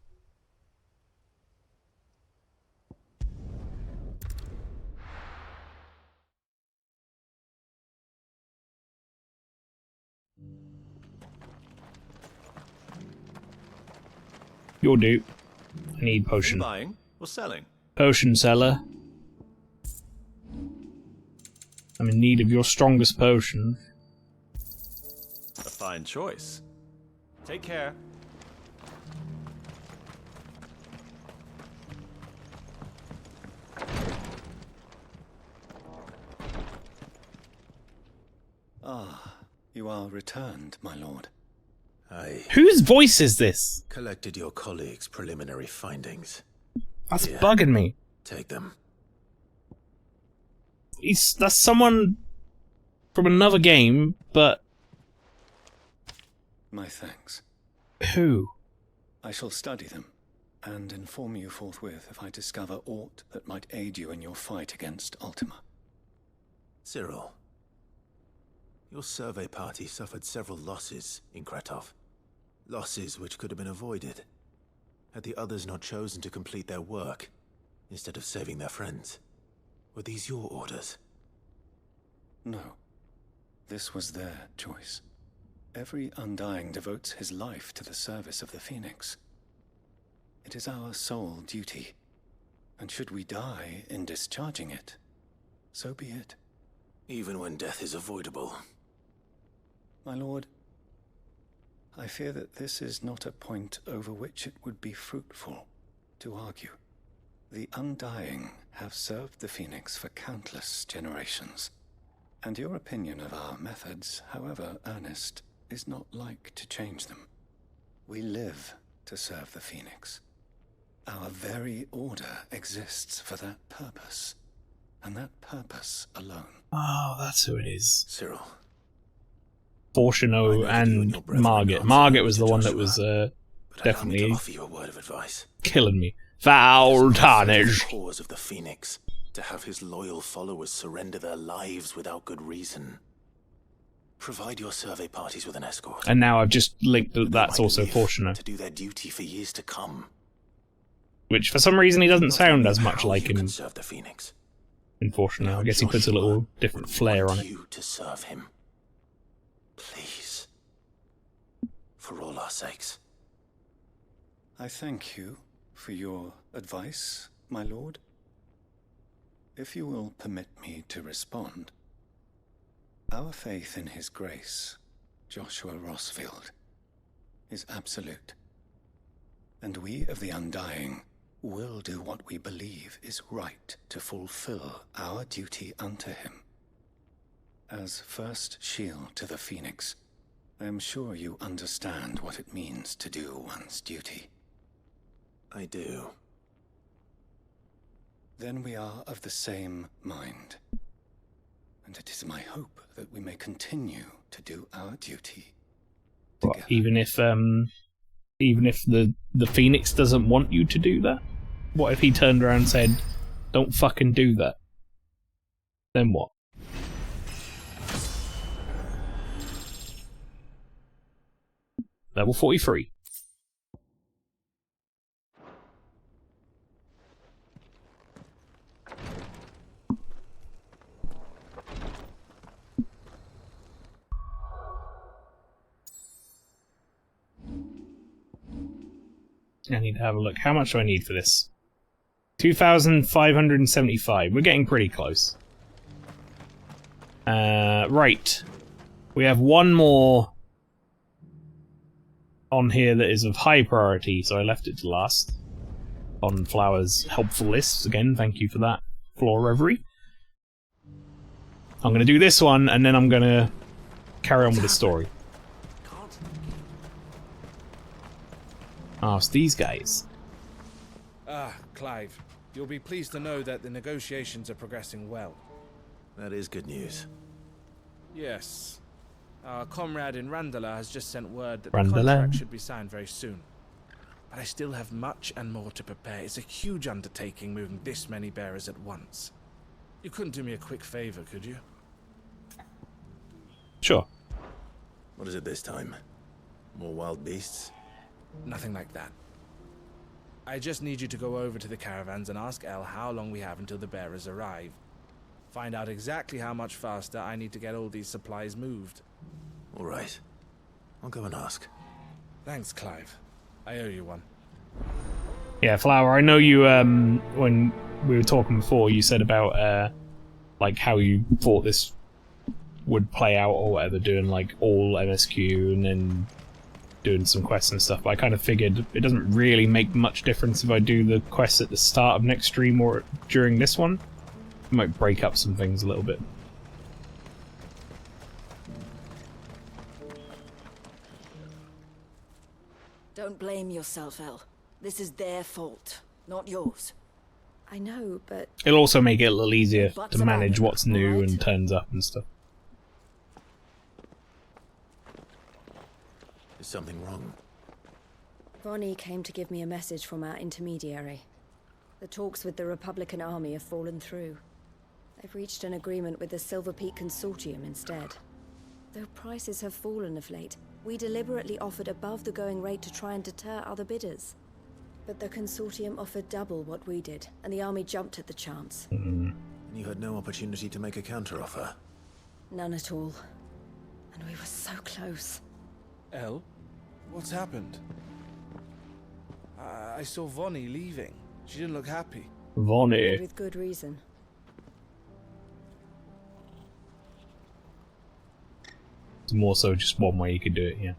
You'll do. I need potion. Buying or selling? Potion seller. I'm in need of your strongest potion. A fine choice. Take care. Ah, you are returned, my lord. Whose voice is this? Collected your colleagues' preliminary findings. That's bugging me. Take them. That's someone from another game, but... My thanks. Who? I shall study them, and inform you forthwith if I discover aught that might aid you in your fight against Ultima. Cyril, your survey party suffered several losses in Kretov. Losses which could have been avoided, had the others not chosen to complete their work, instead of saving their friends. Were these your orders? No. This was their choice. Every Undying devotes his life to the service of the Phoenix. It is our sole duty, and should we die in discharging it, so be it. Even when death is avoidable. My lord, I fear that this is not a point over which it would be fruitful to argue. The Undying have served the Phoenix for countless generations, and your opinion of our methods, however earnest, is not like to change them. We live to serve the Phoenix. Our very order exists for that purpose, and that purpose alone. Oh, that's who it is. Cyril. Fortuno and Margit. Margit was the one that was definitely offer you a word of advice. killing me. Foul tarnish. The cause of the Phoenix, to have his loyal followers surrender their lives without good reason. Provide your survey parties with an escort. And now I've just linked that that's also Fortuno. To do their duty for years to come. Which, for some reason, he doesn't sound as much like him Serve the Phoenix. in Fortuno. I guess he puts a little different flair on it. You to serve him. Please. For all our sakes. I thank you for your advice, my lord. If you will permit me to respond, our faith in his grace, Joshua Rossfield, is absolute. And we of the Undying will do what we believe is right to fulfill our duty unto him. As first shield to the Phoenix, I am sure you understand what it means to do one's duty. I do. Then we are of the same mind. And it is my hope that we may continue to do our duty. What, even if the Phoenix doesn't want you to do that? What if he turned around and said, "Don't fucking do that"? Then what? Level 43. I need to have a look. How much do I need for this? 2,575. We're getting pretty close. Right. We have one more on here that is of high priority, so I left it to last. On Flower's helpful lists. Again, thank you for that, Floor Reverie. I'm going to do this one, and then I'm going to carry on with the story. Oh, it's these guys. Ah, Clive. You'll be pleased to know that the negotiations are progressing well. That is good news. Yes. Our comrade in Randala has just sent word that Randala. the contract should be signed very soon. But I still have much and more to prepare. It's a huge undertaking moving this many bearers at once. You couldn't do me a quick favor, could you? Sure. What is it this time? More wild beasts? Nothing like that. I just need you to go over to the caravans and ask El how long we have until the bearers arrive. Find out exactly how much faster I need to get all these supplies moved. All right. I'll go and ask. Thanks, Clive. I owe you one. Yeah, Flower, I know you, when we were talking before, you said about, like, how you thought this would play out or whatever, doing, like, all MSQ and then doing some quests and stuff, but I kind of figured it doesn't really make much difference if I do the quests at the start of next stream or during this one. It might break up some things a little bit. Don't blame yourself, El. This is their fault, not yours. I know, but... It'll also make it a little easier to manage what's new and turns up and stuff. Is something wrong? Vonnie came to give me a message from our intermediary. The talks with the Republican army have fallen through. They've reached an agreement with the Silver Peak Consortium instead. Though prices have fallen of late, we deliberately offered above the going rate to try and deter other bidders. But the Consortium offered double what we did, and the army jumped at the chance. And you had no opportunity to make a counteroffer? None at all. And we were so close. El? What's happened? I saw Vonnie leaving. She didn't look happy. Vonnie. With good reason. It's more so just one way you could do it, yeah.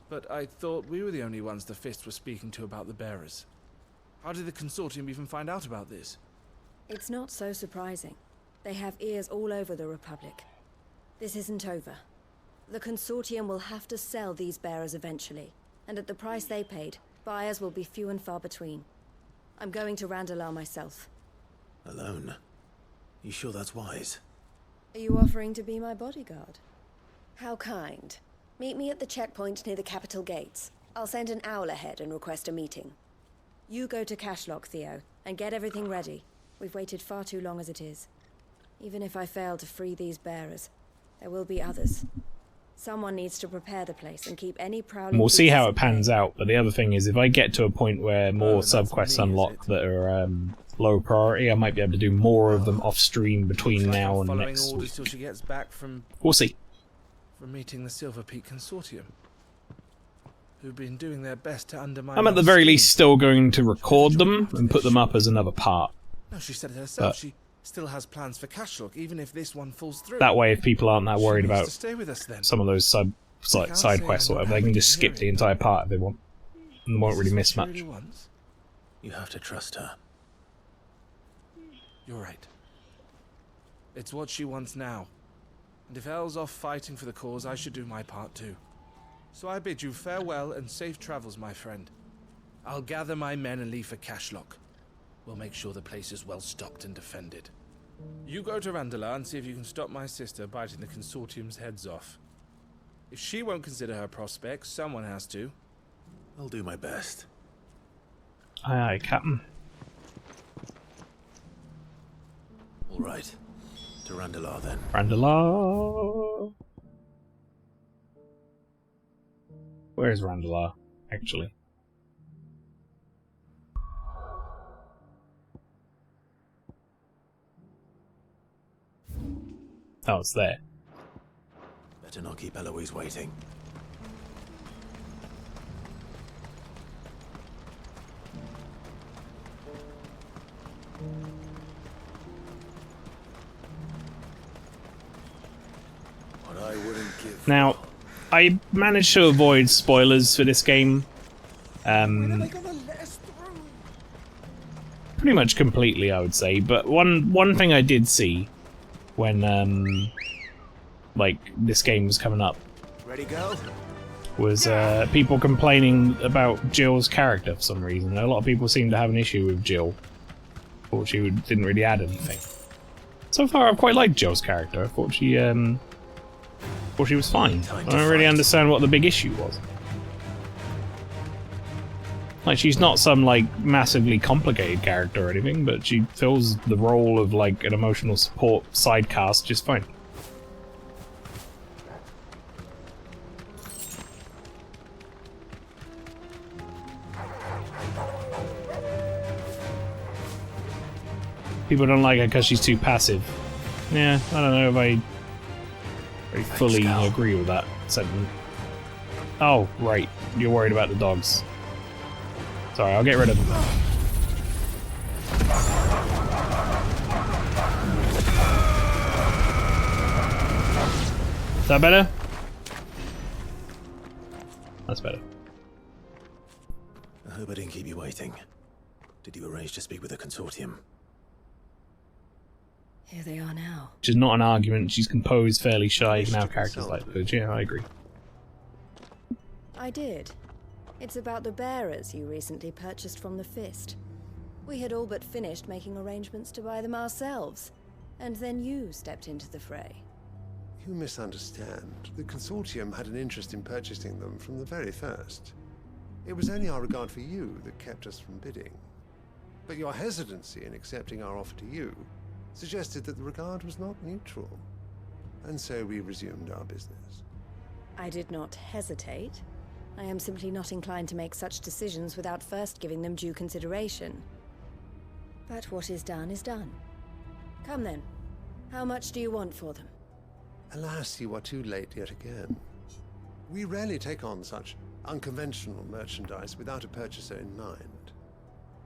But I thought we were the only ones the Fist were speaking to about the bearers. How did the Consortium even find out about this? It's not so surprising. They have ears all over the Republic. This isn't over. The Consortium will have to sell these bearers eventually, and at the price they paid, buyers will be few and far between. I'm going to Randalar myself. Alone? You sure that's wise? Are you offering to be my bodyguard? How kind. Meet me at the checkpoint near the capital gates. I'll send an owl ahead and request a meeting. You go to Cashlock, Theo, and get everything ready. We've waited far too long as it is. Even if I fail to free these bearers, there will be others. Someone needs to prepare the place and keep any prowling... We'll see how it pans out, but the other thing is, if I get to a point where more subquests unlock that are low priority, I might be able to do more of them off-stream between now and next week. Till she gets back from... We'll see. From meeting the Silver Peak Consortium, who've been doing their best to undermine... I'm at the very least still going to record them and put them up as another part. No, she said it herself. She still has plans for Cashlock, even if this one falls through. That way, if people aren't that worried about stay with us, then. some of those side quests or whatever, they can just skip the entire part if they want. And they won't really miss much. You have to trust her. You're right. It's what she wants now. And if Elle's off fighting for the cause, I should do my part too. So I bid you farewell and safe travels, my friend. I'll gather my men and leave for Cashlock. We'll make sure the place is well stocked and defended. You go to Randalar and see if you can stop my sister biting the Consortium's heads off. If she won't consider her prospects, someone has to. I'll do my best. Aye, aye, Captain. All right. To Randalar, then. Randalar. Where's Randalar, actually? Oh, it's there. Better not keep Eloise waiting. What I wouldn't give. Now, I managed to avoid spoilers for this game. Pretty much completely, I would say. But one thing I did see when like this game was coming up Ready, go? was people complaining about Jill's character for some reason. A lot of people seem to have an issue with Jill. Thought she didn't really add anything. So far, I've quite liked Jill's character. I thought she was fine. I don't really understand what the big issue was. Like, she's not some, like, massively complicated character or anything, but she fills the role of, like, an emotional support sidecast just fine. People don't like her because she's too passive. Yeah, I don't know if I fully agree with that sentiment. Oh, right. You're worried about the dogs. Sorry, I'll get rid of them. Is that better? That's better. I hope I didn't keep you waiting. Did you arrange to speak with the Consortium? Here they are now. Which is not an argument. She's composed, fairly shy. You can have characters like Pudge. Yeah, I agree. I did. It's about the bearers you recently purchased from the Fist. We had all but finished making arrangements to buy them ourselves, and then you stepped into the fray. You misunderstand. The Consortium had an interest in purchasing them from the very first. It was only our regard for you that kept us from bidding. But your hesitancy in accepting our offer to you suggested that the regard was not neutral. And so we resumed our business. I did not hesitate. I am simply not inclined to make such decisions without first giving them due consideration. But what is done is done. Come then. How much do you want for them? Alas, you are too late yet again. We rarely take on such unconventional merchandise without a purchaser in mind.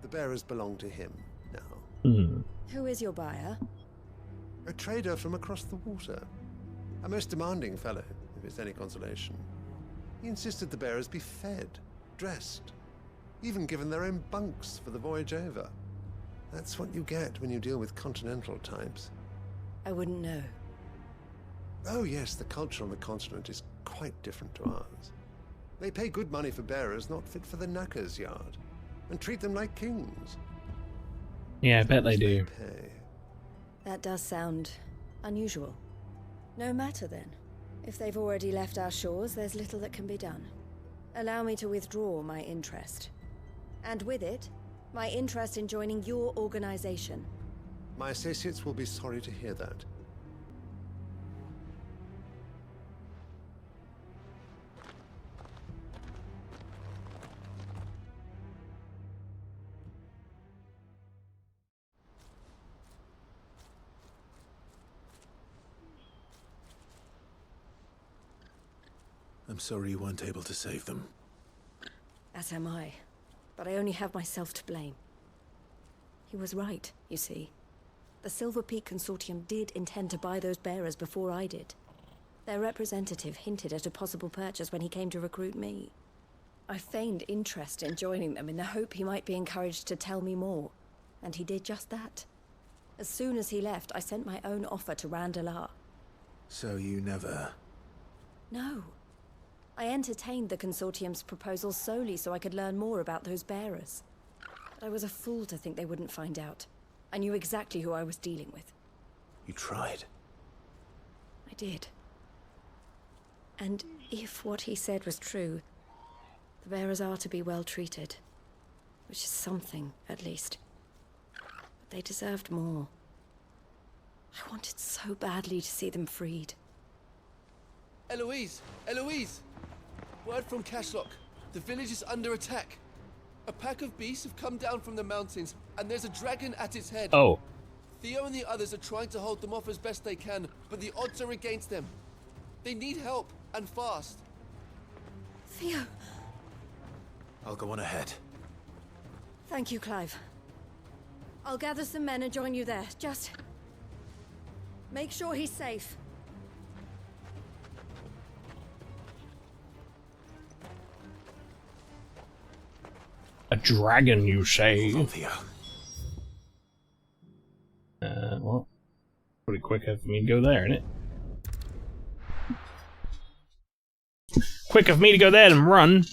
The bearers belong to him now. Who is your buyer? A trader from across the water. A most demanding fellow, if it's any consolation. He insisted the bearers be fed, dressed, even given their own bunks for the voyage over. That's what you get when you deal with continental types. I wouldn't know. Oh yes, the culture on the continent is quite different to ours. They pay good money for bearers not fit for the knacker's yard, and treat them like kings. Yeah, I bet they do. That does sound unusual. No matter then. If they've already left our shores, there's little that can be done. Allow me to withdraw my interest. And with it, my interest in joining your organization. My associates will be sorry to hear that. I'm sorry you weren't able to save them. As am I. But I only have myself to blame. He was right, you see. The Silver Peak Consortium did intend to buy those bearers before I did. Their representative hinted at a possible purchase when he came to recruit me. I feigned interest in joining them in the hope he might be encouraged to tell me more. And he did just that. As soon as he left, I sent my own offer to Randalar. So you never... No. I entertained the Consortium's proposal solely so I could learn more about those bearers. But I was a fool to think they wouldn't find out. I knew exactly who I was dealing with. You tried. I did. And if what he said was true, the bearers are to be well treated. Which is something, at least. But they deserved more. I wanted so badly to see them freed. Eloise! Eloise! Word from Cashlock. The village is under attack. A pack of beasts have come down from the mountains, and there's a dragon at its head. Oh. Theo and the others are trying to hold them off as best they can, but the odds are against them. They need help, and fast. Theo! I'll go on ahead. Thank you, Clive. I'll gather some men and join you there. Just... make sure he's safe. A dragon, you say? Well, pretty quicker for me to go there, isn't it? Quicker for me to go there than run.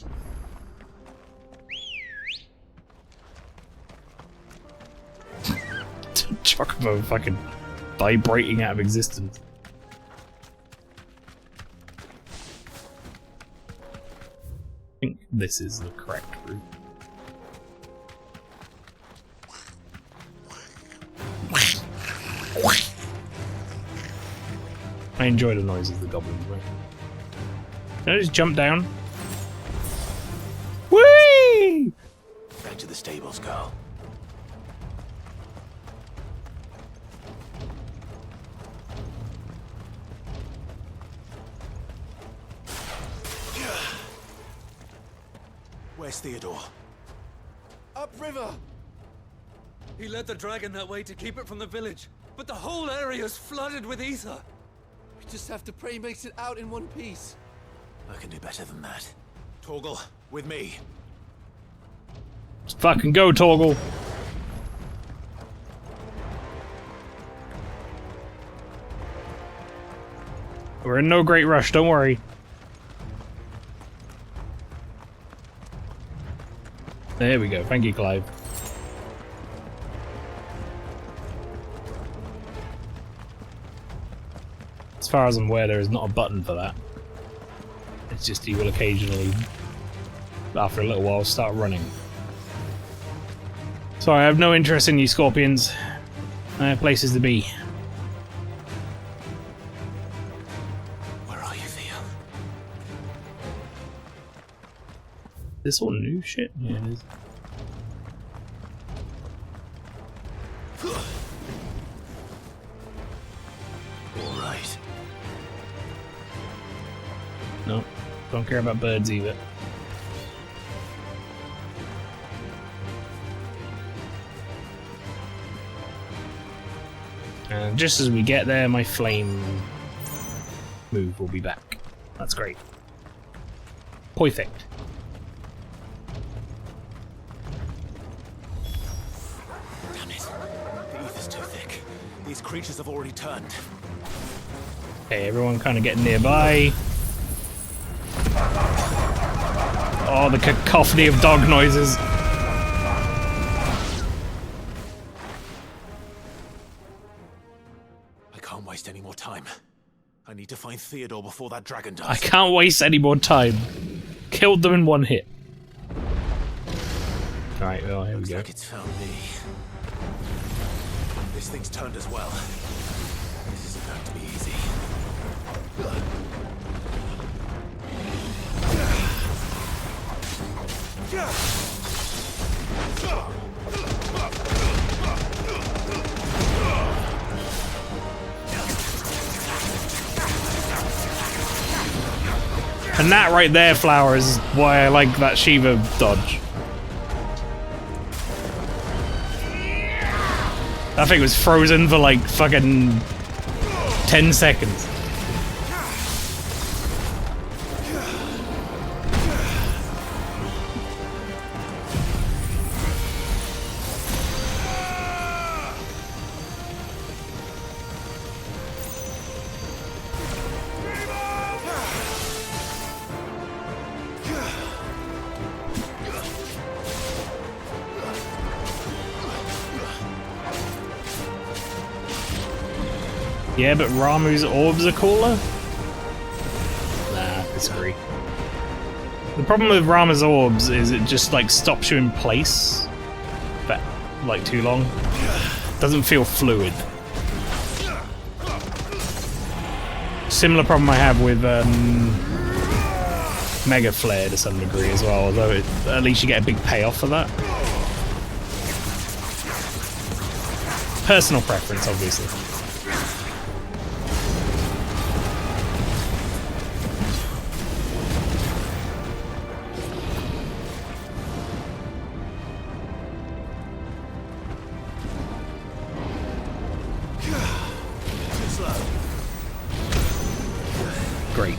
Chocobo fucking vibrating out of existence. I think this is the correct route. I enjoy the noises the goblins make. Can I just jump down? Whee! Back to the stables, girl. Where's Theodore? Upriver! He led the dragon that way to keep it from the village, but the whole area's flooded with ether. We just have to pray he makes it out in one piece. I can do better than that. Torgal, with me. Let's fucking go, Torgal. We're in no great rush, don't worry. There we go. Thank you, Clive. As far as I'm aware, there is not a button for that. It's just you will occasionally, after a little while, start running. Sorry, I have no interest in you scorpions. I have places to be. Where are you, Theo? This all new shit? Yeah, it is. All right. No, don't care about birds either. And just as we get there, my flame move will be back. That's great. Perfect. Damn it. The ether's too thick. These creatures have already turned. Okay, everyone kind of get nearby. Oh, the cacophony of dog noises. I can't waste any more time. I need to find Theodore before that dragon does. I can't waste any more time. Killed them in one hit. Alright, well, here we go. Like it's found me. This thing's turned as well. This isn't going to be easy. And that right there, Flower, is why I like that Shiva dodge. That thing was frozen for like fucking 10 seconds. Yeah, but Ramuh's orbs are cooler? Nah, disagree. The problem with Ramuh's orbs is it just like stops you in place for like too long. Doesn't feel fluid. Similar problem I have with Mega Flare to some degree as well, although at least you get a big payoff for that. Personal preference, obviously. Great.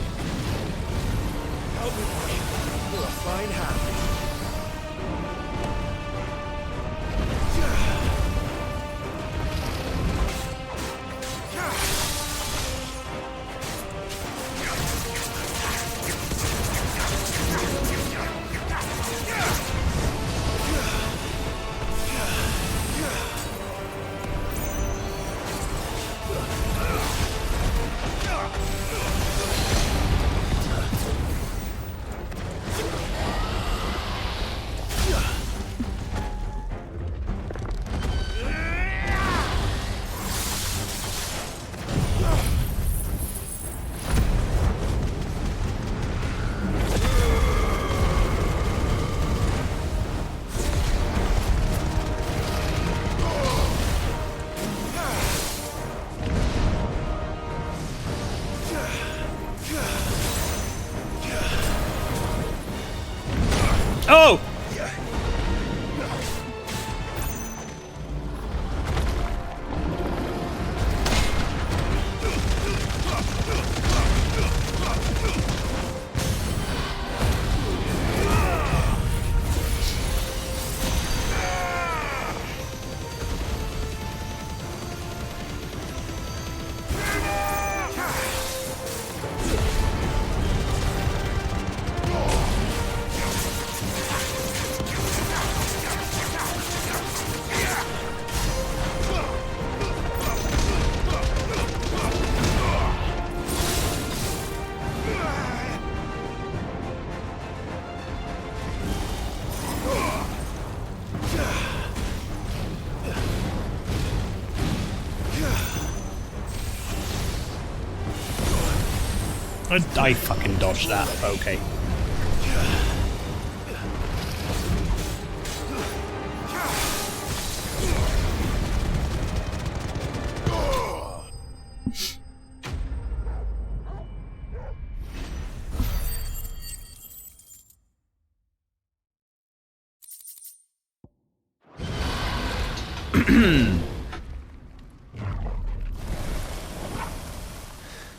Oh! I fucking dodged that. Okay.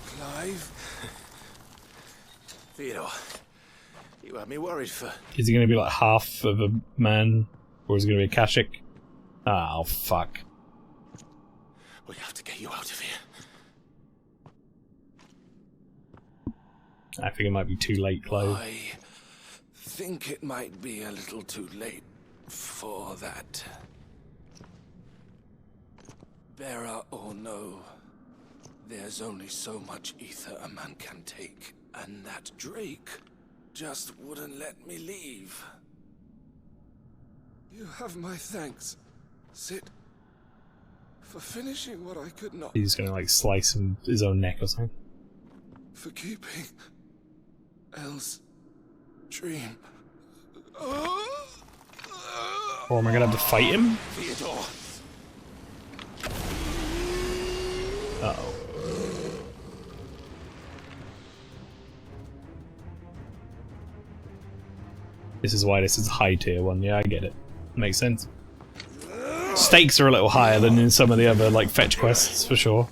Clive? Theodore, you had me worried for... Is he going to be like half of a man? Or is he going to be a Kashyyyk? Oh, fuck. We have to get you out of here. I think it might be too late, Clive. I think it might be a little too late for that. Bearer or no, there's only so much ether a man can take, and that Drake just wouldn't let me leave. You have my thanks, Sid, for finishing what I could not. He's going to like slice his own neck or something. For keeping Elle's dream. Or am I going to have to fight him? Theodore. Uh-oh. This is why this is a high tier one. Yeah, I get it. Makes sense. Stakes are a little higher than in some of the other like fetch quests for sure.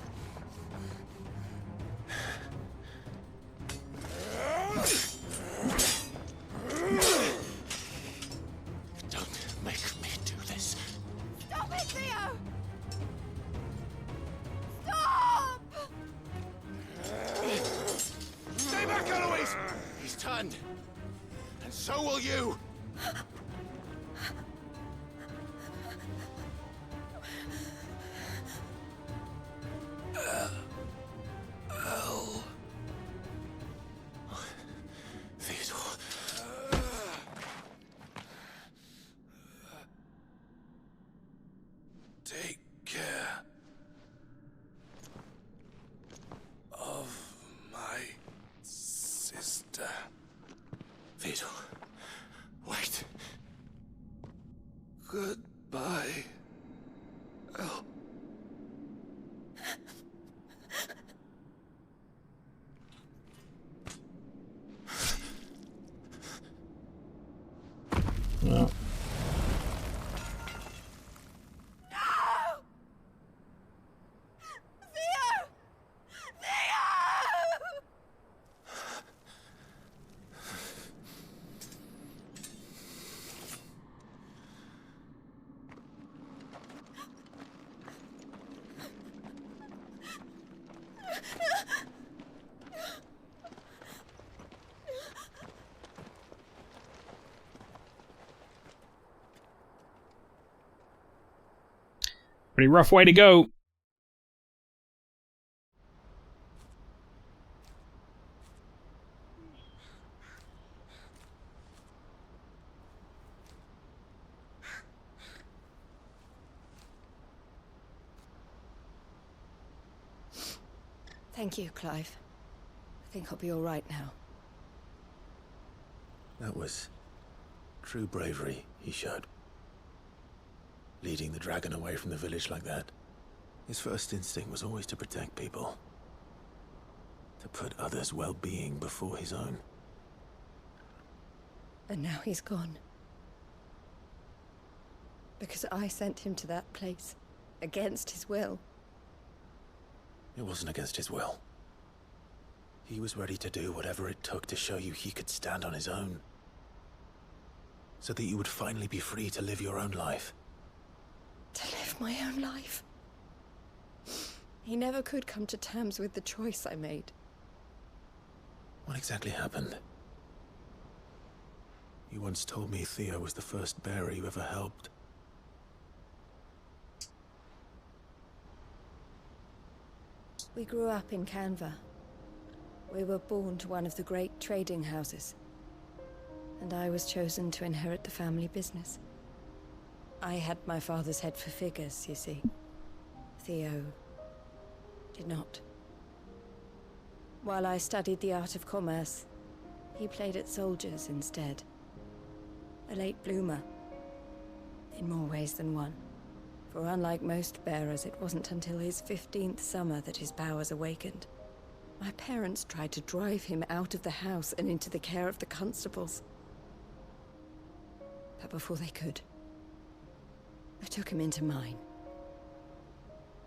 Don't make me do this. Stop it, Theo! Stop! Stay back, Eloise! He's turned. And so will you! Take care of my sister. Fatal. Wait. Goodbye, El. No. Pretty rough way to go. Thank you, Clive. I think I'll be all right now. That was true bravery he showed. Leading the dragon away from the village like that. His first instinct was always to protect people. To put others' well-being before his own. And now he's gone. Because I sent him to that place, against his will. It wasn't against his will. He was ready to do whatever it took to show you he could stand on his own. So that you would finally be free to live your own life. To live my own life. He never could come to terms with the choice I made. What exactly happened? You once told me Theo was the first bearer you ever helped. We grew up in Canva. We were born to one of the great trading houses. And I was chosen to inherit the family business. I had my father's head for figures, you see. Theo did not. While I studied the art of commerce, he played at soldiers instead. A late bloomer, in more ways than one. For unlike most bearers, it wasn't until his 15th summer that his powers awakened. My parents tried to drive him out of the house and into the care of the constables. But before they could, I took him into mine.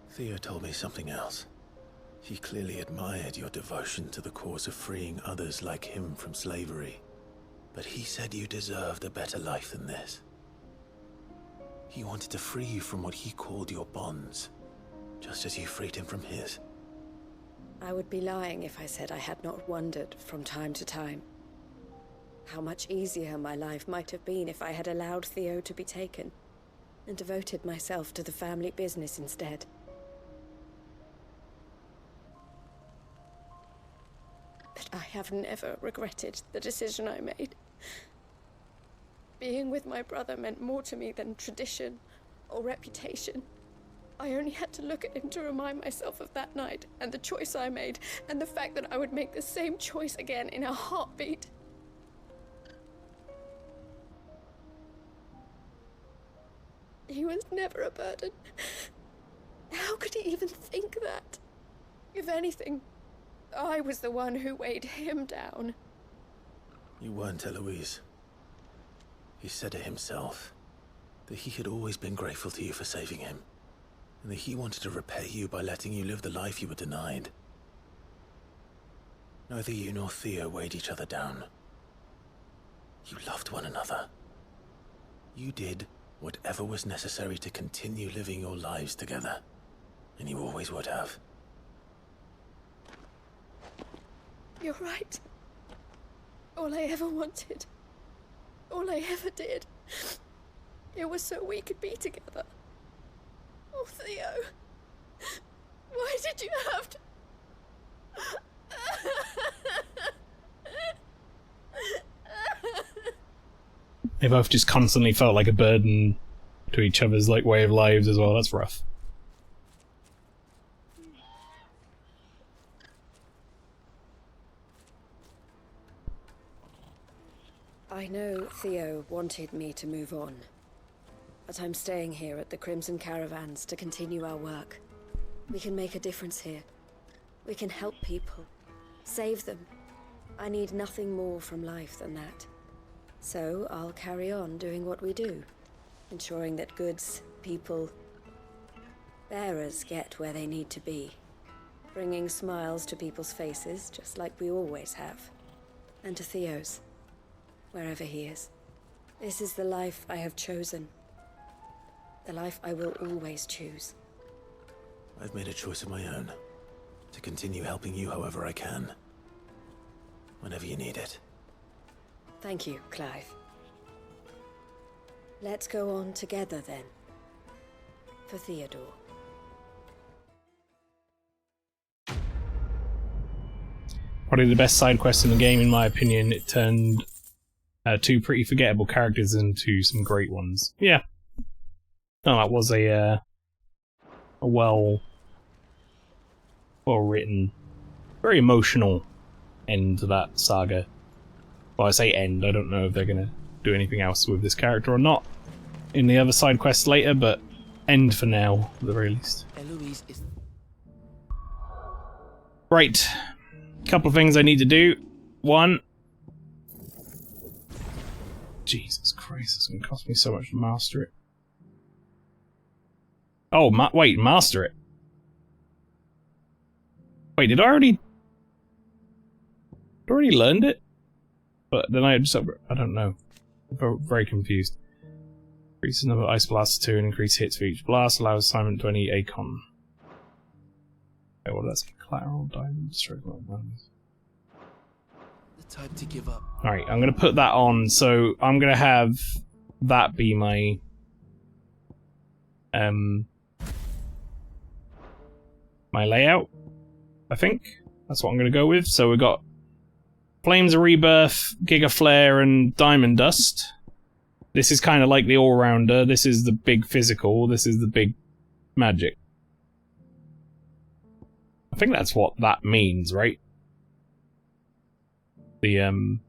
Theo told me something else. He clearly admired your devotion to the cause of freeing others like him from slavery. But he said you deserved a better life than this. He wanted to free you from what he called your bonds, just as you freed him from his. I would be lying if I said I had not wondered from time to time how much easier my life might have been if I had allowed Theo to be taken and devoted myself to the family business instead. But I have never regretted the decision I made. Being with my brother meant more to me than tradition or reputation. I only had to look at him to remind myself of that night and the choice I made and the fact that I would make the same choice again in a heartbeat. He was never a burden. How could he even think that? If anything, I was the one who weighed him down. You weren't, Eloise. He said it himself, that he had always been grateful to you for saving him, and that he wanted to repay you by letting you live the life you were denied. Neither you nor Theo weighed each other down. You loved one another. You did whatever was necessary to continue living your lives together, and you always would have. You're right. All I ever wanted, all I ever did, it was so we could be together. Oh, Theo, why did you have to... They both just constantly felt like a burden to each other's like way of lives as well. That's rough. I know Theo wanted me to move on, but I'm staying here at the Crimson Caravans to continue our work. We can make a difference here. We can help people, save them. I need nothing more from life than that. So I'll carry on doing what we do, ensuring that goods, people, bearers get where they need to be, bringing smiles to people's faces just like we always have, and to Theo's, wherever he is. This is the life I have chosen, the life I will always choose. I've made a choice of my own, to continue helping you however I can, whenever you need it. Thank you, Clive. Let's go on together then. For Theodore. Probably the best side quest in the game, in my opinion. It turned two pretty forgettable characters into some great ones. Yeah. No, that was a well-written, very emotional end to that saga. Well, I say end, I don't know if they're going to do anything else with this character or not in the other side quests later, but end for now, at the very least. Right. Couple of things I need to do. One. Jesus Christ, it's going to cost me so much to master it. Oh, wait, master it. Wait, did I already learned it? But then I just, I don't know. I'm very confused. Increase the number of ice blasts to 2 and increase hits for each blast. Allows assignment to any Acon. Okay, what does that say? Collateral, diamond, stroke, The time to give up. Alright, I'm gonna put that on, so I'm gonna have that be my my layout, I think. That's what I'm gonna go with. So we've got Flames of Rebirth, Giga Flare, and Diamond Dust. This is kind of like the all-rounder. This is the big physical. This is the big magic. I think that's what that means, right? The,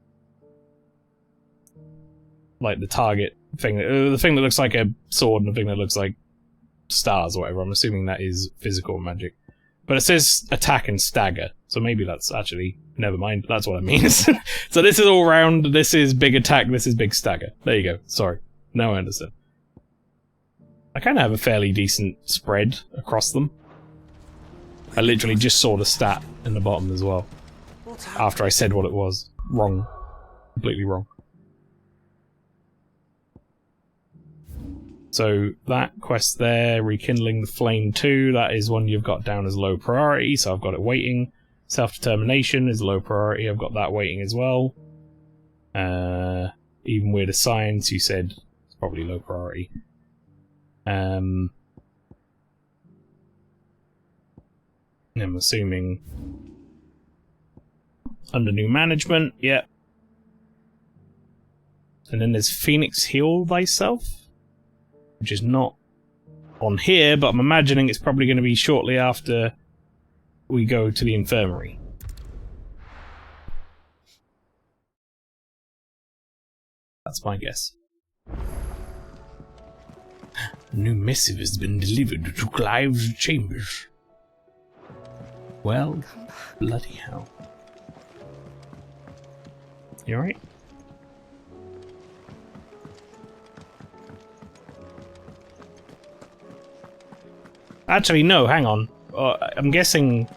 like the target thing. The thing that looks like a sword and the thing that looks like stars or whatever. I'm assuming that is physical magic. But it says attack and stagger, so maybe that's actually... Never mind, that's what it means. So this is all round, this is big attack, this is big stagger. There you go, sorry. Now I understand. I kind of have a fairly decent spread across them. I literally just saw the stat in the bottom as well. After I said what it was. Wrong. Completely wrong. So that quest there, Rekindling the Flame 2, that is one you've got down as low priority, so I've got it waiting. Self-Determination is low priority, I've got that waiting as well. Even Weirder Science, you said, it's probably low priority. I'm assuming under new management, yep. And then there's Phoenix Heal Thyself, which is not on here, but I'm imagining it's probably going to be shortly after we go to the infirmary. That's my guess. A new missive has been delivered to Clive's chambers. Well, bloody hell. You alright? Actually, no, hang on. I'm guessing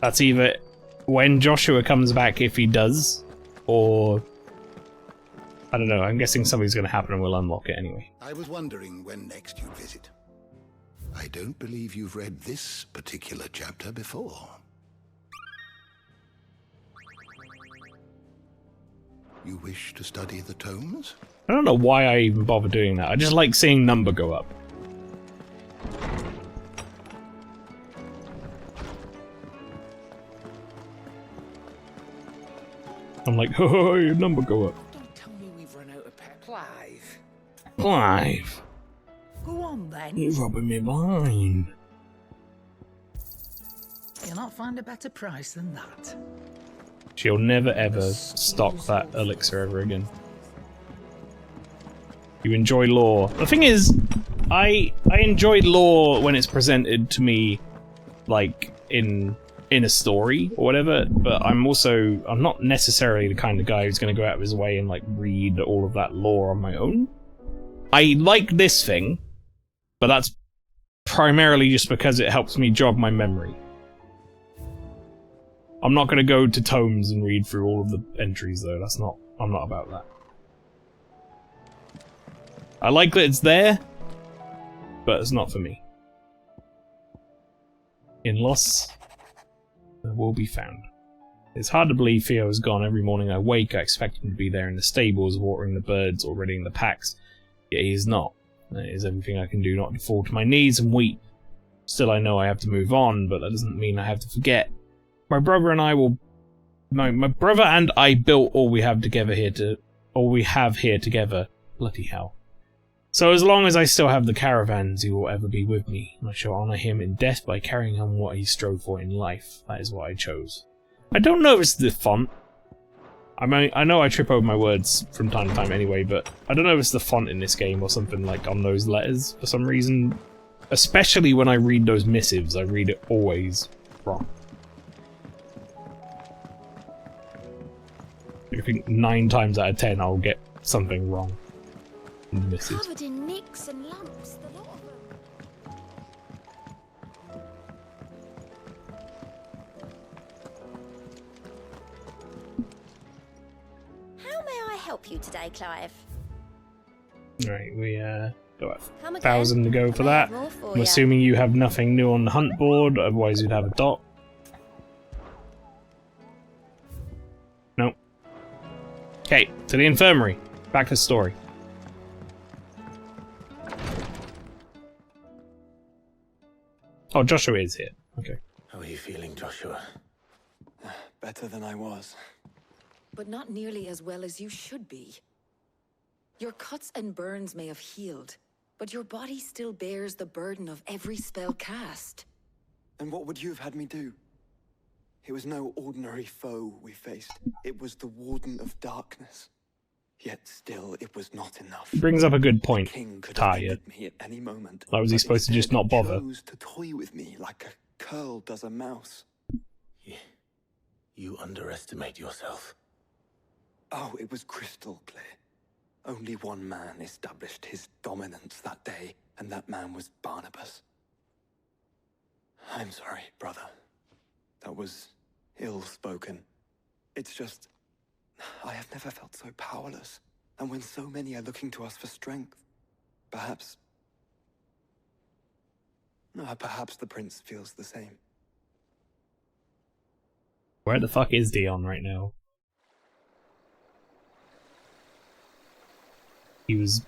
that's either when Joshua comes back, if he does, or... I don't know, I'm guessing something's going to happen and we'll unlock it anyway. I was wondering when next you'd visit. I don't believe you've read this particular chapter before. You wish to study the tomes? I don't know why I even bother doing that. I just like seeing number go up. I'm like, oh, your number go up. Don't tell me we've run out of Clive. Clive, Go on then. you're robbing me blind. You'll not find a better price than that. She'll never ever stock that elixir ever again. You enjoy lore. The thing is, I enjoy lore when it's presented to me, like, in a story or whatever, but I'm not necessarily the kind of guy who's going to go out of his way and, like, read all of that lore on my own. I like this thing, but that's primarily just because it helps me jog my memory. I'm not going to go to tomes and read through all of the entries, though. I'm not about that. I like that it's there, but it's not for me. In loss, there will be found. It's hard to believe Theo is gone. Every morning I wake, I expect him to be there in the stables, watering the birds or readying the packs. Yet he is not. It is everything I can do not to fall to my knees and weep. Still, I know I have to move on, but that doesn't mean I have to forget. My brother and I will. My brother and I built all we have here together. Bloody hell. So as long as I still have the caravans, he will ever be with me. I shall honour him in death by carrying on what he strove for in life. That is what I chose. I don't know if it's the font. I know I trip over my words from time to time anyway, but I don't know if it's the font in this game or something like on those letters for some reason. Especially when I read those missives, I read it always wrong. I think 9 times out of 10 I'll get something wrong in the missives. Covered in nicks and lumps, the lot of them. How may I help you today, Clive? Right, we got Come again. 1,000 to go for that. more for I'm ya. assuming you have nothing new on the hunt board, otherwise you'd have a dot. Nope. Okay, to the infirmary. Back to the story. Oh, Joshua is here. Okay. How are you feeling, Joshua? Better than I was. But not nearly as well as you should be. Your cuts and burns may have healed, but your body still bears the burden of every spell cast. And what would you have had me do? It was no ordinary foe we faced. It was the Warden of Darkness. Yet still, it was not enough. He brings up a good point, The king could have Talia. ended me at any moment. Why was he but supposed to just instead not bother? He chose to toy with me like a curl does a mouse. You underestimate yourself. Oh, it was crystal clear. Only one man established his dominance that day, and that man was Barnabas. I'm sorry, brother. That was ill-spoken. It's just, I have never felt so powerless. And when so many are looking to us for strength, perhaps the prince feels the same. Where the fuck is Dion right now? He was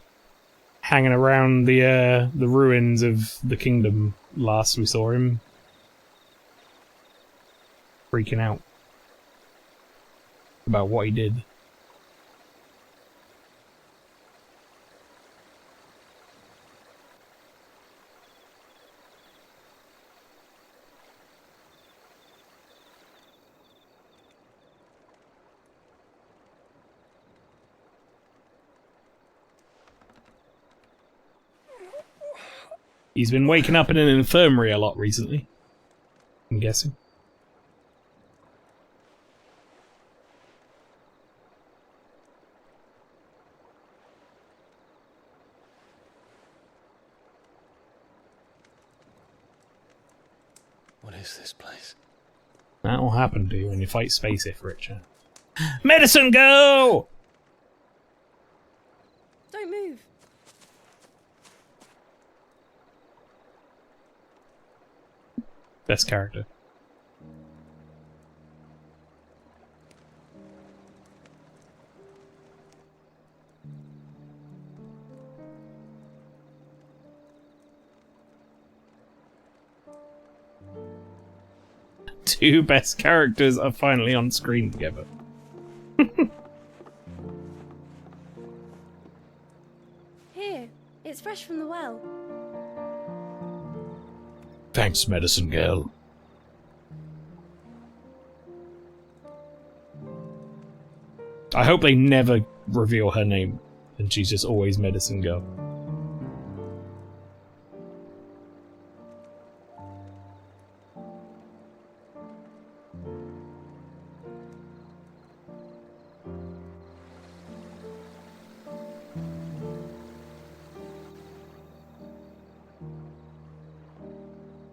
hanging around the ruins of the kingdom last we saw him. Freaking out about what he did. He's been waking up in an infirmary a lot recently, I'm guessing. What is this place? That will happen to you when you fight Space If, Richard. Medicine, go! Don't move. Best character. Two best characters are finally on screen together. Here, it's fresh from the well. Thanks, medicine girl. I hope they never reveal her name, and she's just always medicine girl.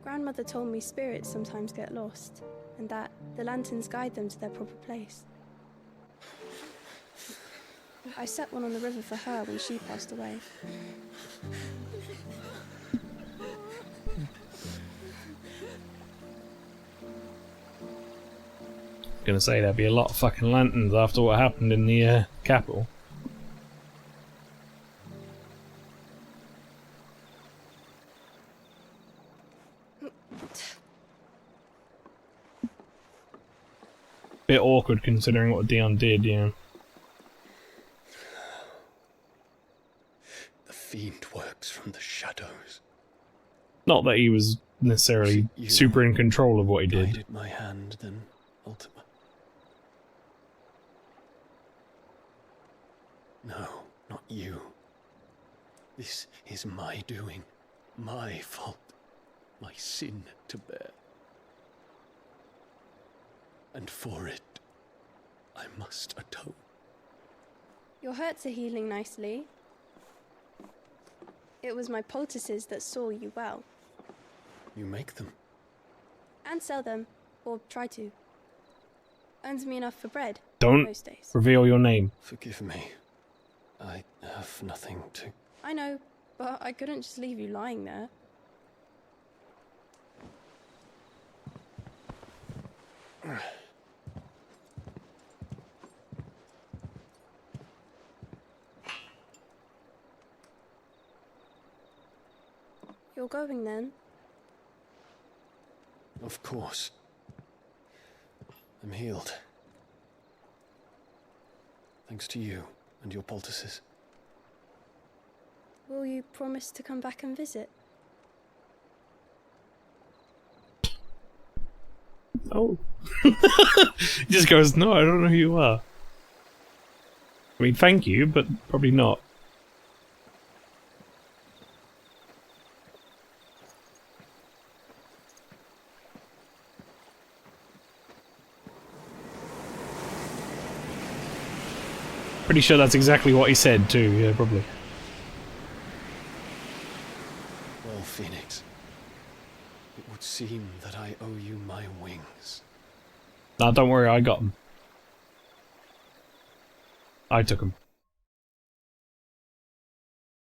Grandmother told me spirits sometimes get lost, and that the lanterns guide them to their proper place. I set one on the river for her when she passed away. Gonna say there'd be a lot of fucking lanterns after what happened in the capital. Bit awkward considering what Dion did, yeah. The fiend works from the shadows. Not that he was necessarily super in control of what he did. Guided my hand, then Ultima. No, not you. This is my doing, my fault, my sin to bear. And for it, I must atone. Your hurts are healing nicely. It was my poultices that saw you well. You make them. And sell them, or try to. Earns me enough for bread. Don't most days. reveal your name. Forgive me. I have nothing to... I know, but I couldn't just leave you lying there. You're going then? Of course. I'm healed. Thanks to you and your poultices. Will you promise to come back and visit? Oh. He just goes, no, I don't know who you are. I mean, thank you, but probably not. Pretty sure that's exactly what he said too, yeah, probably. Well, Phoenix, it would seem that I owe you my wings. Nah, don't worry, I got them. I took them.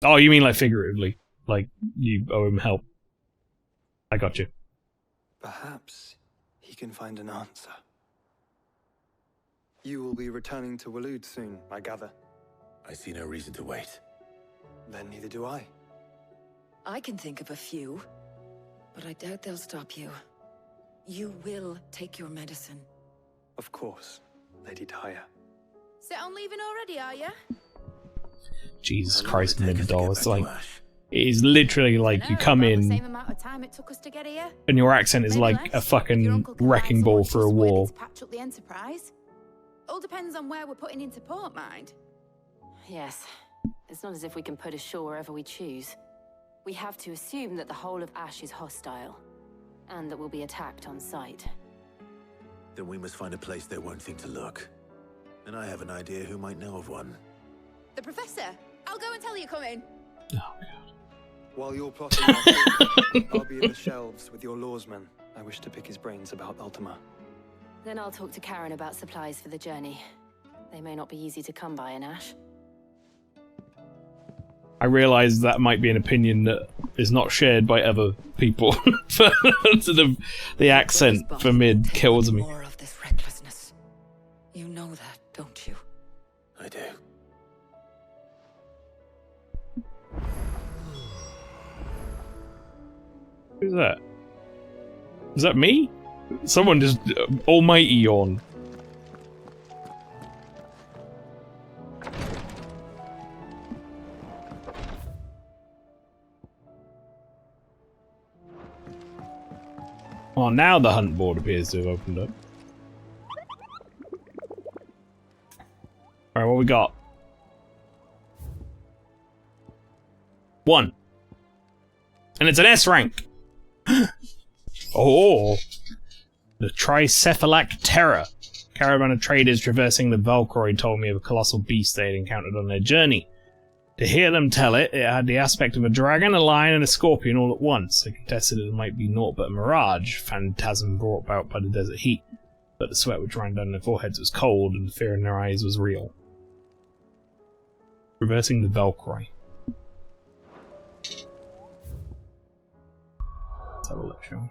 Oh, you mean like figuratively? Like, you owe him help. I got you. Perhaps he can find an answer. You will be returning to Waloed soon, I gather. I see no reason to wait. Then neither do I. I can think of a few, but I doubt they'll stop you. You will take your medicine. Of course, Lady Daya. Set on leaving already, are you? Jesus Christ, Middoll. It's like, it is literally like you come in Same amount of time it took us to get here. and your accent is like a fucking wrecking ball for a wall. To patch up the Enterprise. All depends on where we're putting into port, mind. Yes. It's not as if we can put ashore wherever we choose. We have to assume that the whole of Ash is hostile, and that we'll be attacked on sight. Then we must find a place they won't think to look. And I have an idea who might know of one. The Professor! I'll go and tell you coming. While you're plotting out, I'll be in the shelves with your lawsman. I wish to pick his brains about Ultima. Then I'll talk to Karen about supplies for the journey. They may not be easy to come by in Ash. I realise that might be an opinion that is not shared by other people. The accent for Mid kills me. More of this recklessness. You know that, don't you? I do. Who's that? Is that me? Someone just almighty yawn. Oh, now the hunt board appears to have opened up. Alright, what we got? 1. And it's an S rank! Oh! The Tricephalactera. Caravan of traders traversing the Valkyrie told me of a colossal beast they had encountered on their journey. To hear them tell it, it had the aspect of a dragon, a lion, and a scorpion all at once. They contested it might be naught but a mirage, phantasm brought about by the desert heat. But the sweat which ran down their foreheads was cold, and the fear in their eyes was real. Traversing the Valkyrie. Let's have a look, shall we?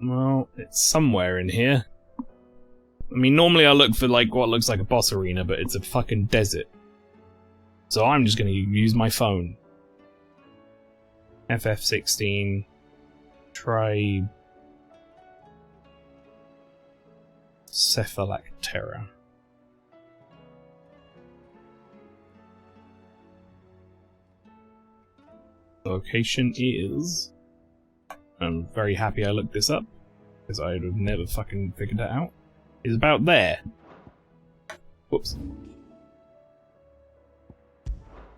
Well, it's somewhere in here. I mean, normally I look for like what looks like a boss arena, but it's a fucking desert. So I'm just gonna use my phone. FF16. Try... Cephalactera. Location is... I'm very happy I looked this up, because I would have never fucking figured that out. It's about there. Whoops.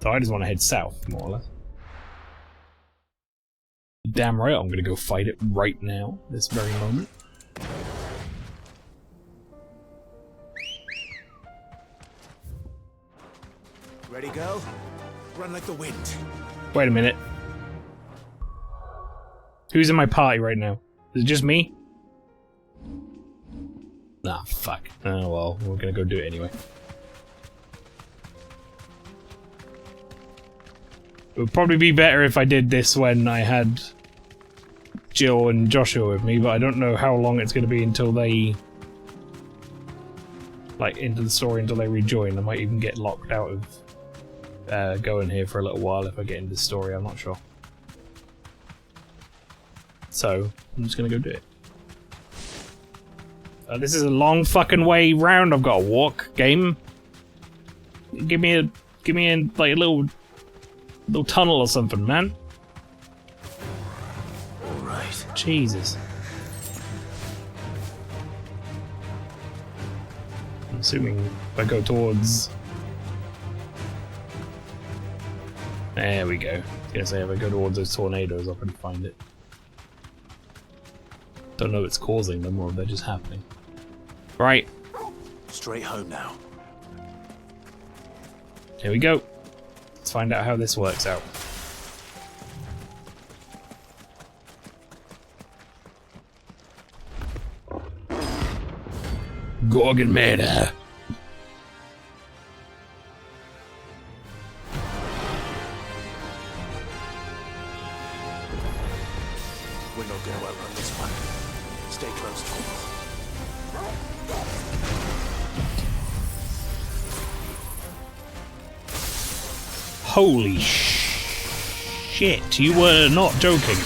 So I just want to head south, more or less. Damn right, I'm gonna go fight it right now, this very moment. Ready, go? Run like the wind. Wait a minute. Who's in my party right now? Is it just me? Nah, fuck. Oh well, we're gonna go do it anyway. It would probably be better if I did this when I had Jill and Joshua with me, but I don't know how long it's gonna be until they... like, into the story until they rejoin. I might even get locked out of going here for a little while if I get into the story, I'm not sure. So, I'm just gonna go do it. This is a long fucking way round I've got to walk, game. Give me like a little tunnel or something, man. Alright. Jesus. I'm assuming if I go towards... There we go. I was gonna say if I go towards those tornadoes I can find it. Don't know if it's causing them or if they're just happening. Right. Straight home now. Here we go. Let's find out how this works out. Gorgon Mater. We're not gonna outrun this one. Stay close to him. Holy shit, you were not joking.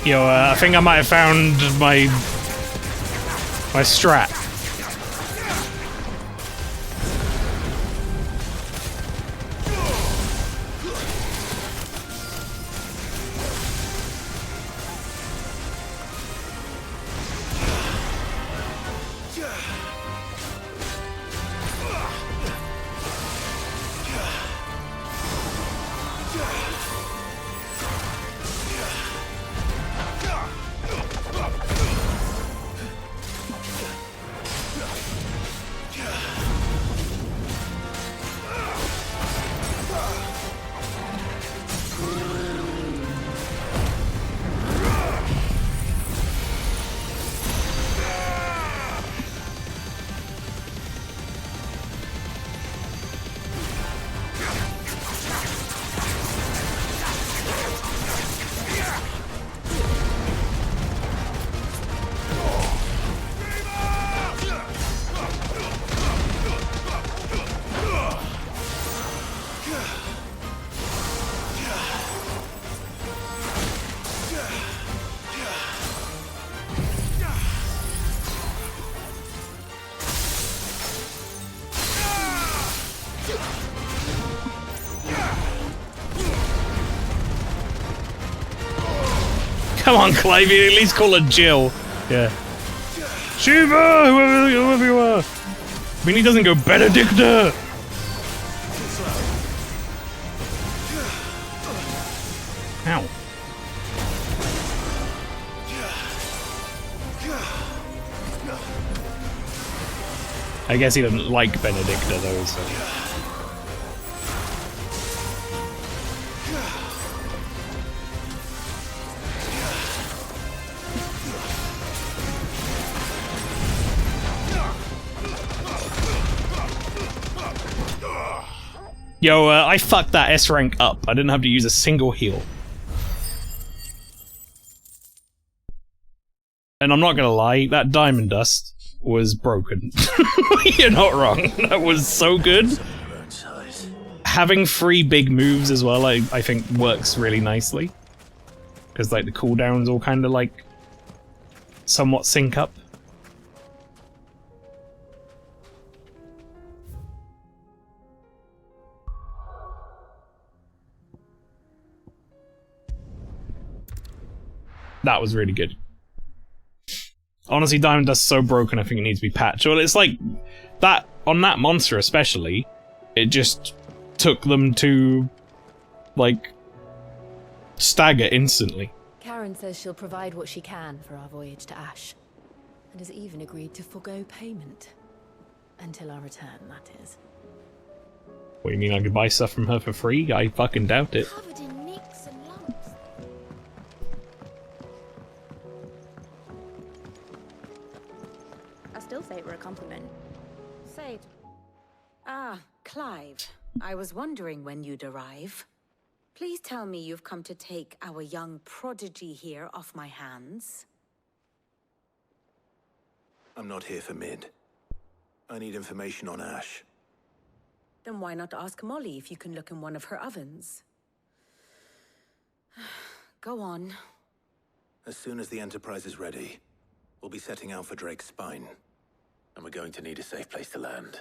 Yo, I think I might have found my strat. Come on, Clive, you at least call her Jill. Yeah. Shiva, whoever you are. I mean, he doesn't go Benedicta. Ow. I guess he doesn't like Benedicta though, so. Yo, I fucked that S rank up. I didn't have to use a single heal. And I'm not gonna lie, that diamond dust was broken. You're not wrong. That was so good. Having 3 big moves as well, I think works really nicely. Because like the cooldowns all kind of like somewhat sync up. That was really good. Honestly, Diamond Dust's so broken, I think it needs to be patched. Well, it's like that on that monster especially. It just took them to like stagger instantly. Karen says she'll provide what she can for our voyage to Ash, and has even agreed to forgo payment until our return. That is. What do you mean I could buy stuff from her for free? I fucking doubt it. Covered in nicks and lumps. I still say it were a compliment. Say it. Ah, Clive. I was wondering when you'd arrive. Please tell me you've come to take our young prodigy here off my hands. I'm not here for Mid. I need information on Ash. Then why not ask Molly if you can look in one of her ovens? Go on. As soon as the Enterprise is ready, we'll be setting out for Drake's Spine. And we're going to need a safe place to land.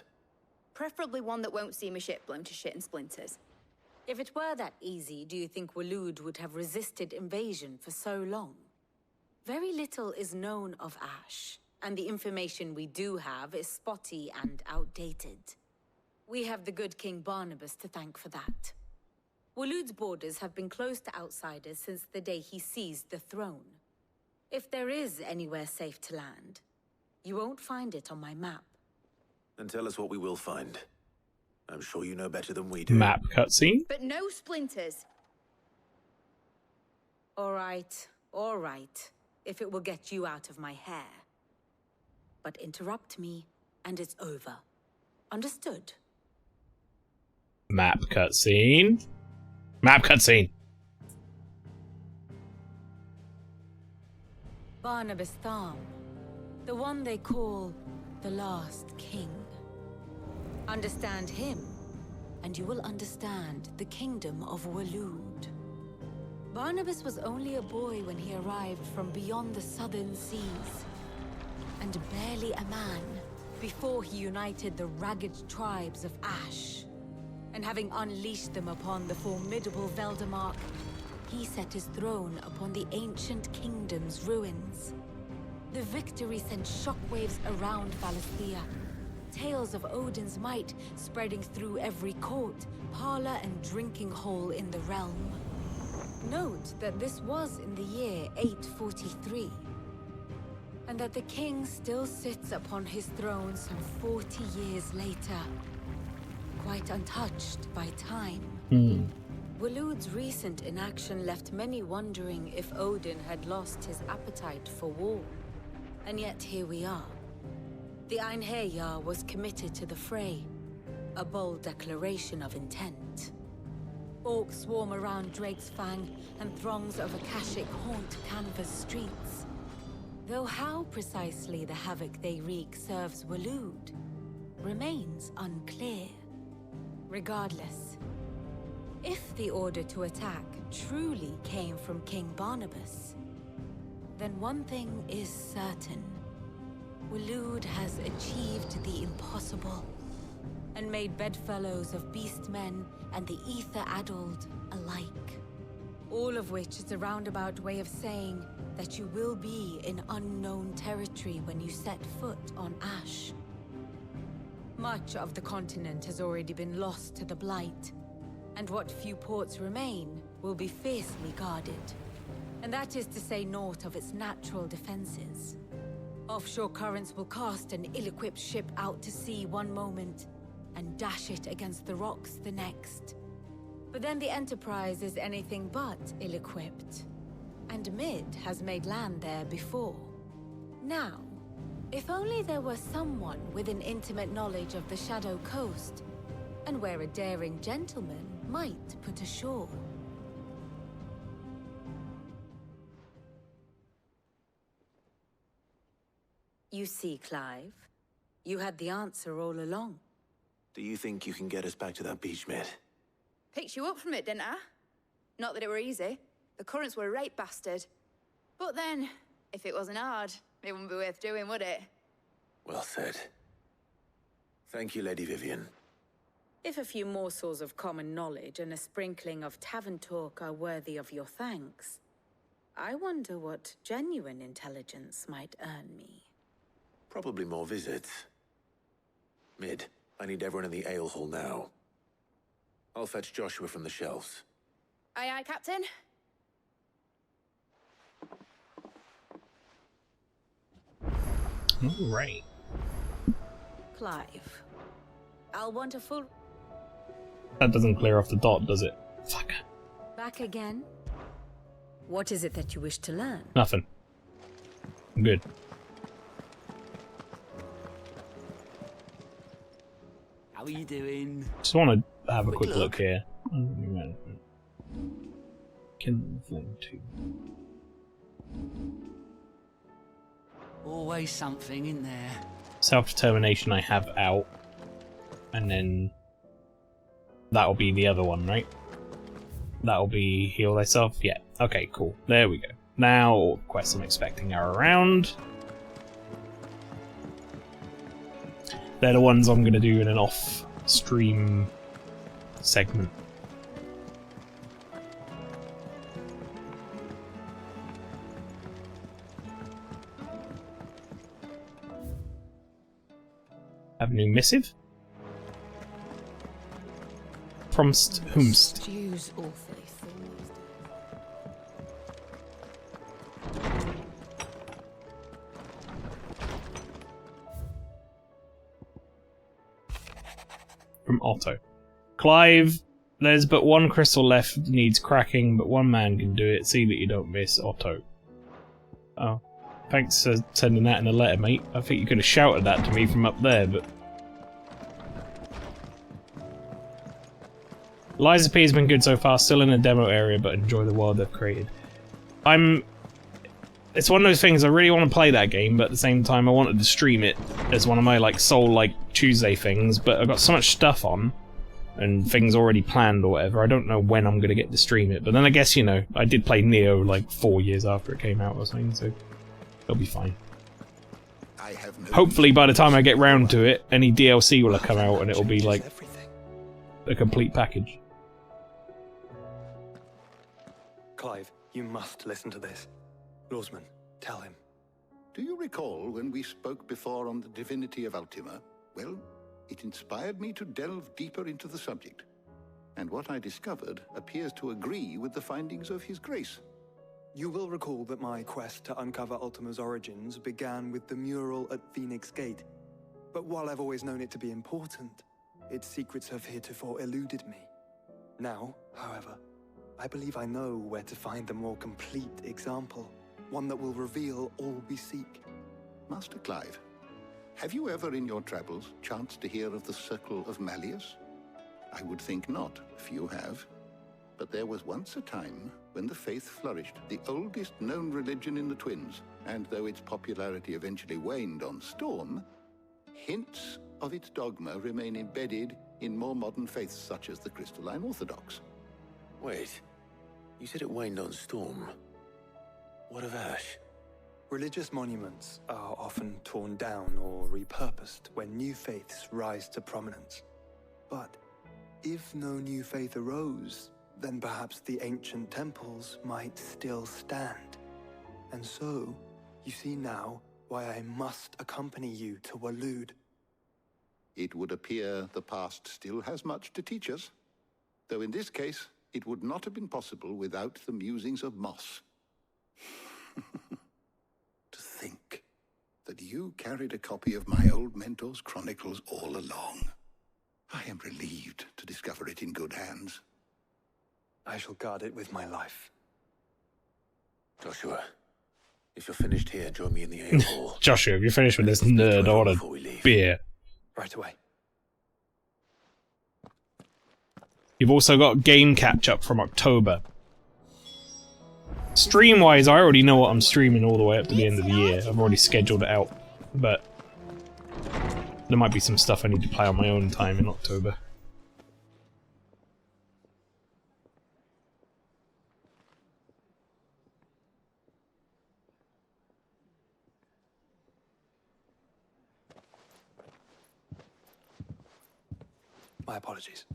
Preferably one that won't see my ship blown to shit and splinters. If it were that easy, do you think Waloed would have resisted invasion for so long? Very little is known of Ash, and the information we do have is spotty and outdated. We have the good King Barnabas to thank for that. Waloed's borders have been closed to outsiders since the day he seized the throne. If there is anywhere safe to land, you won't find it on my map. Then tell us what we will find. I'm sure you know better than we do. Map cutscene? But no splinters. All right, if it will get you out of my hair. But interrupt me, and it's over. Understood? Map cutscene. Map cutscene. Barnabas Tharm, the one they call the Last King. Understand him, and you will understand the kingdom of Waloed. Barnabas was only a boy when he arrived from beyond the southern seas, and barely a man before he united the ragged tribes of Ash. And having unleashed them upon the formidable Veldemark, he set his throne upon the ancient kingdom's ruins. The victory sent shockwaves around Valisthea, tales of Odin's might spreading through every court, parlor, and drinking hole in the realm. Note that this was in the year 843, and that the king still sits upon his throne some 40 years later, quite untouched by time. Waloed's recent inaction left many wondering if Odin had lost his appetite for war. And yet here we are. The Einherjar was committed to the fray, a bold declaration of intent. Orcs swarm around Drake's Fang, and throngs of Akashic haunt Canva's streets. Though how precisely the havoc they wreak serves Waloed remains unclear. Regardless, if the order to attack truly came from King Barnabas, then one thing is certain. Waloed has achieved the impossible, and made bedfellows of beastmen and the ether-addled alike. All of which is a roundabout way of saying that you will be in unknown territory when you set foot on Ash. Much of the continent has already been lost to the Blight, and what few ports remain will be fiercely guarded. And that is to say naught of its natural defenses. Offshore currents will cast an ill-equipped ship out to sea one moment, and dash it against the rocks the next. But then the Enterprise is anything but ill-equipped, and Mid has made land there before. Now, if only there were someone with an intimate knowledge of the Shadow Coast, and where a daring gentleman might put ashore. You see, Clive, you had the answer all along. Do you think you can get us back to that beach, Mid? Picked you up from it, didn't I? Not that it were easy. The currents were a right bastard. But then, if it wasn't hard, it wouldn't be worth doing, would it? Well said. Thank you, Lady Vivian. If a few morsels of common knowledge and a sprinkling of tavern talk are worthy of your thanks, I wonder what genuine intelligence might earn me. Probably more visits. Mid, I need everyone in the ale hall now. I'll fetch Joshua from the shelves. Aye, aye, Captain. All right. Clive, I'll want a full... That doesn't clear off the dot, does it? Fuck. Back again? What is it that you wish to learn? Nothing. I'm good. How are you doing? Just want to have a quick look here. Kindle Flame 2. Always something in there. Self-determination I have out. And then that'll be the other one, right? That'll be heal thyself? Yeah. Okay, cool. There we go. Now, all the quests I'm expecting are around. They're the ones I'm going to do in an off-stream segment. Have a new missive? Promst Humst. Jews awfully From Otto. Clive, there's but one crystal left that needs cracking, but one man can do it. See that you don't miss, Otto. Oh. Thanks for sending that in a letter, mate. I think you could have shouted that to me from up there, but... Liza P has been good so far, still in a demo area, but enjoy the world they've created. It's one of those things, I really want to play that game, but at the same time I wanted to stream it as one of my, like, sole, like, Tuesday things, but I've got so much stuff on and things already planned or whatever. I don't know when I'm going to get to stream it, but then I guess, you know, I did play Neo like 4 years after it came out or something, so it'll be fine. Hopefully by the time I get round to it, any DLC will have come out and it'll be like a complete package. Clive, you must listen to this. Lawsman, tell him. Do you recall when we spoke before on the divinity of Ultima? Well, it inspired me to delve deeper into the subject. And what I discovered appears to agree with the findings of His Grace. You will recall that my quest to uncover Ultima's origins began with the mural at Phoenix Gate. But while I've always known it to be important, its secrets have heretofore eluded me. Now, however, I believe I know where to find the more complete example, one that will reveal all we seek. Master Clive, have you ever in your travels chanced to hear of the Circle of Malleus? I would think not, if you have. But there was once a time when the faith flourished, the oldest known religion in the Twins, and though its popularity eventually waned on Storm, hints of its dogma remain embedded in more modern faiths such as the Crystalline Orthodox. Wait, you said it waned on Storm. What of Ash? Religious monuments are often torn down or repurposed when new faiths rise to prominence. But if no new faith arose, then perhaps the ancient temples might still stand. And so, you see now why I must accompany you to Waloed. It would appear the past still has much to teach us, though in this case, it would not have been possible without the musings of Moss. To think that you carried a copy of my old mentor's chronicles all along. I am relieved to discover it in good hands. I shall guard it with my life. Joshua, if you're finished here, join me in the ale hall. Joshua, if you're finished with this nerd, I want a beer. Right away. You've also got game catch-up from October. Stream-wise, I already know what I'm streaming all the way up to the end of the year. I've already scheduled it out, but there might be some stuff I need to play on my own time in October. My apologies.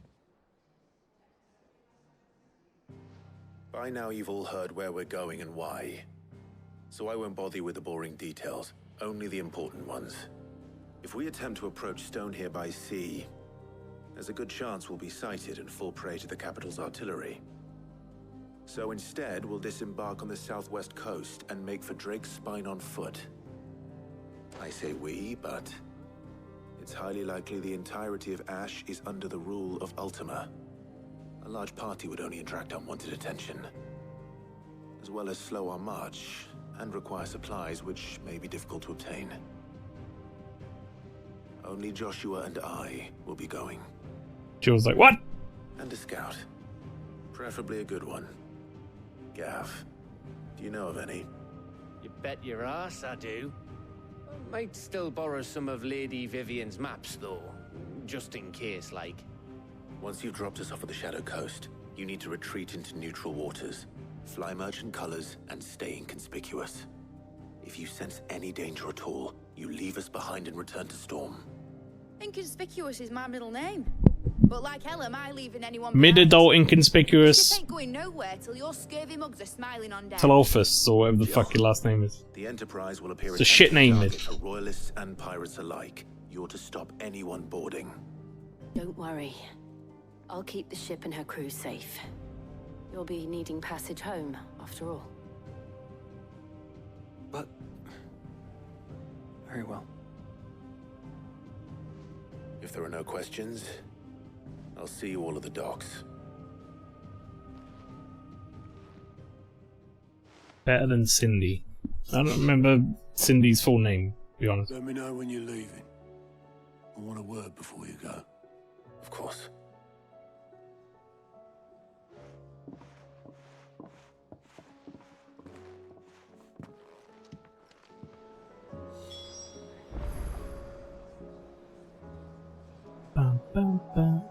By now you've all heard where we're going and why. So I won't bother you with the boring details, only the important ones. If we attempt to approach Stone here by sea, there's a good chance we'll be sighted and fall prey to the capital's artillery. So instead, we'll disembark on the southwest coast and make for Drake's Spine on foot. I say we, but it's highly likely the entirety of Ash is under the rule of Ultima. A large party would only attract unwanted attention, as well as slow our march and require supplies which may be difficult to obtain. Only Joshua and I will be going. Jill's like, what? And a scout. Preferably a good one. Gav, do you know of any? You bet your ass I do. Might still borrow some of Lady Vivian's maps, though. Just in case, like. Once you've dropped us off at the Shadow Coast, you need to retreat into neutral waters, fly merchant colors, and stay inconspicuous. If you sense any danger at all, you leave us behind and return to Storm. Inconspicuous is my middle name. But like hell am I leaving anyone Mid-adult inconspicuous. This ain't going nowhere till your scurvy mugs are smiling on down. Talofus, or whatever the fuck your last name is. The Enterprise will appear It's a shit name, mid. for royalists and pirates alike. You're to stop anyone boarding. Don't worry. I'll keep the ship and her crew safe. You'll be needing passage home, after all. But... very well. If there are no questions, I'll see you all at the docks. Better than Cindy. I don't remember Cindy's full name, to be honest. Let me know when you're leaving. I want a word before you go. Of course. Bum, bum, bum.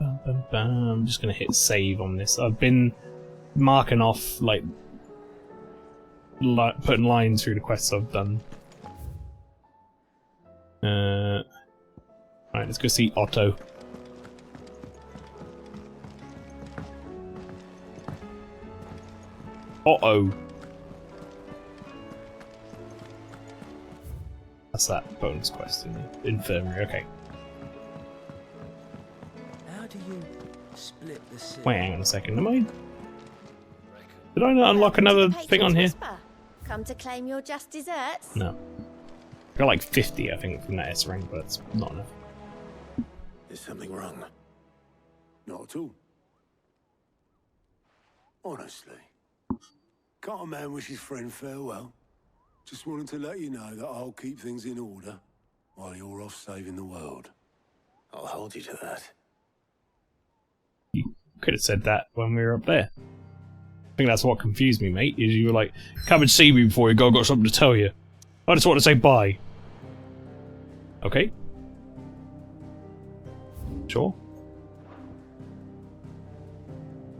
I'm just gonna hit save on this. I've been marking off, like, putting lines through the quests I've done. Right, let's go see Otto. Otto. That's that bonus quest in the infirmary, okay. How do you split the city? Wait, hang on a second, am I... Did I not unlock another thing on here? Come to claim your just desserts? No. I got like 50, I think, from that S rank, but it's not enough. Is something wrong? Not at all. Honestly. Can't a man wish his friend farewell? Just wanted to let you know that I'll keep things in order while you're off saving the world. I'll hold you to that. You could have said that when we were up there. I think that's what confused me, mate, is you were like, come and see me before you go, I've got something to tell you. I just want to say bye. Okay. Sure.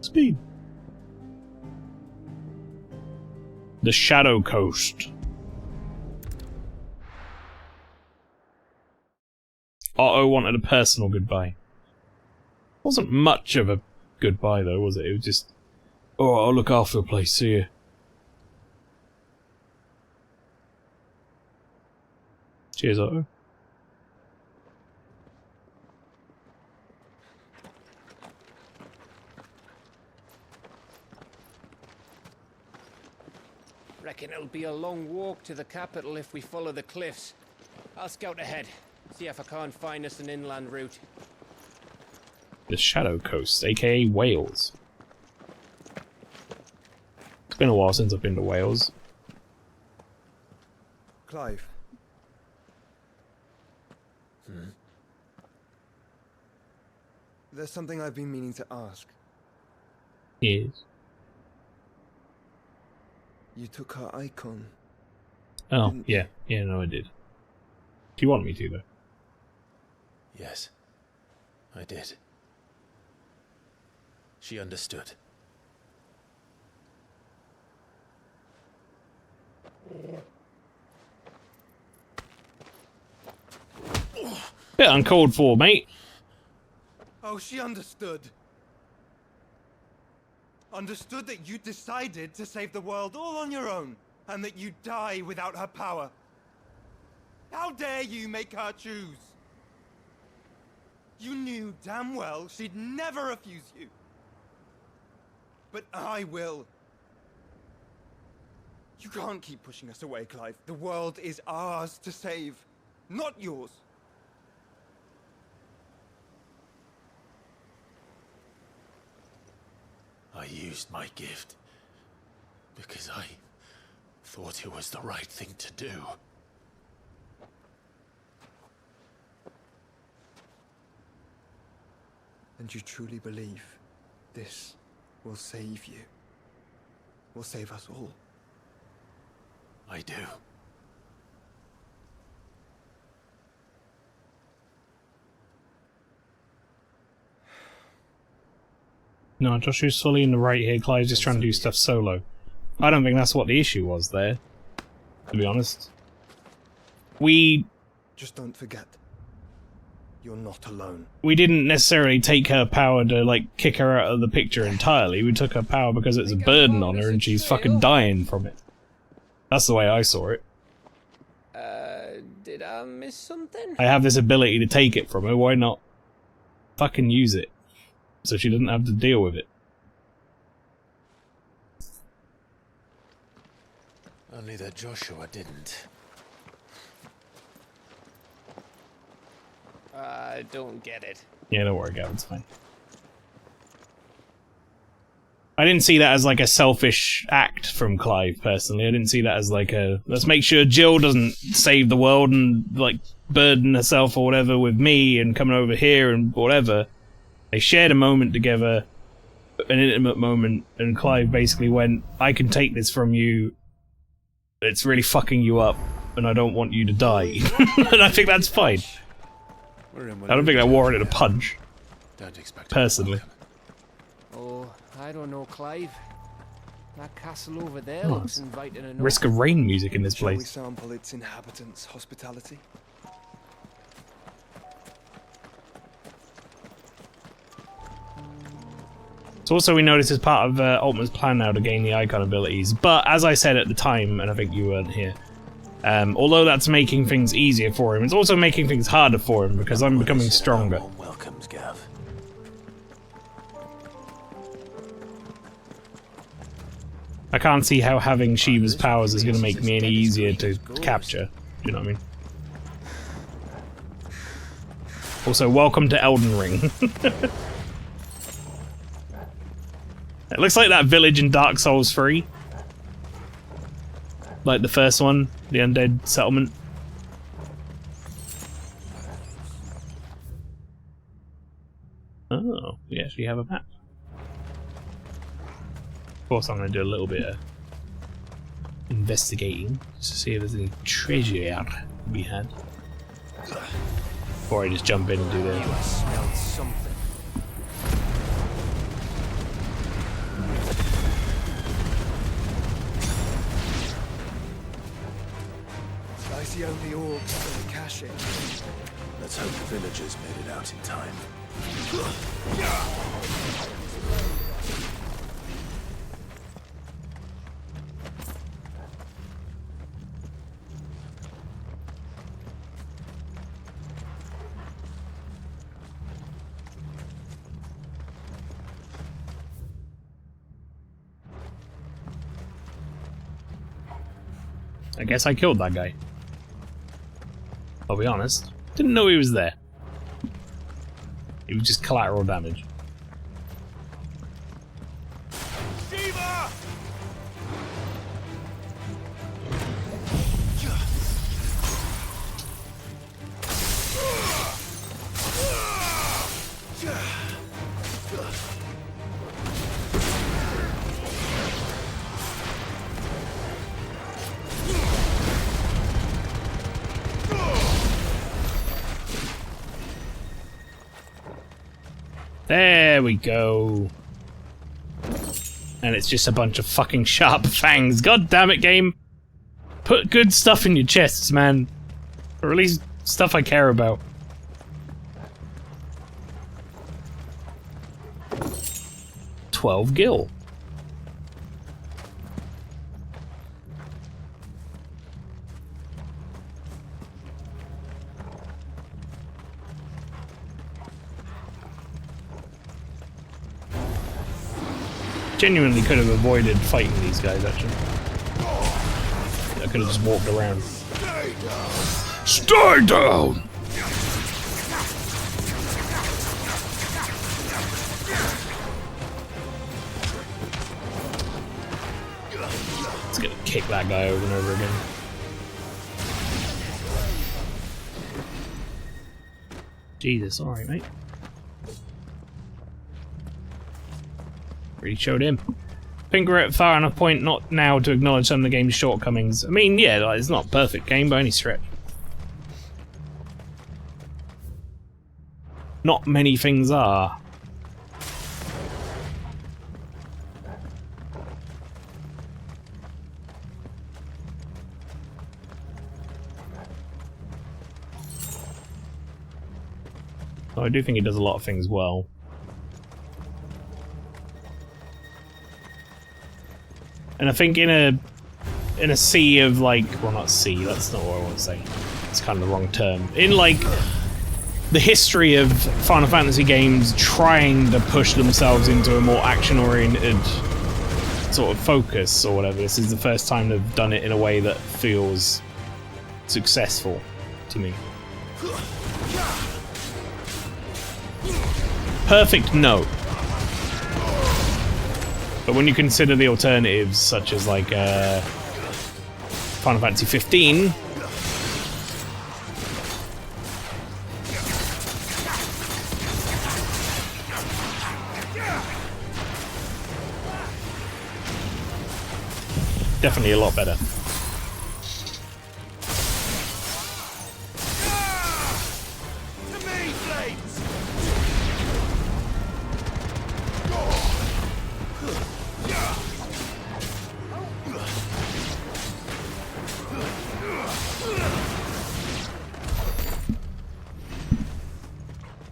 Speed. The Shadow Coast. Otto wanted a personal goodbye. Wasn't much of a goodbye though, was it? It was just, oh, I'll look after the place, see you. Cheers, Otto. Reckon it'll be a long walk to the capital if we follow the cliffs. I'll scout ahead, see if I can't find us an inland route. The Shadow Coast, aka Wales. It's been a while since I've been to Wales. Clive. There's something I've been meaning to ask. Yes. You took her icon. Oh, yeah. Yeah, no, I did. Do you want me to, though? Yes, I did. She understood. Bit uncalled for, mate. Oh, she understood. Understood that you decided to save the world all on your own, and that you'd die without her power. How dare you make her choose? You knew damn well she'd never refuse you. But I will. You can't keep pushing us away, Clive. The world is ours to save, not yours. I used my gift because I thought it was the right thing to do. And you truly believe this will save you? Will save us all? I do. No, Joshua's fully in the right here. Clive's just trying to do stuff solo. I don't think that's what the issue was there, to be honest. Just don't forget. You're not alone. We didn't necessarily take her power to, like, kick her out of the picture entirely. We took her power because it's a burden on her and she's fucking dying from it. That's the way I saw it. Did I miss something? I have this ability to take it from her, why not fucking use it? So she doesn't have to deal with it. Only that Joshua didn't. I don't get it. Yeah, don't worry, Gavin, it's fine. I didn't see that as like a selfish act from Clive, personally. I didn't see that as like a, let's make sure Jill doesn't save the world and like burden herself or whatever with me and coming over here and whatever. They shared a moment together, an intimate moment, and Clive basically went, I can take this from you, it's really fucking you up, and I don't want you to die. And I think that's fine. I don't think that warranted a punch. Don't expect personally. Oh, I don't know, Clive. That castle over there Oh, looks inviting enough. Risk of Rain music in this Shall we place. sample its inhabitants' hospitality? So also we noticed as part of Altman's plan now to gain the icon abilities, but as I said at the time, and I think you weren't here, although that's making things easier for him, it's also making things harder for him because I'm becoming stronger. Welcomes, Gav. I can't see how having Shiva's powers is going to make me any easier to capture. Do you know what I mean? Also, welcome to Elden Ring. It looks like that village in Dark Souls 3. Like the first one, the undead settlement. Oh, we actually have a map. Of course, I'm going to do a little bit of investigating just to see if there's any treasure to be had. Before I just jump in and do this. I smelled something. I see only orcs for the caching. Let's hope the villagers made it out in time. I guess I killed that guy. I'll be honest. Didn't know he was there. He was just collateral damage. Shiva! There we go. And it's just a bunch of fucking sharp fangs. God damn it, game. Put good stuff in your chests, man. Or at least stuff I care about. $12 gil. Genuinely could have avoided fighting these guys, actually. I could have just walked around. Stay down! Let's get to kick that guy over and over again. Jesus, alright, mate. Really showed him. I think we're at far enough point not now to acknowledge some of the game's shortcomings. I mean, yeah, like, it's not a perfect game by any stretch. Not many things are. So I do think it does a lot of things well. And I think in a sea of, like, well, not sea, that's not what I want to say. It's kind of the wrong term. In, like, the history of Final Fantasy games trying to push themselves into a more action-oriented sort of focus or whatever, this is the first time they've done it in a way that feels successful to me. Perfect, no. But when you consider the alternatives, such as like Final Fantasy XV, definitely a lot better.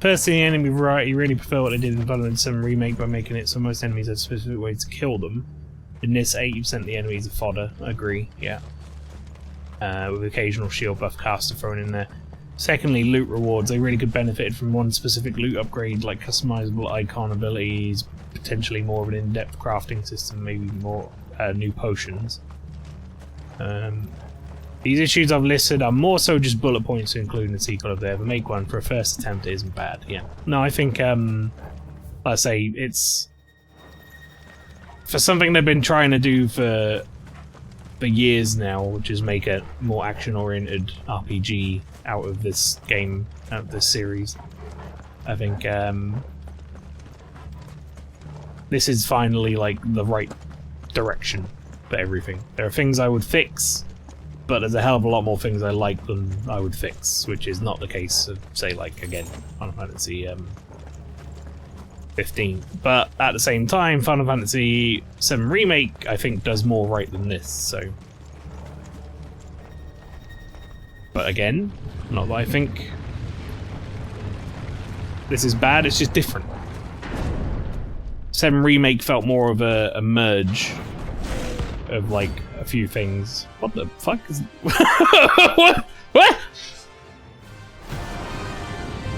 Personally, the enemy variety really prefer what they did in Final Fantasy VII Remake by making it so most enemies have specific ways to kill them. In this, 80% of the enemies are fodder. I agree, yeah. With occasional shield buff caster thrown in there. Secondly, loot rewards. They really could benefit from one specific loot upgrade, like customizable icon abilities, potentially more of an in-depth crafting system, maybe more new potions. These issues I've listed are more so just bullet points to include in the sequel if they ever make one. For a first attempt, it isn't bad. Yeah. No, I think, like I say, it's for something they've been trying to do for years now, which is make a more action-oriented RPG out of this game, out of this series. I think this is finally like the right direction for everything. There are things I would fix, but there's a hell of a lot more things I like than I would fix, which is not the case of, say, like, again, Final Fantasy 15. But at the same time, Final Fantasy VII Remake, I think, does more right than this, so... But again, not that I think this is bad, it's just different. 7 Remake felt more of a merge of, like, a few things. What the fuck is... What? What?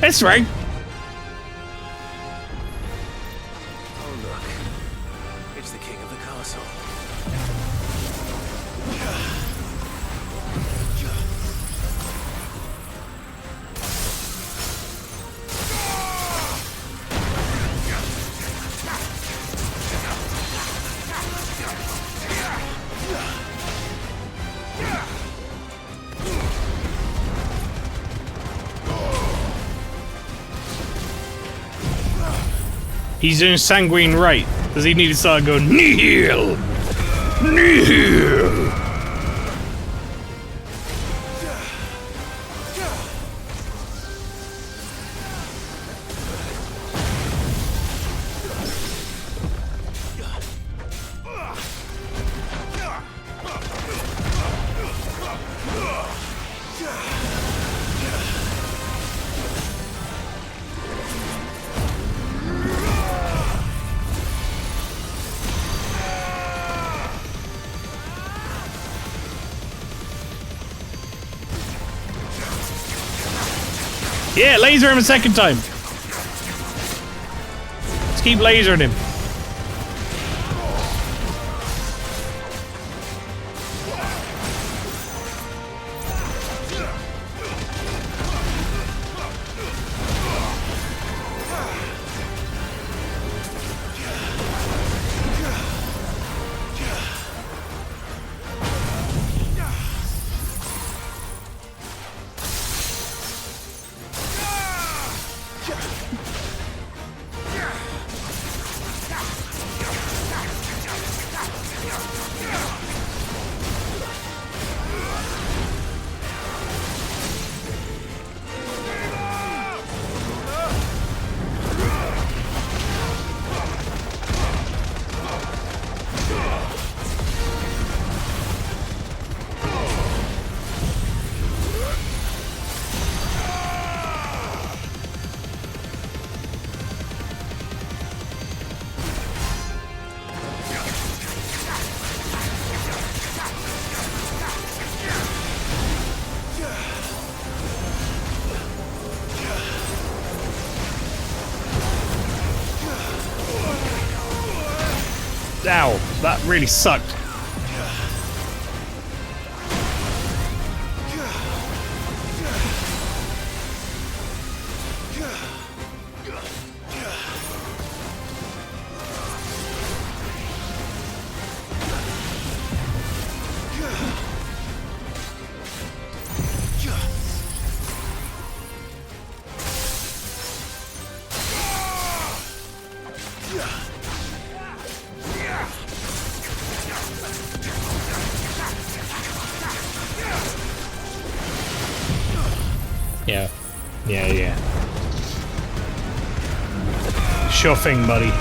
That's right. Oh look, it's the king of the castle. He's doing sanguine right. Does he need to start going, Nihil! Nihil! Yeah, laser him a second time. Let's keep lasering him. Ow, that really sucked. Yeah. Sure thing, buddy.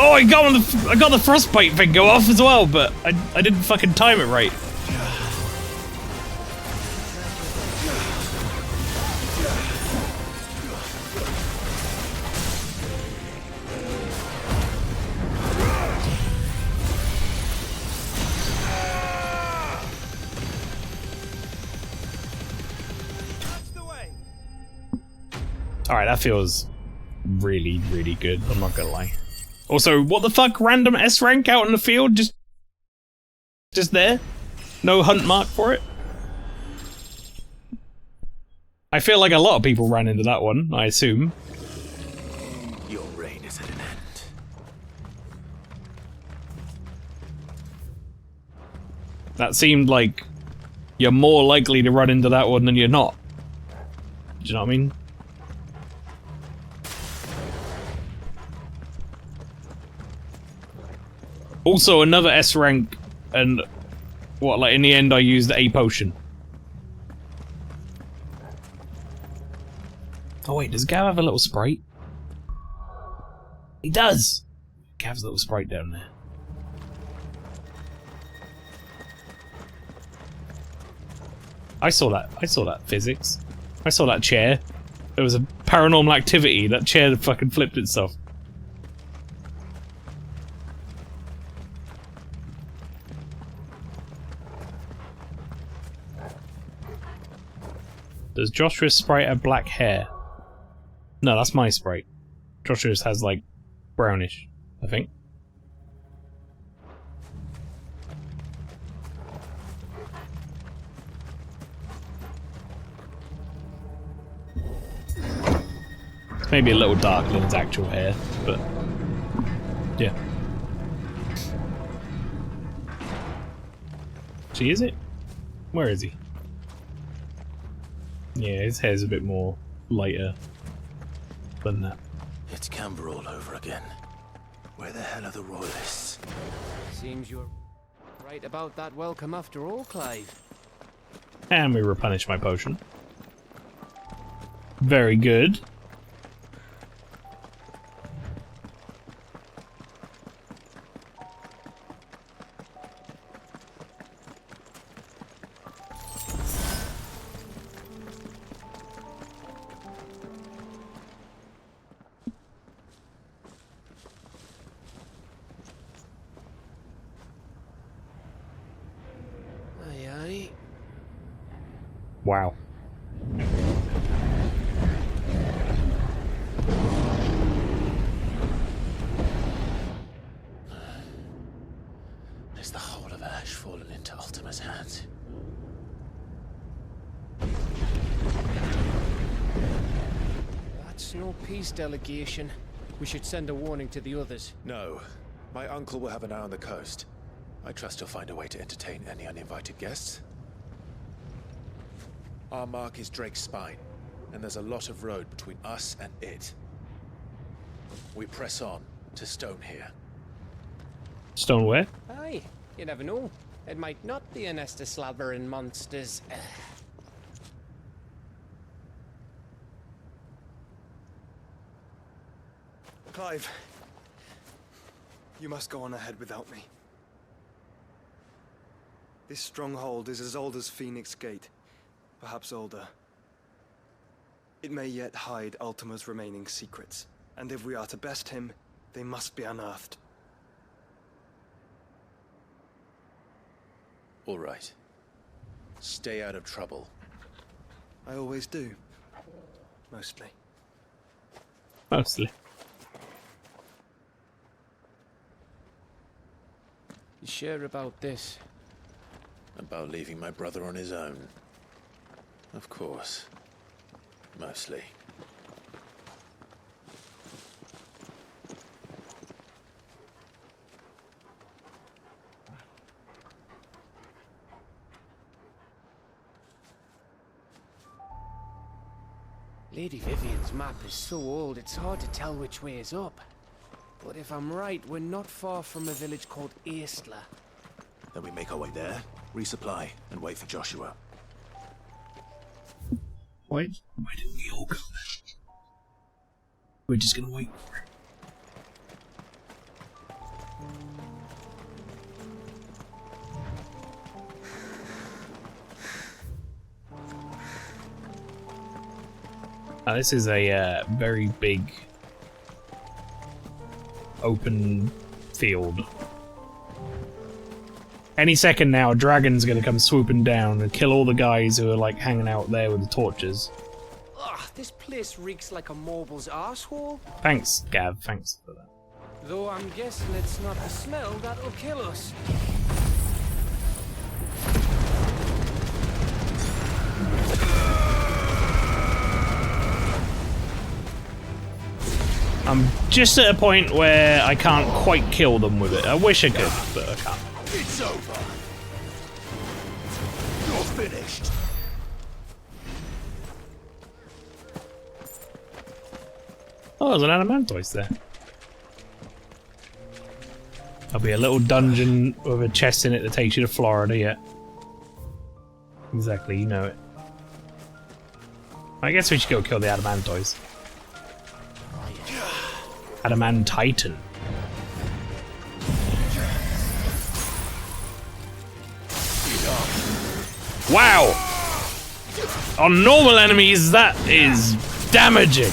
Oh, I got the frostbite thing go off as well, but I didn't fucking time it right. Alright, that feels really, really good, I'm not gonna lie. Also, what the fuck? Random S rank out in the field? Just there? No hunt mark for it? I feel like a lot of people ran into that one, I assume. Your reign is at an end. That seemed like you're more likely to run into that one than you're not. Do you know what I mean? Also, another S rank, and what, like, in the end I used a potion. Oh wait, does Gav have a little sprite? He does! Gav's a little sprite down there. I saw that physics. I saw that chair. There was a paranormal activity, that chair fucking flipped itself. Does Joshua's sprite have black hair? No, that's my sprite. Joshua's has, like, brownish, I think. It's maybe a little darker than his actual hair, but yeah. Gee, is it? Where is he? Yeah, his hair's a bit more lighter than that. It's Camber all over again. Where the hell are the royalists? Seems you're right about that welcome after all, Clive. And we replenish my potion. Very good. Wow. Is the whole of Ash fallen into Ultima's hands? That's no peace delegation. We should send a warning to the others. No. My uncle will have an eye on the coast. I trust he'll find a way to entertain any uninvited guests. Our mark is Drake's Spine, and there's a lot of road between us and it. We press on to Stone here. Stone where? Aye, you never know. It might not be a nest of slabbering monsters. Clive, you must go on ahead without me. This stronghold is as old as Phoenix Gate. Perhaps older. It may yet hide Ultima's remaining secrets, and if we are to best him, they must be unearthed. All right. Stay out of trouble. I always do. Mostly. Mostly. You sure about this? About leaving my brother on his own. Of course. Mostly. Lady Vivian's map is so old, it's hard to tell which way is up. But if I'm right, we're not far from a village called Aistla. Then we make our way there, resupply, and wait for Joshua. Why didn't we all go there? We're just gonna wait for it. This is a very big open field. Any second now, a dragon's gonna come swooping down and kill all the guys who are like hanging out there with the torches. Ugh, this place reeks like a moble's arsehole. Thanks, Gav. Thanks for that. Though I'm guessing it's not the smell that'll kill us. I'm just at a point where I can't quite kill them with it. I wish I could, but I can't. It's over. You're finished. Oh, there's an adamantoise there. There'll be a little dungeon with a chest in it that takes you to Florida, yeah. Exactly, you know it. I guess we should go kill the adamantoise. Adamantitan. Wow! On normal enemies, that is damaging.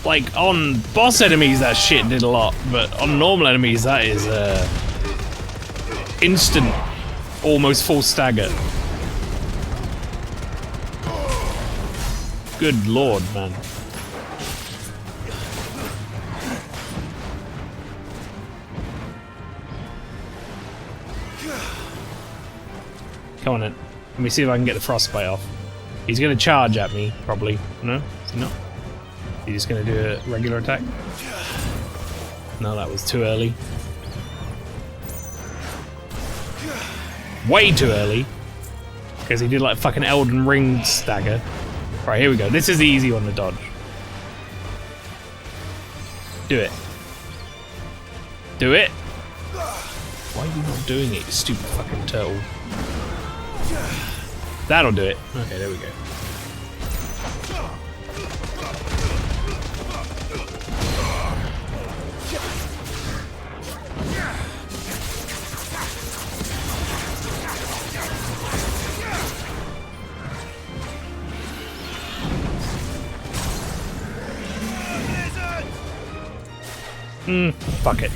Like, on boss enemies, that shit did a lot, but on normal enemies, that is instant, almost full stagger. Good lord, man. Come on then. Let me see if I can get the frostbite off. He's gonna charge at me, probably. No? Is he not? He's just gonna do a regular attack? No, that was too early. Way too early. Because he did like fucking Elden Ring stagger. Right, here we go. This is the easy one to dodge. Do it. Do it! Why are you not doing it, you stupid fucking turtle? That'll do it. Okay, there we go. Fuck it.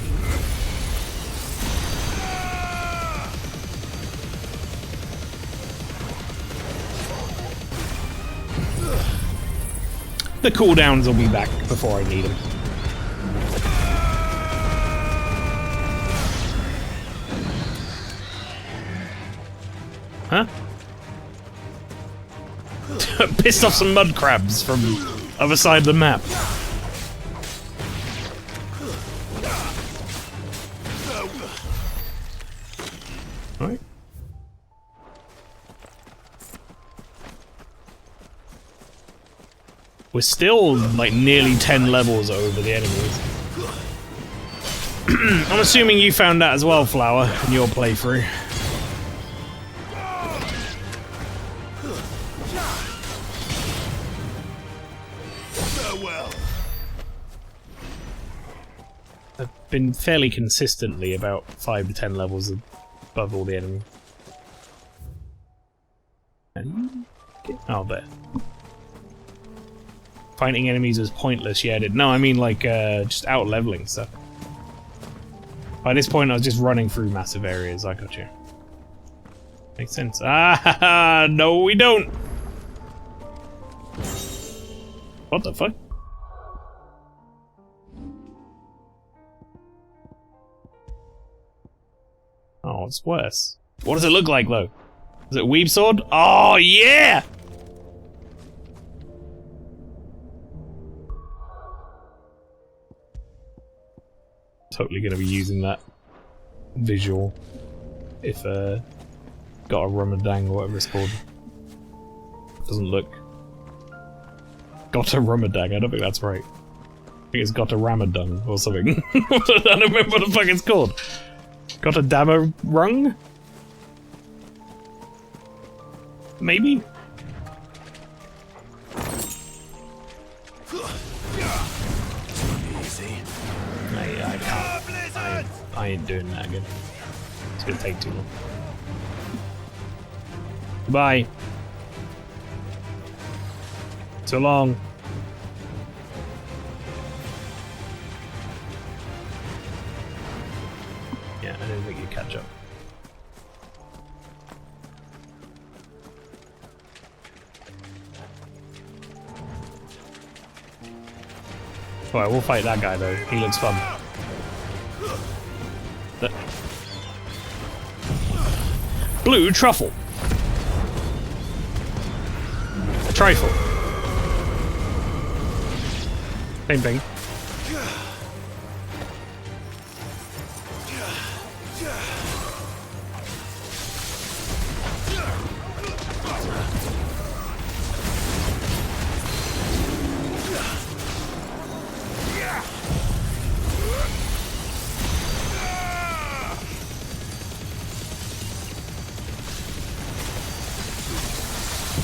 The cooldowns will be back before I need them. Huh? Pissed off some mud crabs from other side of the map. Alright. We're still like nearly 10 levels over the enemies. I'm assuming you found that as well, Flower, in your playthrough. Farewell. I've been fairly consistently about 5 to 10 levels above all the enemies. Oh, there. Fighting enemies was pointless, yeah, no, I mean like just out-leveling stuff. By this point I was just running through massive areas, I got you. Makes sense. Ah, no we don't! What the fuck? Oh, it's worse. What does it look like though? Is it a weeb sword? Oh yeah! Totally gonna be using that visual if got a Rumadang or whatever it's called. Doesn't look. Got a Rumadang, I don't think that's right. I think it's got a Ramadung or something. I don't remember what the fuck it's called. Got a Damarung? Maybe? I ain't doing that again. It's gonna take too long. Goodbye. So long. Yeah, I didn't think you'd catch up. Alright, we'll fight that guy though. He looks fun. Blue truffle. A trifle. Same thing.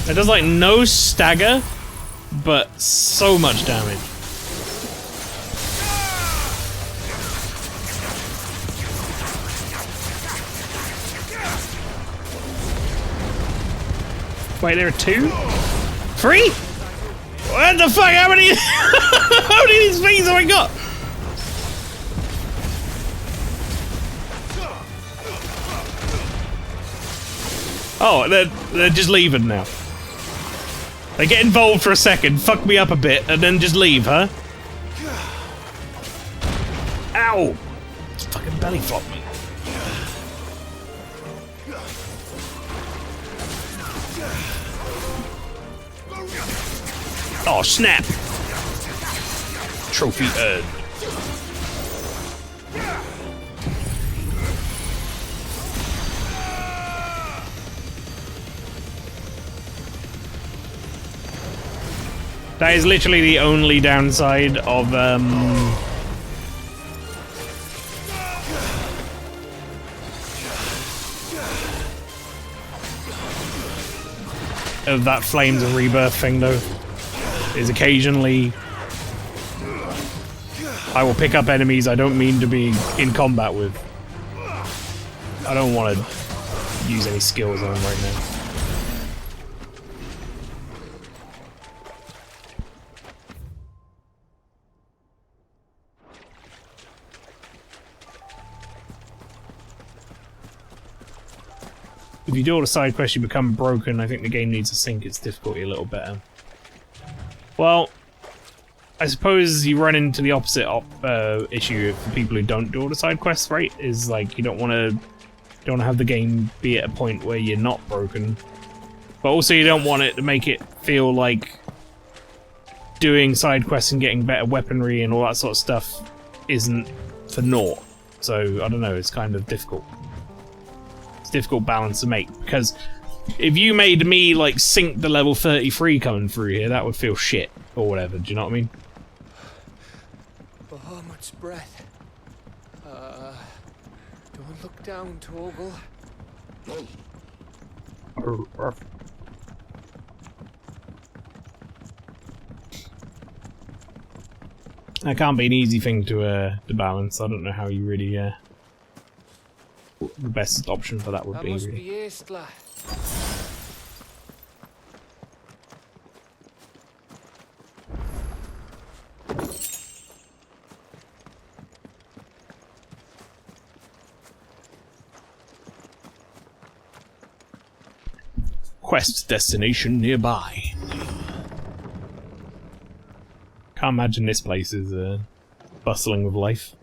It does like no stagger, but so much damage. Wait, there are 2? 3? What the fuck? How many? How many of these things have I got? Oh, they're just leaving now. They get involved for a second, fuck me up a bit, and then just leave, huh? Ow! It's fucking belly flop me. Oh, snap! Trophy earned. That is literally the only downside of that Flames of Rebirth thing, though, is occasionally I will pick up enemies I don't mean to be in combat with. I don't want to use any skills on them right now. If you do all the side quests, you become broken. I think the game needs to sync its difficulty a little better. Well, I suppose you run into the opposite issue for people who don't do all the side quests, right? Is like you don't want to have the game be at a point where you're not broken, but also you don't want it to make it feel like doing side quests and getting better weaponry and all that sort of stuff isn't for naught. So I don't know. It's kind of difficult. Difficult balance to make, because if you made me like sync the level 33 coming through here, that would feel shit or whatever. Do you know what I mean? Oh, much breath. Don't look down, Torgal. That can't be an easy thing to balance. I don't know how you really the best option for that would That be. must Really. be Aistla. Quest destination nearby. Can't imagine this place is bustling with life.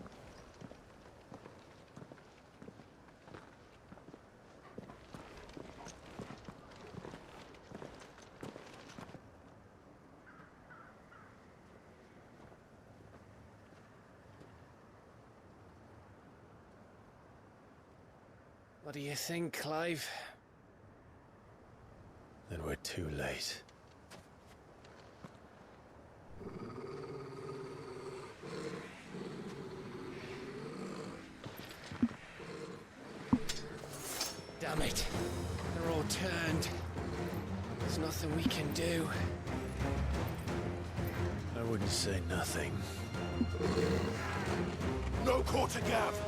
What do you think, Clive? Then we're too late. Damn it. They're all turned. There's nothing we can do. I wouldn't say nothing. No quarter gav!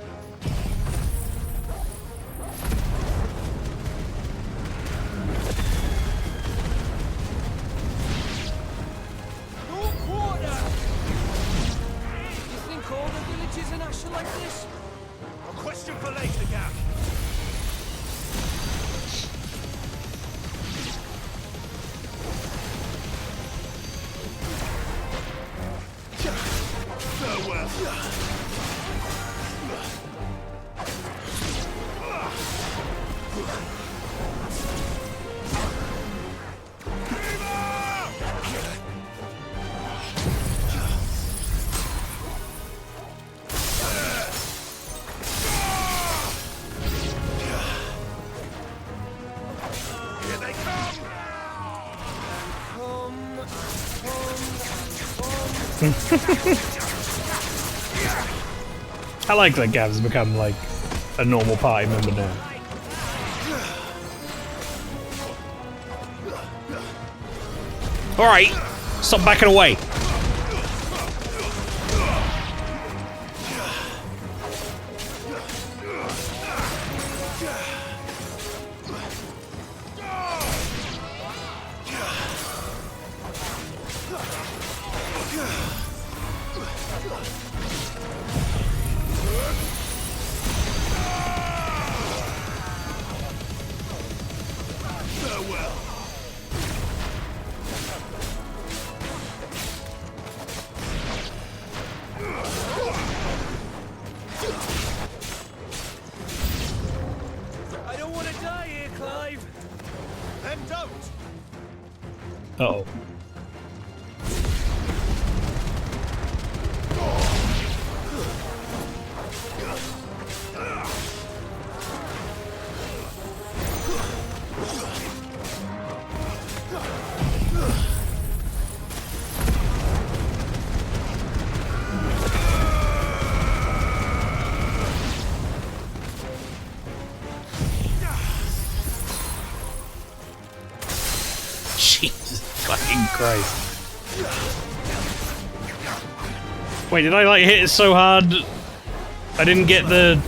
I like that Gav's become like a normal party member now. Alright, stop backing away. I don't want to die here, Clive. Then don't. Uh-oh. Jesus fucking Christ. Wait, did I like hit it so hard I didn't get the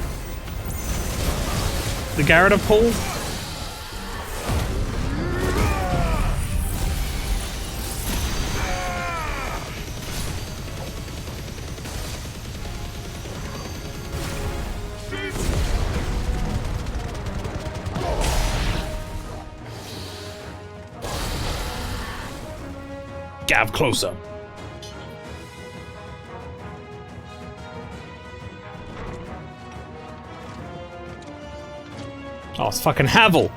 Garroter pull? Gav closer. Oh, it's fucking Havel.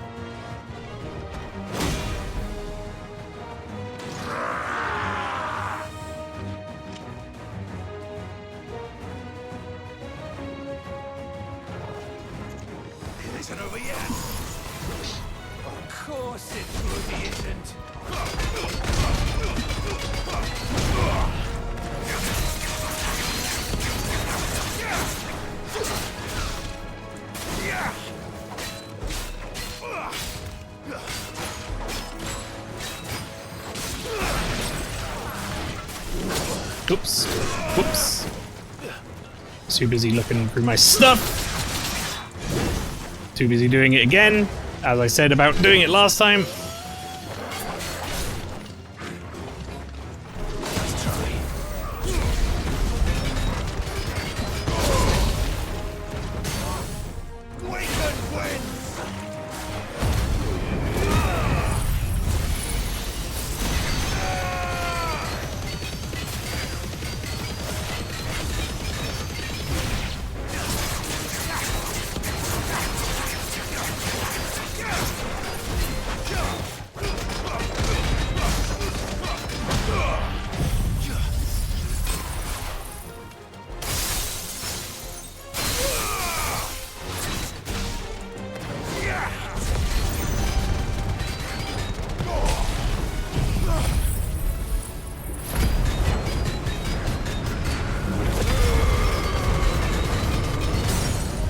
It isn't over yet. Of course it bloody isn't. Oops. Whoops. Too busy looking through my stuff. Too busy doing it again. As I said about doing it last time.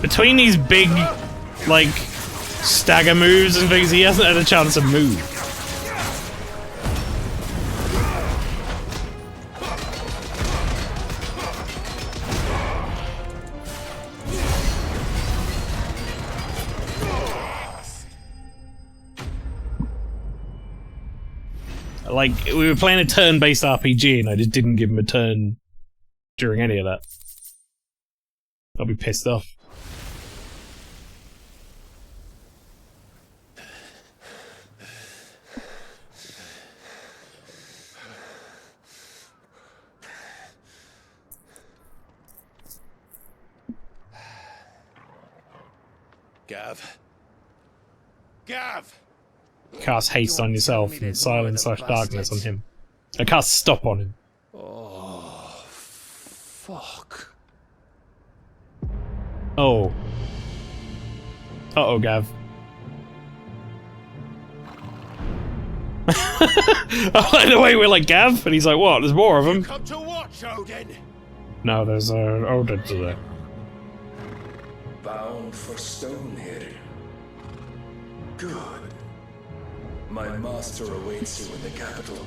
Between these big, like, stagger moves and things, he hasn't had a chance to move. Like, we were playing a turn-based RPG and I just didn't give him a turn during any of that. I'll be pissed off. Gav. Gav! Cast haste on yourself and silence/darkness on him. Cast stop on him. Oh, fuck. Oh. Uh-oh, Gav. I like the way we're like, Gav? And he's like, what? There's more of them. Come to watch, Odin! No, there's Odin to there. Bound for Stonehill. Good. My master awaits you in the capital,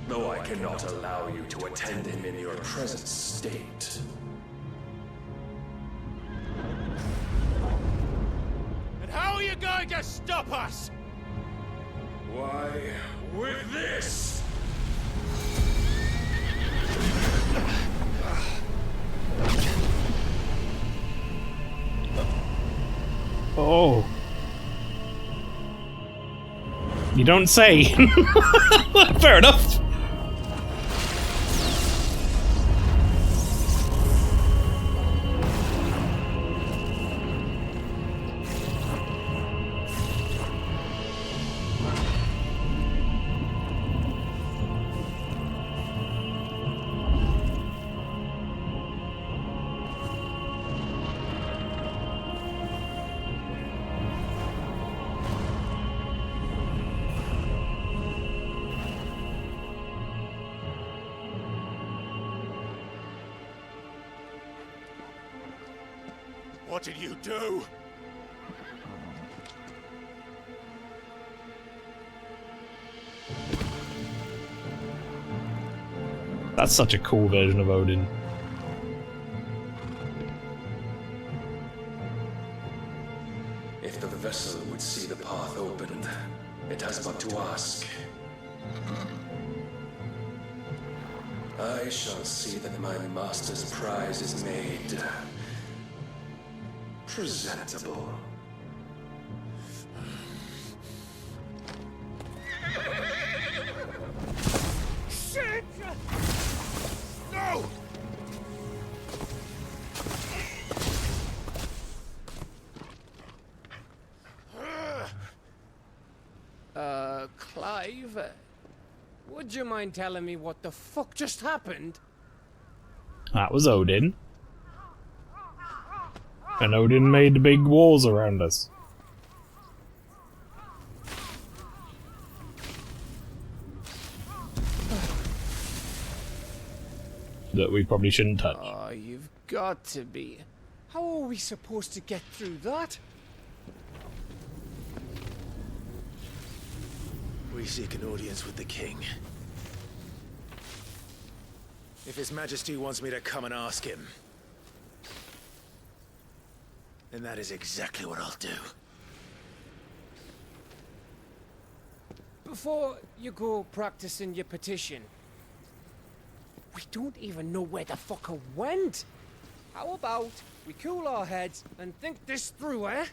though I cannot allow you to attend him in your present state. And how are you going to stop us? Why, with this! Oh. You don't say. Fair enough. What did you do? That's such a cool version of Odin. If the vessel would see the path opened, it has but to ask. I shall see that my master's prize is made presentable. Shit! No! Clive, would you mind telling me what the fuck just happened? That was Odin. And Odin made big walls around us. That we probably shouldn't touch. Oh, you've got to be. How are we supposed to get through that? We seek an audience with the king. If His Majesty wants me to come and ask him, then that is exactly what I'll do. Before you go practicing your petition, we don't even know where the fucker went. How about we cool our heads and think this through, eh?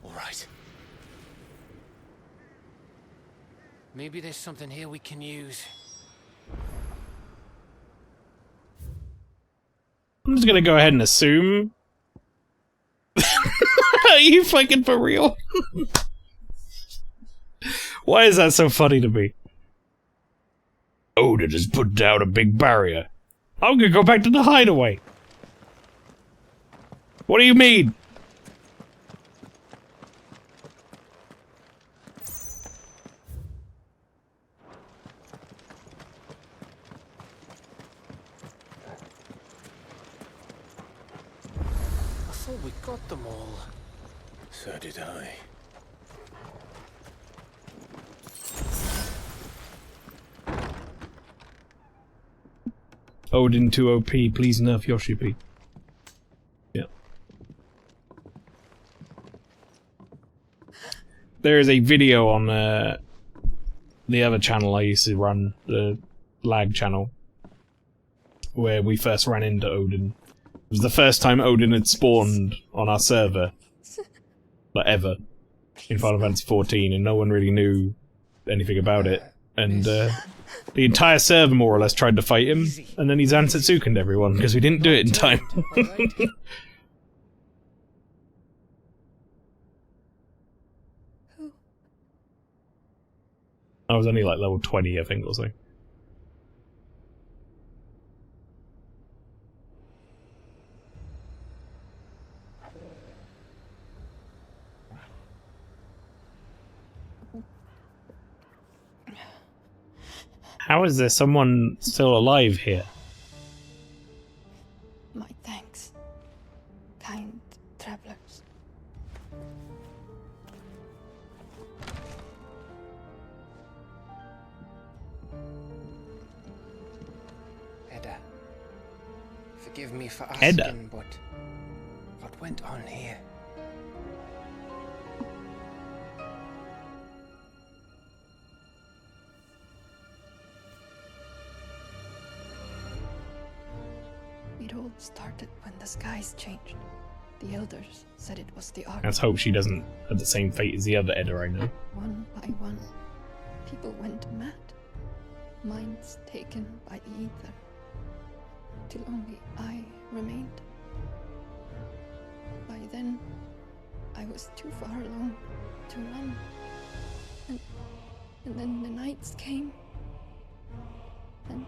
All right. Maybe there's something here we can use. I'm just gonna go ahead and assume. Are you fucking for real? Why is that so funny to me? Odin has put down a big barrier. I'm gonna go back to the hideaway. What do you mean? I thought we got them all. So did I. Odin 2 OP, please nerf Yoshi P. Yeah. There is a video on the other channel I used to run, the lag channel, where we first ran into Odin. It was the first time Odin had spawned on our server, like ever, in Final Fantasy XIV, and no one really knew anything about it. And The entire server more or less tried to fight him, and then he's Ansatsukened everyone because we didn't do it in time. I was only like level 20, I think, or something. How is there someone still alive here? My thanks, kind travelers. Edda, forgive me for asking, Edda. but what went on here? It all started when the skies changed. The elders said it was the ark. Let's hope she doesn't have the same fate as the other Edda I know. One by one, people went mad. Minds taken by the ether. Till only I remained. By then, I was too far along to run. And then the nights came. And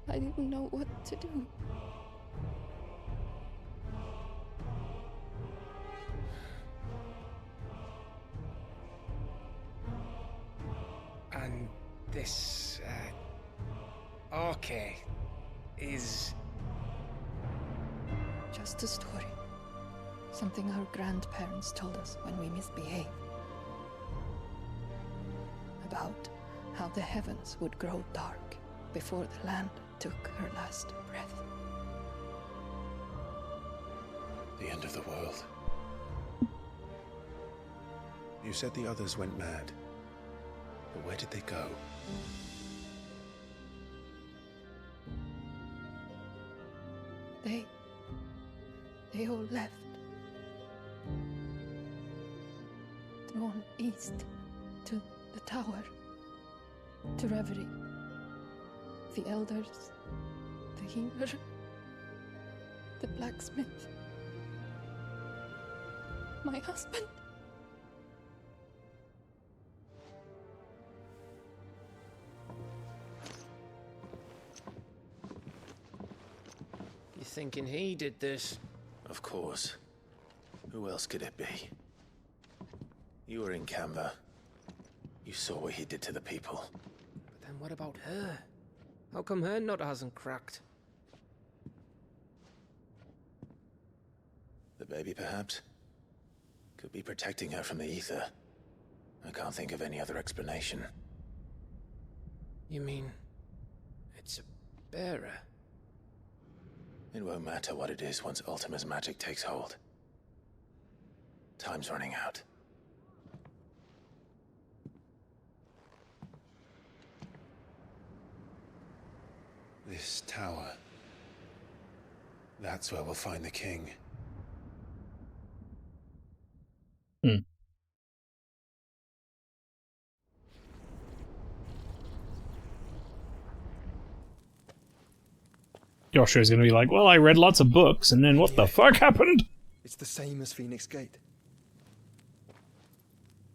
I didn't know what to do. And this, Arche is... Just a story. Something our grandparents told us when we misbehaved. About how the heavens would grow dark before the land took her last breath. The end of the world. You said the others went mad. But where did they go? They all left. Drawn east to the tower, to Reverie. The elders, the healer, the blacksmith, my husband. You thinking he did this? Of course. Who else could it be? You were in Canva. You saw what he did to the people. But then what about her? How come her nut hasn't cracked? The baby, perhaps? Could be protecting her from the ether. I can't think of any other explanation. You mean... it's a bearer? It won't matter what it is once Ultima's magic takes hold. Time's running out. This tower. That's where we'll find the king. Joshua's gonna be like, well, I read lots of books, and then what the fuck happened? It's the same as Phoenix Gate.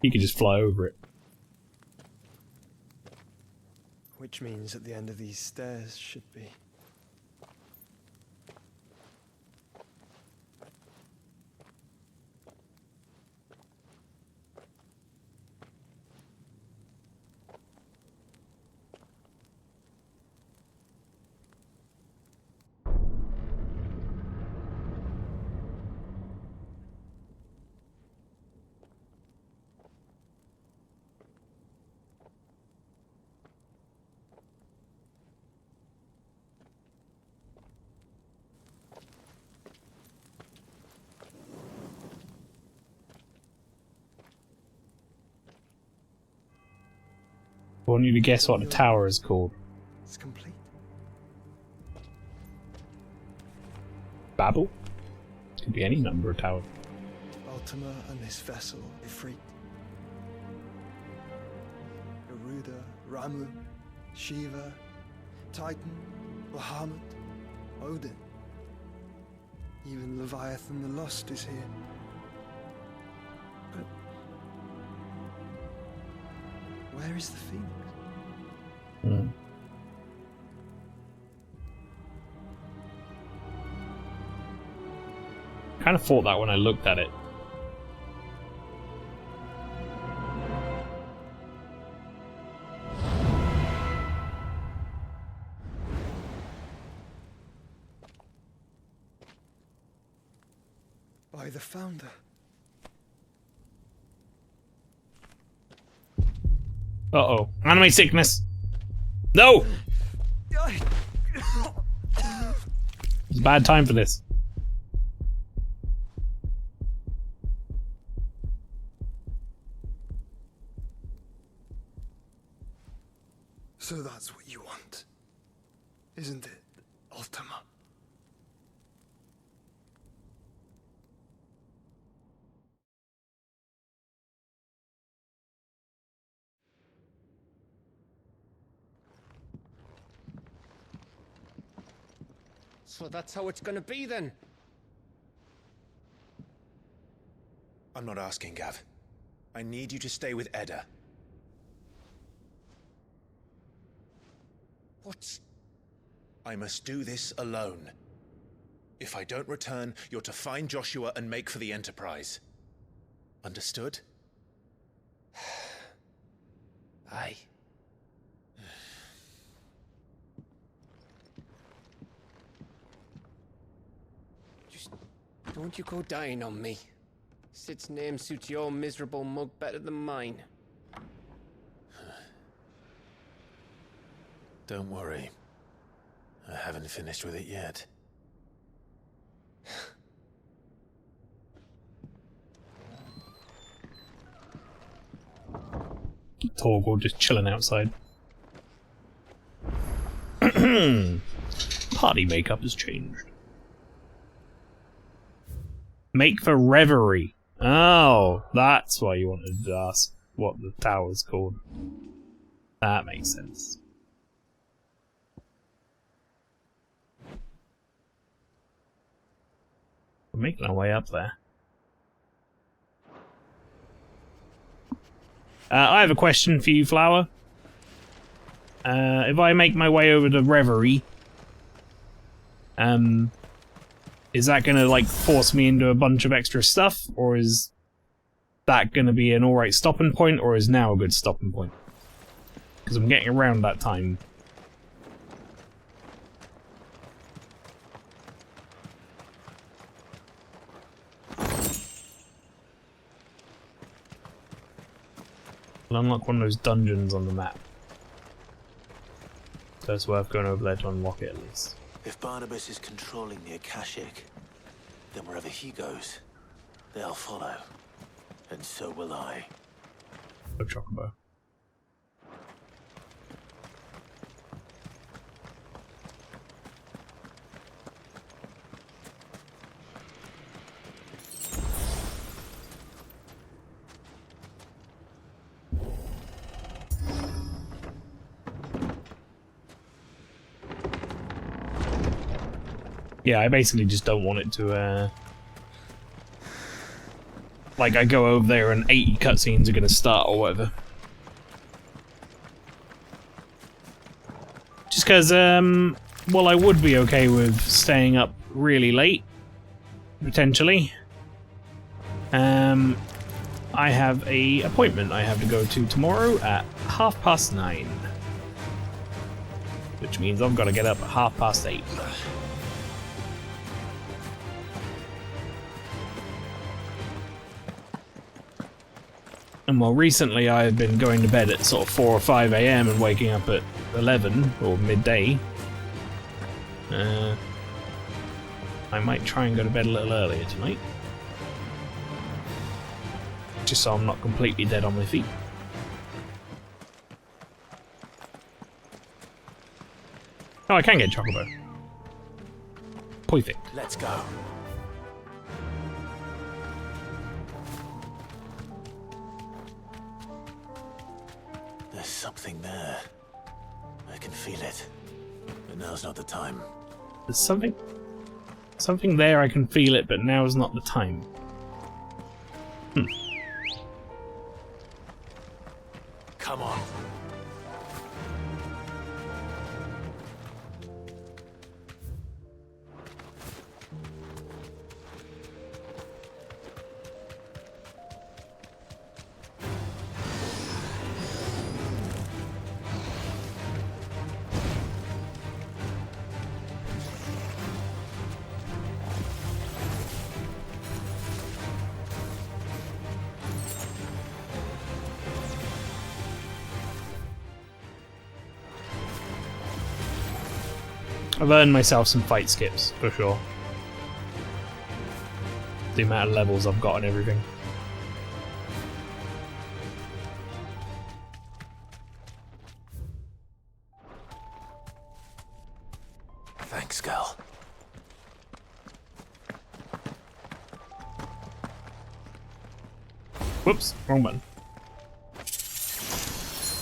He could just fly over it. Which means at the end of these stairs should be... I want you to guess what the tower is called. It's complete. Babel? Could be any number of towers. Ultima and this vessel, Ifrit. Garuda, Ramu, Shiva, Titan, Bahamut, Odin. Even Leviathan the Lost is here. But where is the Phoenix? Kind of thought that when I looked at it. By the Founder. Uh-oh. Anime sickness. No! It's a bad time for this. So that's what you want, isn't it, Ultima? So that's how it's gonna be then? I'm not asking, Gav. I need you to stay with Edda. What's... I must do this alone. If I don't return, you're to find Joshua and make for the Enterprise. Understood? Aye. Just don't you go dying on me. Sid's name suits your miserable mug better than mine. Don't worry. I haven't finished with it yet. Torgal just chilling outside. Party makeup has changed. Make for reverie. Oh, that's why you wanted to ask what the tower's called. That makes sense. We're making our way up there. I have a question for you, Flower. If I make my way over to Reverie, is that gonna like force me into a bunch of extra stuff, or is that gonna be an alright stopping point, or is now a good stopping point? Because I'm getting around that time. I'll unlock one of those dungeons on the map. So it's worth going over there to unlock it at least. If Barnabas is controlling the Akashic, then wherever he goes, they'll follow. And so will I. Oh, Chocobo. Yeah, I basically just don't want it to, like, I go over there and 80 cutscenes are gonna start or whatever. Just because, well, I would be okay with staying up really late, potentially. I have an appointment I have to go to tomorrow at 9:30. Which means I've got to get up at 8:30. And well, recently I've been going to bed at sort of 4 or 5 AM and waking up at 11 or midday. I might try and go to bed a little earlier tonight. Just so I'm not completely dead on my feet. Oh, I can get Chocobo. Perfect. Let's go. There's something there. can feel it. But now's not the time. There's something there, I can feel it, but now is not the time. Come on. I've earned myself some fight skips, for sure. The amount of levels I've got and everything. Thanks, girl. Whoops, wrong button.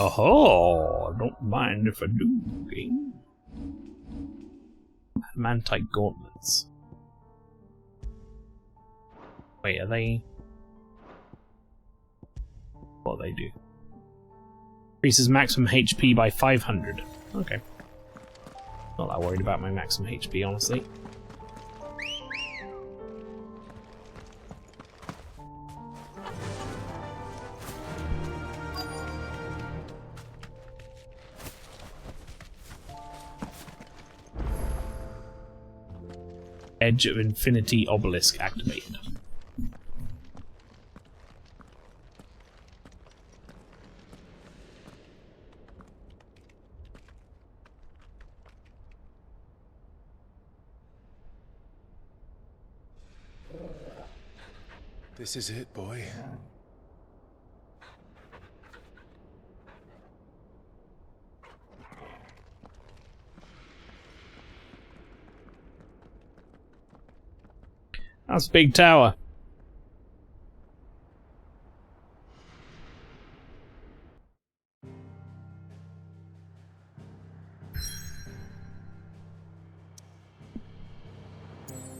Oh, don't mind if I do, game. Mantite gauntlets. Wait, are they... What they do? Increases maximum HP by 500. Okay. Not that worried about my maximum HP, honestly. Edge of Infinity Obelisk activated. This is it, boy. That's a big tower.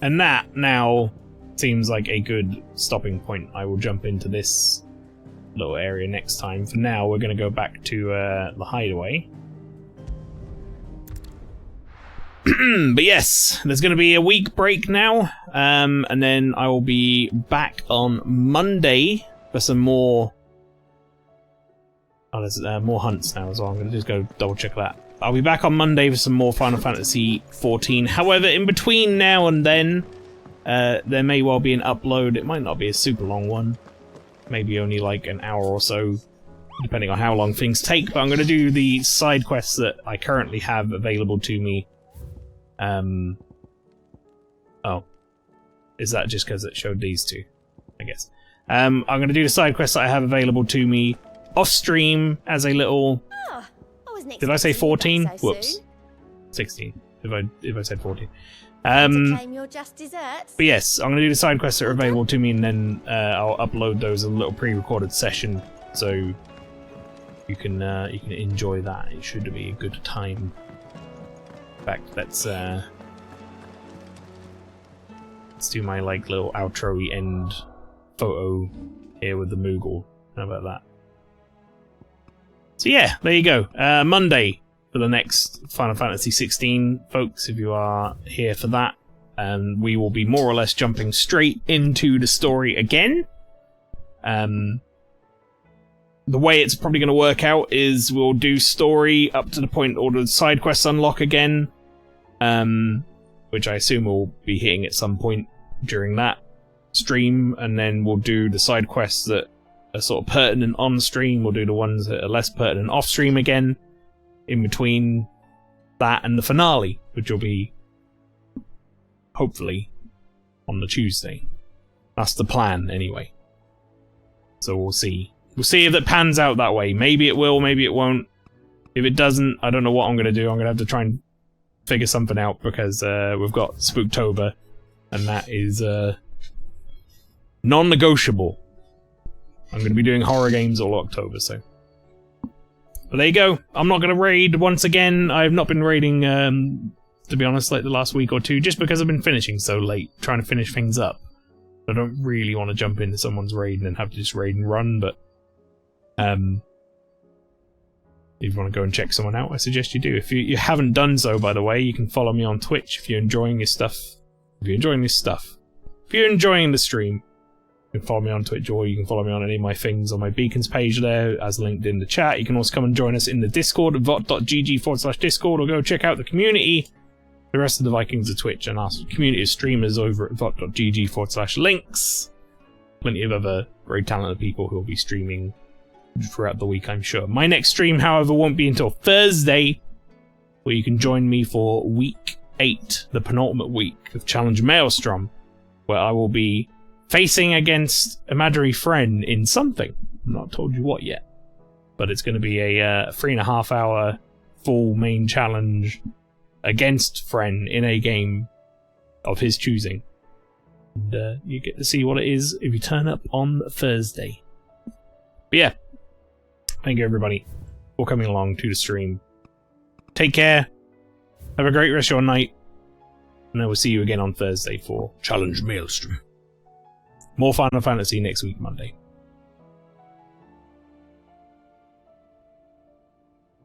And that now seems like a good stopping point. I will jump into this little area next time. For now, we're going to go back to the hideaway. But yes, there's going to be a week break now, and then I will be back on Monday for some more. Oh, there's more hunts now as well. I'm going to just go double check that. I'll be back on Monday for some more Final Fantasy XIV. However, in between now and then, there may well be an upload. It might not be a super long one, maybe only like an hour or so, depending on how long things take. But I'm going to do the side quests that I currently have available to me. Oh. Is that just because it showed these two? I guess. I'm going to do the side quests that I have available to me off stream as a little... Did I say 14? Whoops. 16. If I said 14. But yes, I'm going to do the side quests that are available to me, and then I'll upload those as a little pre-recorded session, so you can enjoy that. It should be a good time. In fact, let's do my like little outro-y end photo here with the Moogle. How about that? So yeah, there you go. Monday for the next Final Fantasy XVI, folks, if you are here for that. And we will be more or less jumping straight into the story again. The way it's probably going to work out is we'll do story up to the point all the side quests unlock again. Which I assume we'll be hitting at some point during that stream. And then we'll do the side quests that are sort of pertinent on stream. We'll do the ones that are less pertinent off stream again, in between that and the finale, which will be hopefully on the Tuesday. That's the plan anyway. So we'll see. We'll see if it pans out that way. Maybe it will, maybe it won't. If it doesn't, I don't know what I'm going to do. I'm going to have to try and figure something out, because we've got Spooktober, and that is non-negotiable. I'm going to be doing horror games all October, so But there you go. I'm not going to raid once again. I've not been raiding, to be honest, like the last week or two, just because I've been finishing so late, trying to finish things up. I don't really want to jump into someone's raid and then have to just raid and run, but if you want to go and check someone out, I suggest you do. If you haven't done so, by the way, you can follow me on Twitch if you're enjoying this stuff. If you're enjoying this stuff. If you're enjoying the stream, you can follow me on Twitch, or you can follow me on any of my things on my Beacons page there, as linked in the chat. You can also come and join us in the Discord at vot.gg/Discord, or go check out the community, the rest of the Vikings of Twitch, and our community of streamers over at vot.gg/links. Plenty of other very talented people who will be streaming throughout the week, I'm sure. My next stream, however, won't be until Thursday, where you can join me for week 8, the penultimate week of Challenge Maelstrom, where I will be facing against imaginary friend in something. I'm not told you what yet, but it's going to be a 3.5 hour full main challenge against friend in a game of his choosing. And you get to see what it is if you turn up on Thursday. But yeah, thank you everybody for coming along to the stream. Take care. Have a great rest of your night. And I will see you again on Thursday for Challenge Maelstrom. More Final Fantasy next week, Monday.